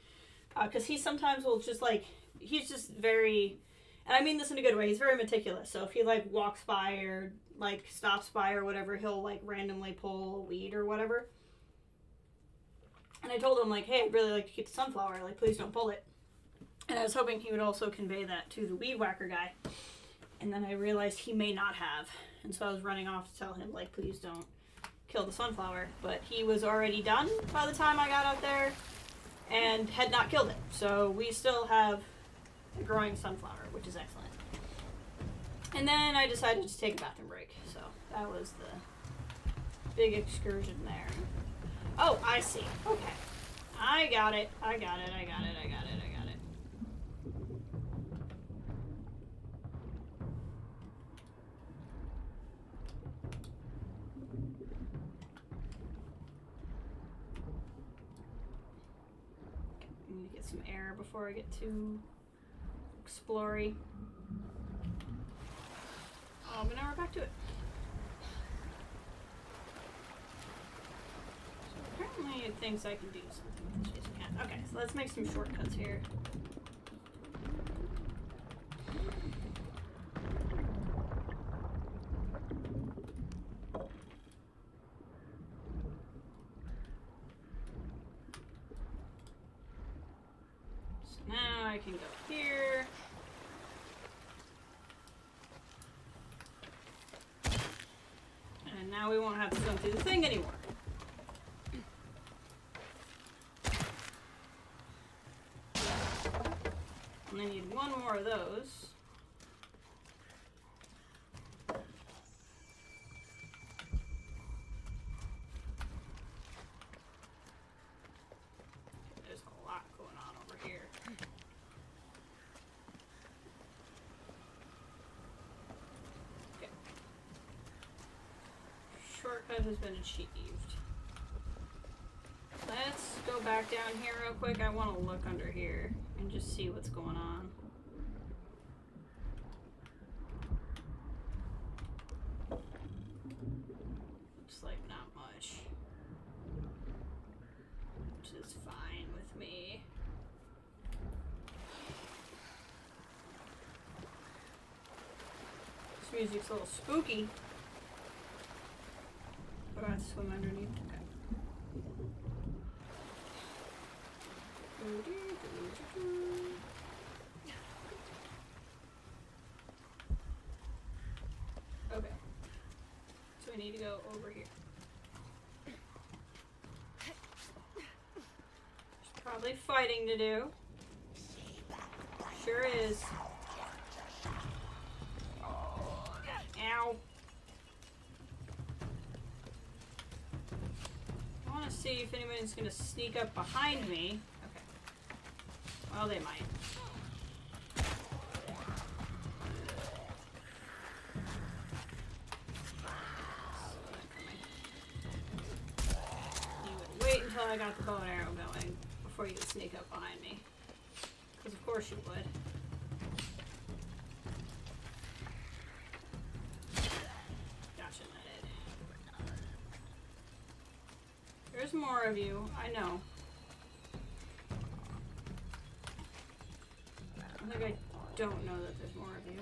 because he sometimes will just like, he's just very, and I mean this in a good way, he's very meticulous. So if he like walks by or like stops by or whatever, he'll like randomly pull a weed or whatever. And I told him like, hey, I'd really like to keep the sunflower, like please don't pull it. And I was hoping he would also convey that to the weed whacker guy. And then I realized he may not have. And so I was running off to tell him like, please don't kill the sunflower. But he was already done by the time I got out there and had not killed it. So we still have a growing sunflower, which is excellent. And then I decided to take a bathroom break. So that was the big excursion there. Oh, I see. Okay. I got it. I got it. I need to get some air before I get too explory. Oh, but now we're back to it. So apparently it thinks I can do something with this chase cat. Okay, so let's make some shortcuts here. Now I can go here. And now we won't have to go through the thing anymore. And I need one more of those. There's a lot going on over here. Okay. Shortcut has been achieved. Let's go back down here real quick. I want to look under here and just see what's going on. Looks like not much. Which is fine with me. This music's a little spooky. But I have to swim underneath. Okay. Okay. So we need to go over here. There's probably fighting to do. Sure is. Ow. I want to see if anybody's going to sneak up behind me. Well, they might. You would wait until I got the bow and arrow going before you would sneak up behind me. Because of course you would. Gotcha, that it. There's more of you, I know. I think I don't know that there's more of you.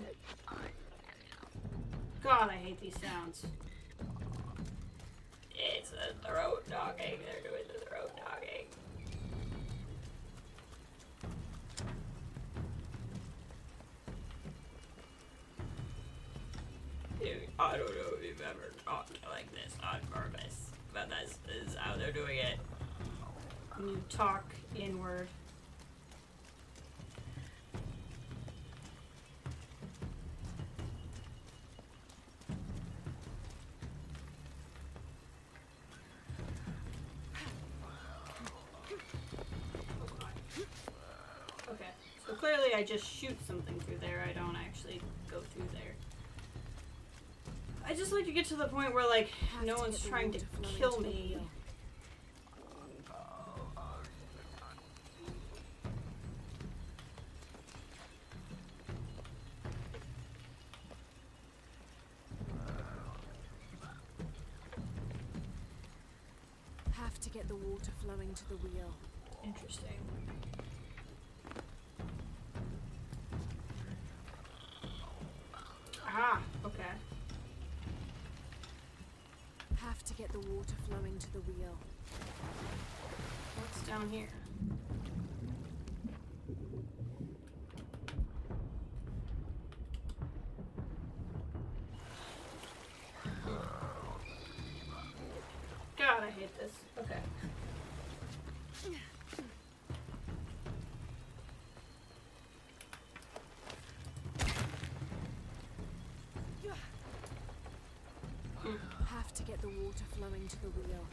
God, I hate these sounds. It's a throat dogging. They're doing the throat dogging. Dude, I don't know if you've ever talked like this on purpose, but this is how they're doing it. When you talk inward. clearly I just shoot something through there. I don't actually go through there. I just like to get to the point where, like, no one's trying to kill me. Have to get the water flowing to the wheel. Interesting. Ah, okay. Have to get the water flowing to the wheel. What's down here? God, I hate this. Okay. Have to get the water flowing to the wheel.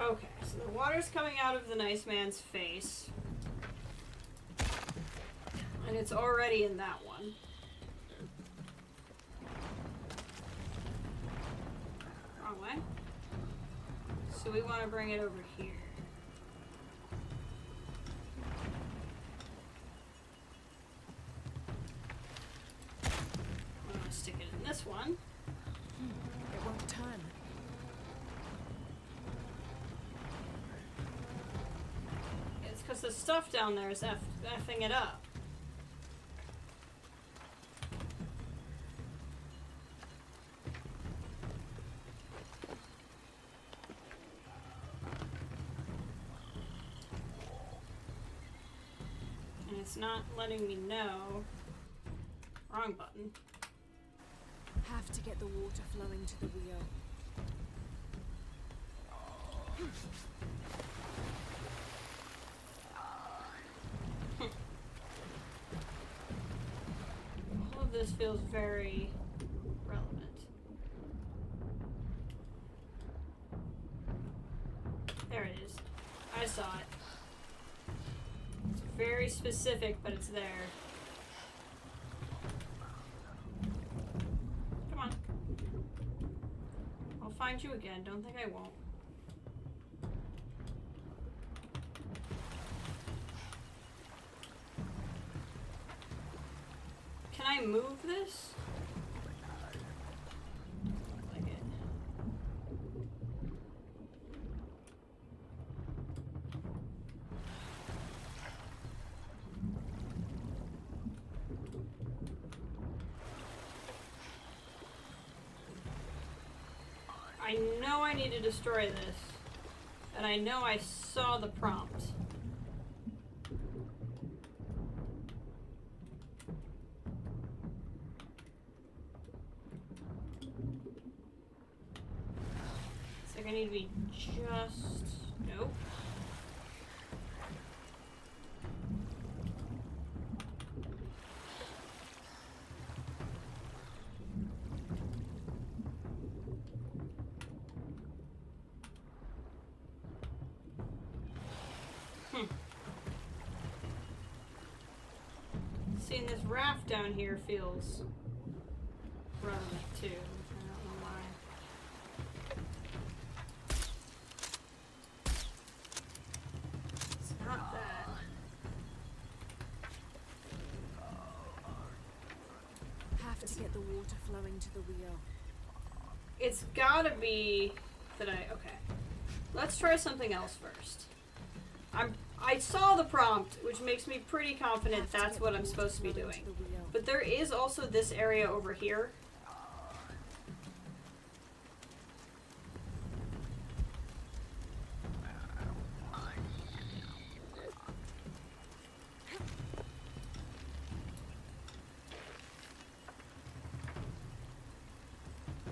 Okay, so the water's coming out of the nice man's face. And it's already in that one. Wrong way. So we want to bring it over here. I'm going to stick it in this one. It won't turn. It's because the stuff down there is effing it up. And it's not letting me know. Wrong button. Have to get the water flowing to the wheel. All of this feels very relevant. There it is. I saw it. It's very specific, but it's there. Come on. I'll find you again. Don't think I won't. Can I move this? Like it. I know I need to destroy this, and I know I saw the prompt. It's like I need to be just... Nope. Seeing this raft down here feels relevant too. I don't know why. It's not that. Have to get the water flowing to the wheel. It's gotta be that okay. Let's try something else first. I saw the prompt, which makes me pretty confident that's what I'm supposed to be doing. But there is also this area over here.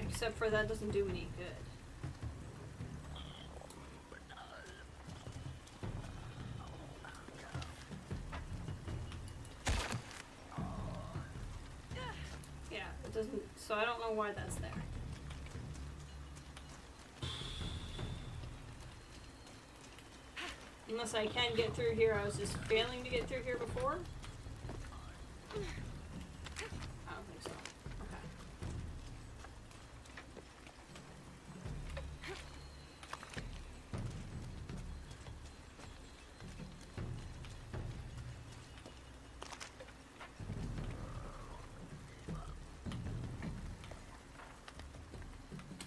Except for that doesn't do any good. Yeah, it doesn't, so I don't know why that's there. Unless I can get through here. I was just failing to get through here before. I don't think so. Okay.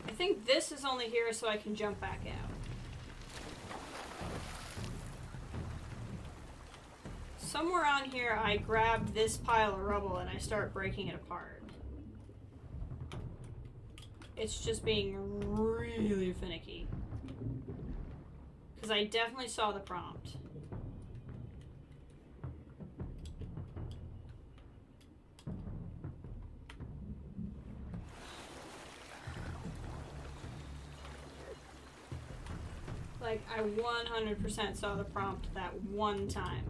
I think this is only here so I can jump back out. Somewhere on here I grabbed this pile of rubble and I start breaking it apart. It's just being really finicky. Because I definitely saw the prompt. Like, I 100% saw the prompt that one time.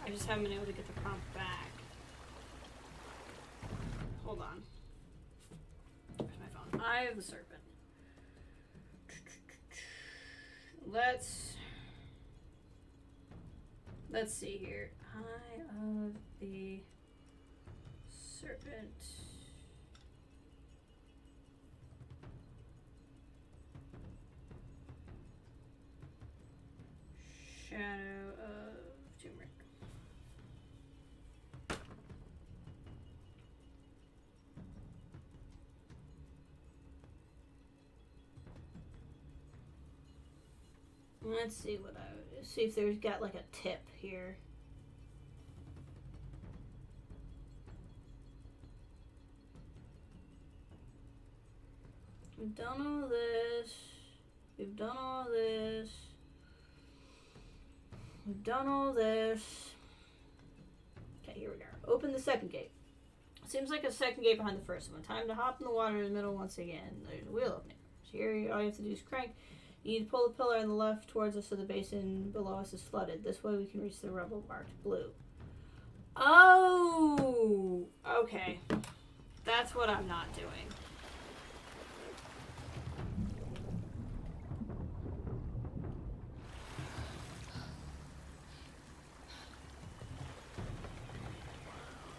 I just haven't been able to get the prompt back. Hold on. Where's my phone? Eye of the Serpent. Let's see here. Eye of the Serpent. Shadow of Turmeric. Let's see what see if there's got like a tip here. We've done all this. We've done all this. We've done all this. Okay, here we go. Open the second gate. Seems like a second gate behind the first one. Time to hop in the water in the middle once again. There's a wheel opening. So here, all you have to do is crank. You need to pull the pillar on the left towards us so the basin below us is flooded. This way we can reach the rubble marked blue. Oh! Okay. That's what I'm not doing.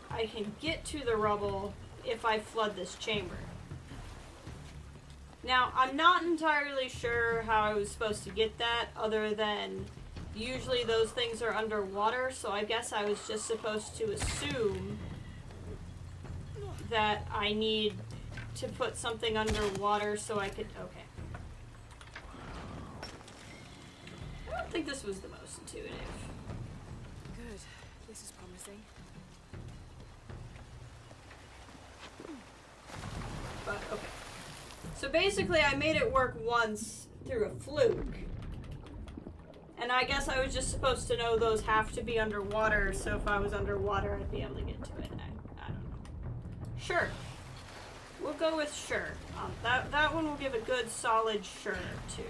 I can get to the rubble if I flood this chamber. Now, I'm not entirely sure how I was supposed to get that, other than usually those things are underwater, so I guess I was just supposed to assume that I need to put something underwater so I could... Okay. I don't think this was the most intuitive. Good. This is promising. But, okay. So basically I made it work once through a fluke. And I guess I was just supposed to know those have to be underwater, so if I was underwater I'd be able to get to it. I don't know. Sure. We'll go with sure. That one will give a good solid sure too.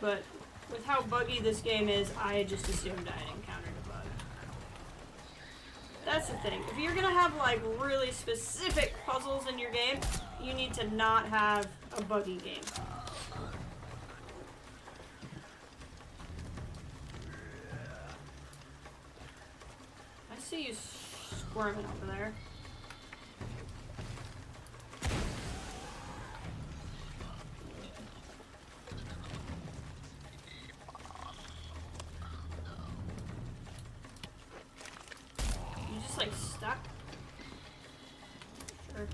But with how buggy this game is, I just assumed I had encountered a bug. That's the thing. If you're gonna have like really specific puzzles in your game, you need to not have a buggy game. I see you squirming over there. You just like stuck? Sure.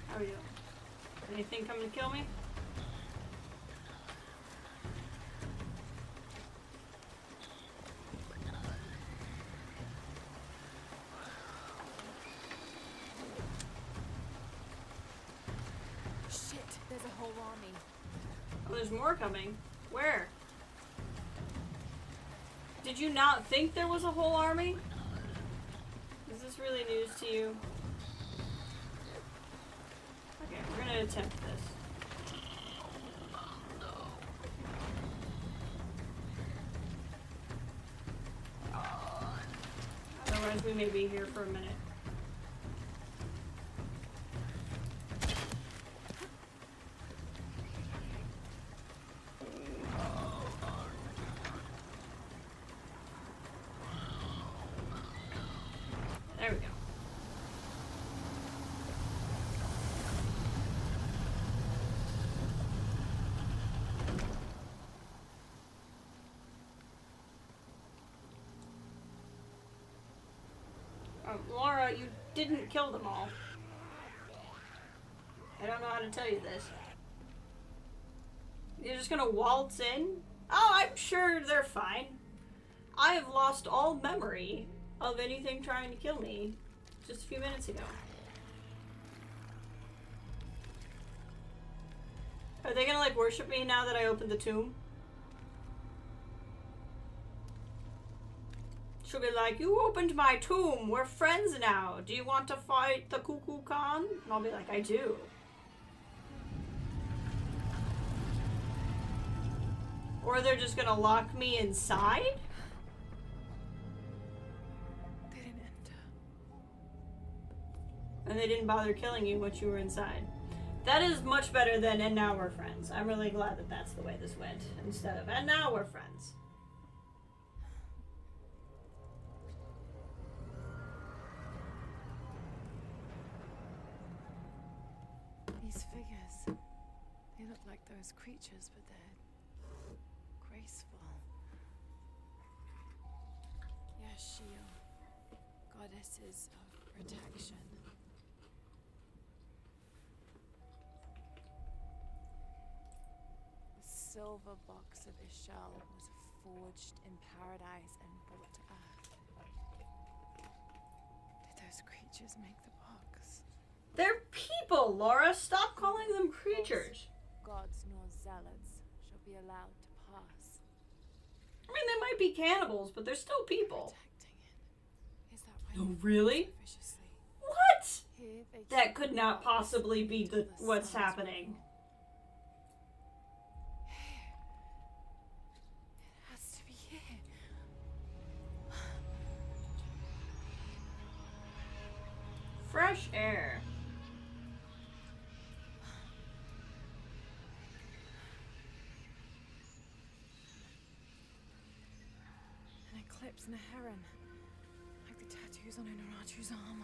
How are you? Anything coming to kill me? whole army. Oh, there's more coming. Where? Did you not think there was a whole army? Is this really news to you? Okay, we're gonna attempt this. Otherwise, we may be here for a minute. There we go. Laura, you didn't kill them all. I don't know how to tell you this. You're just gonna waltz in? Oh, I'm sure they're fine. I have lost all memory of anything trying to kill me just a few minutes ago. Are they gonna like worship me now that I opened the tomb? She'll be like, you opened my tomb, we're friends now. Do you want to fight the Cuckoo Khan? And I'll be like, I do. Or they're just gonna lock me inside? They didn't enter. And they didn't bother killing you once you were inside. That is much better than, and now we're friends. I'm really glad that that's the way this went, instead of, and now we're friends. These figures, they look like those creatures, but they're graceful. Yashil, goddesses of protection. The silver box of Ishal was forged in paradise and brought to earth. Did those creatures make the box? They're people, Laura. Stop calling them creatures. Gods nor zealots shall be allowed to pass. I mean, they might be cannibals, but they're still people. Protecting it. Is that why Oh, they fought really? so viciously? What? Here they That keep could the not box possibly be until the what's suns happening. will. Here. It has to be here. Fresh air. An eclipse and a heron. Like the tattoos on Inaratu's arm.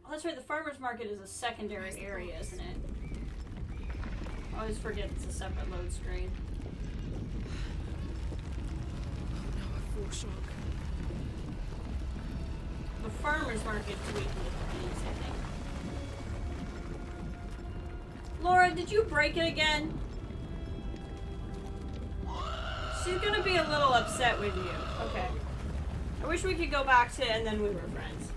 Oh, that's right. The farmer's market is a secondary area, isn't it? I always forget it's a separate load screen. Oh no, a full shock. The farmer's market is weekly things, I think. Laura, did you break it again? She's gonna be a little upset with you. Okay. I wish we could go back to and then we were friends.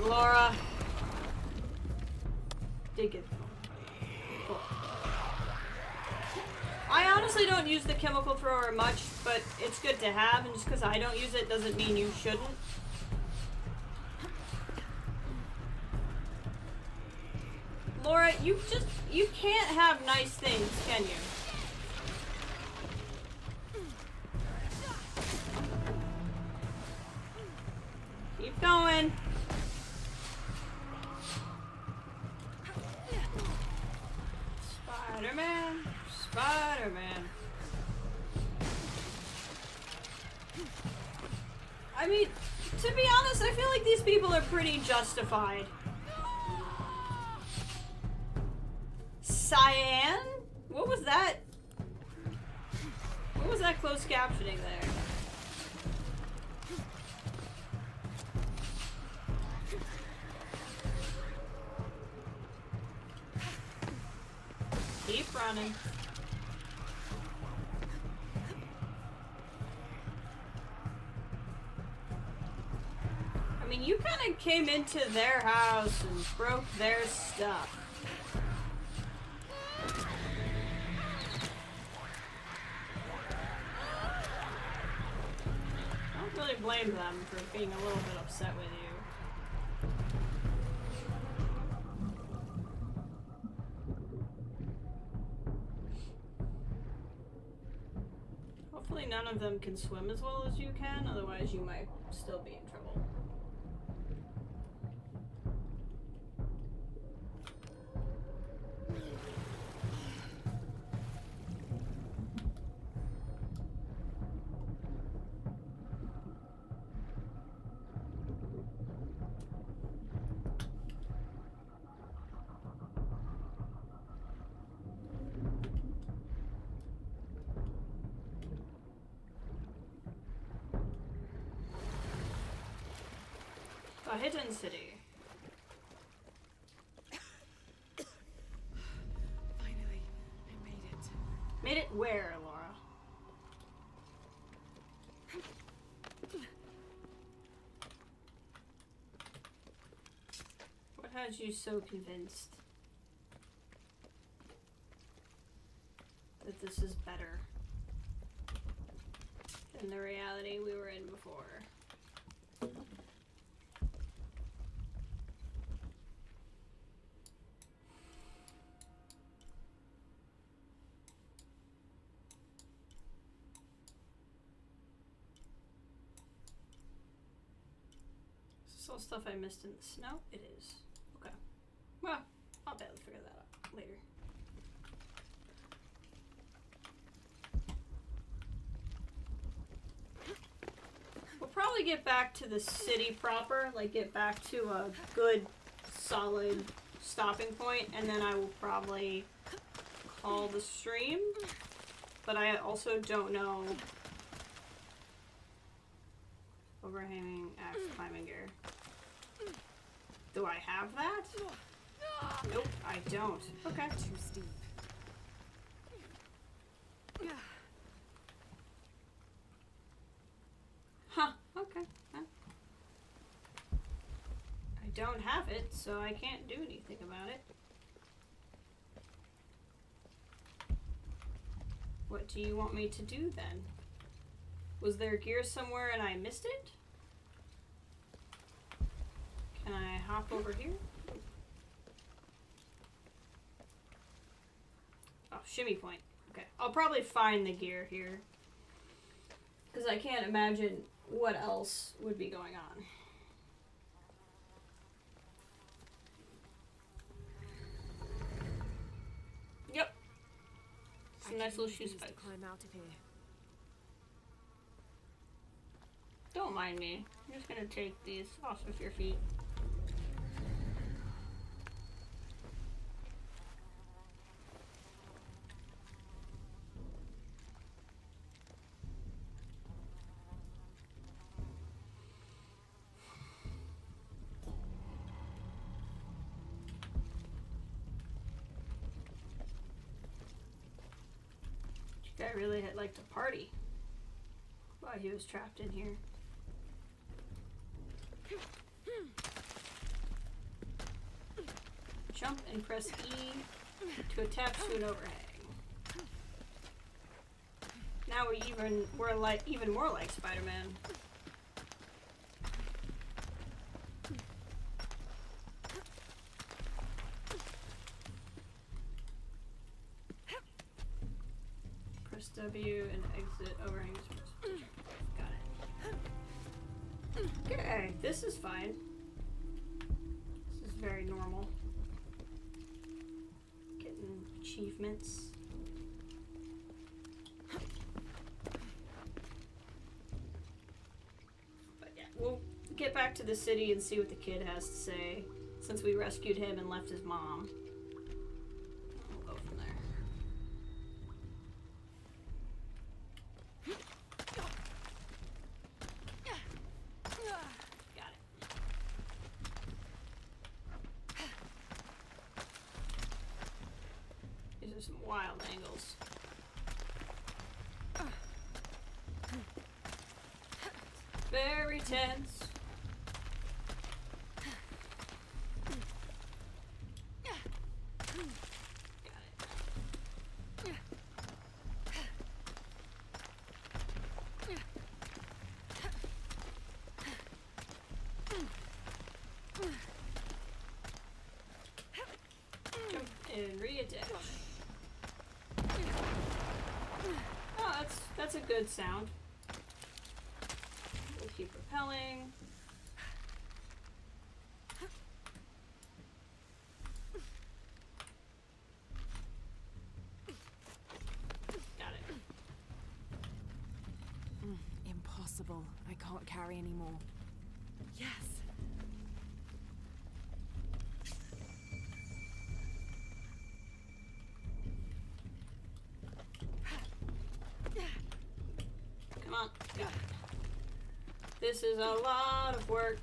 Laura. Did get cool. I honestly don't use the chemical thrower much, but it's good to have, and just because I don't use it doesn't mean you shouldn't. Laura, you can't have nice things, can you? Keep going. Spider-Man, Spider-Man. I mean, to be honest, I feel like these people are pretty justified. Cyan? What was that? What was that closed captioning there? Keep running. mean, you kind of came into their house and broke their stuff. I don't really blame them for being a little bit upset with you. Hopefully none of them can swim as well as you can, otherwise you might still be in trouble. A hidden city. Finally, I made it. Made it where, Laura? What has you so convinced that this is better than the reality we were in before? All stuff I missed in the snow? It is. Okay. Well, I'll be able to figure that out later. We'll probably get back to the city proper, like get back to a good, solid stopping point, and then I will probably call the stream. But I also don't know. Overhanging axe climbing gear. Do I have that? Nope, I don't. Okay. Too steep. Huh, okay. Huh. I don't have it, so I can't do anything about it. What do you want me to do then? Was there gear somewhere and I missed it? Can I hop over here? Oh, shimmy point. Okay. I'll probably find the gear here. Because I can't imagine what else would be going on. Yep. Some nice little shoe spikes. Climb out of here. Don't mind me. I'm just gonna take these off of your feet. Guy really had liked to party while he was trapped in here. Jump and press E to attach to an overhang. Now we're like even more like Spider-Man. Press W and exit overhangs. Got it. Okay, this is fine. This is very normal. Getting achievements. But yeah, we'll get back to the city and see what the kid has to say, since we rescued him and left his mom. We'll go from there. Got it. These are some wild angles. Very tense. be a ditch. Oh, that's a good sound. We'll keep repelling. Got it. Impossible. I can't carry anymore. Yes. Come on. Got it. This is a lot of work.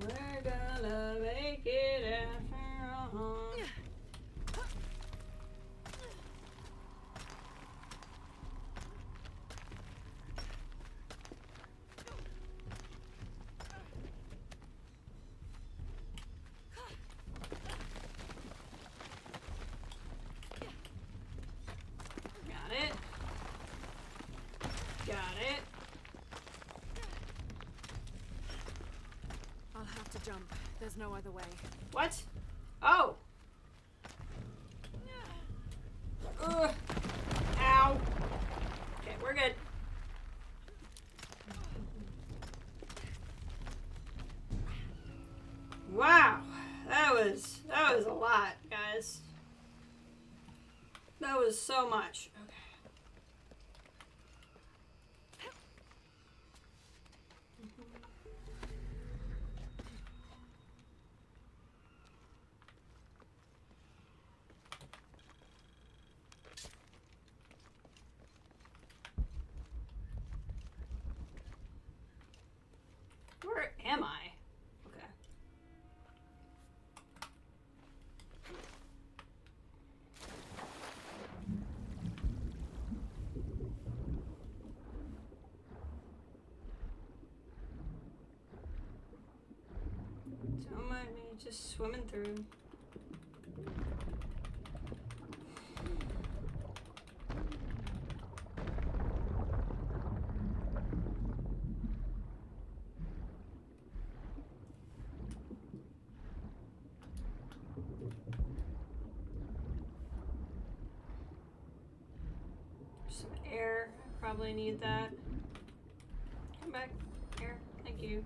We're gonna make it after all. Got it. Got it. I'll have to jump. There's no other way. What? Oh! Ugh. Ow. Okay, we're good. Wow. That was a lot, guys. That was so much. Okay. Where am I? Okay. Don't mind me just swimming through. Some air. I probably need that. Come back. Air. Thank you.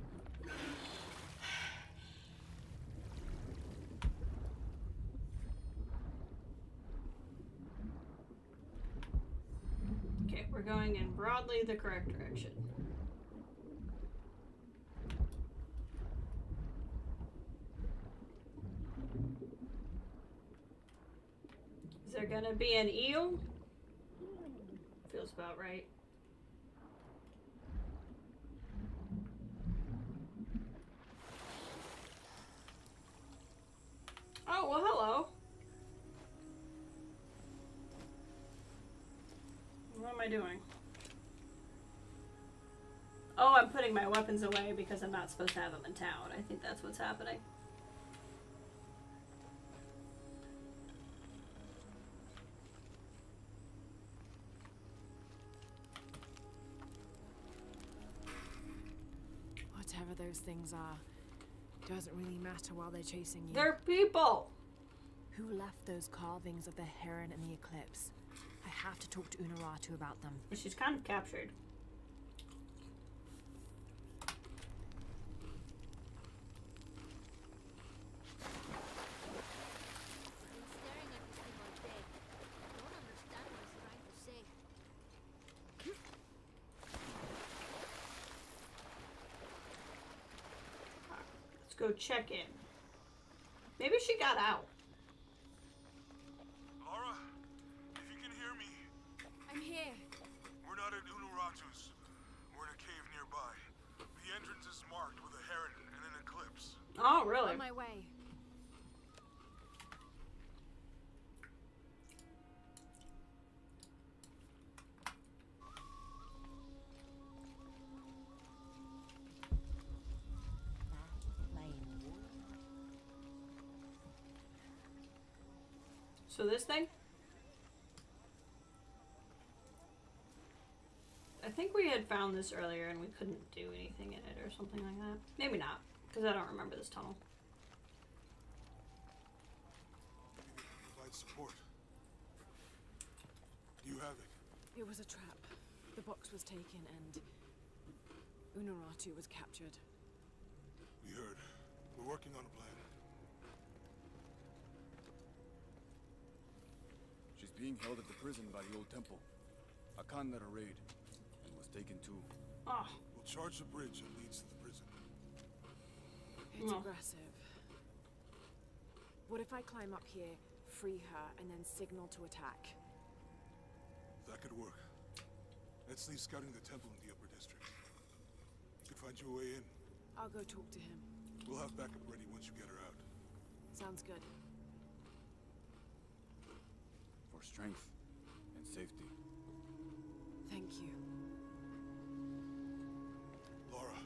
Okay, we're going in broadly the correct direction. Is there gonna be an eel? Feels about right. Oh, well, hello. What am I doing? Oh, I'm putting my weapons away because I'm not supposed to have them in town. I think that's what's happening. Whatever those things are, doesn't really matter while they're chasing you. They're people! Who left those carvings of the heron and the eclipse? I have to talk to Unuratu about them. She's kind of captured. Staring at this thing all day. I don't understand what it's trying to say. Let's go check in. Maybe she got out. Laura, if you can hear me, I'm here. we're not at Unuratu's. We're in a cave nearby. The entrance is marked with a heron and an eclipse. Oh, really? On my way. So this thing? I think we had found this earlier and we couldn't do anything in it or something like that. Maybe not, because I don't remember this tunnel. Provide support. You have it. It was a trap. The box was taken and Unuratu was captured. We heard. We're working on a plan. She's being held at the prison by the old temple. Akan led a raid and was taken too. Oh. We'll charge the bridge that leads to the prison. It's aggressive. What if I climb up here, free her, and then signal to attack? That could work. Let's leave scouting the temple in the upper district. You could find your way in. I'll go talk to him. We'll have backup ready once you get her out. Sounds good. For strength and safety. Thank you. Laura,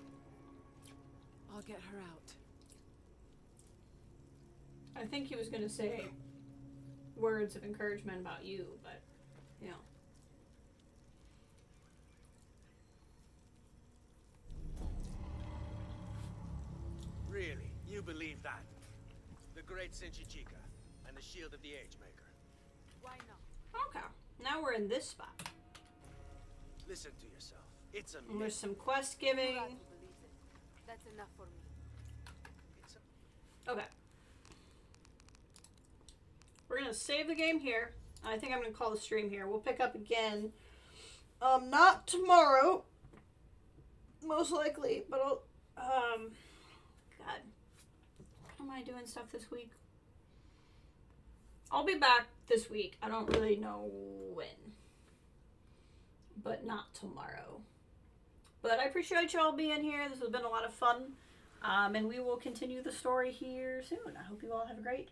I'll get her out. I think he was going to say words of encouragement about you, but, you know. Really? You believe that? The great Senchichika and the shield of the Age-Maker. Why not? Okay. Now we're in this spot. Listen to yourself. It's a And there's myth. some quest giving. believes it. That's enough for me. It's a... Okay. We're going to save the game here. I think I'm going to call the stream here. We'll pick up again. Not tomorrow. Most likely, but I'll, God. How am I doing stuff this week? I'll be back this week. I don't really know when. But not tomorrow. But I appreciate y'all being here. This has been a lot of fun. And we will continue the story here soon. I hope you all have a great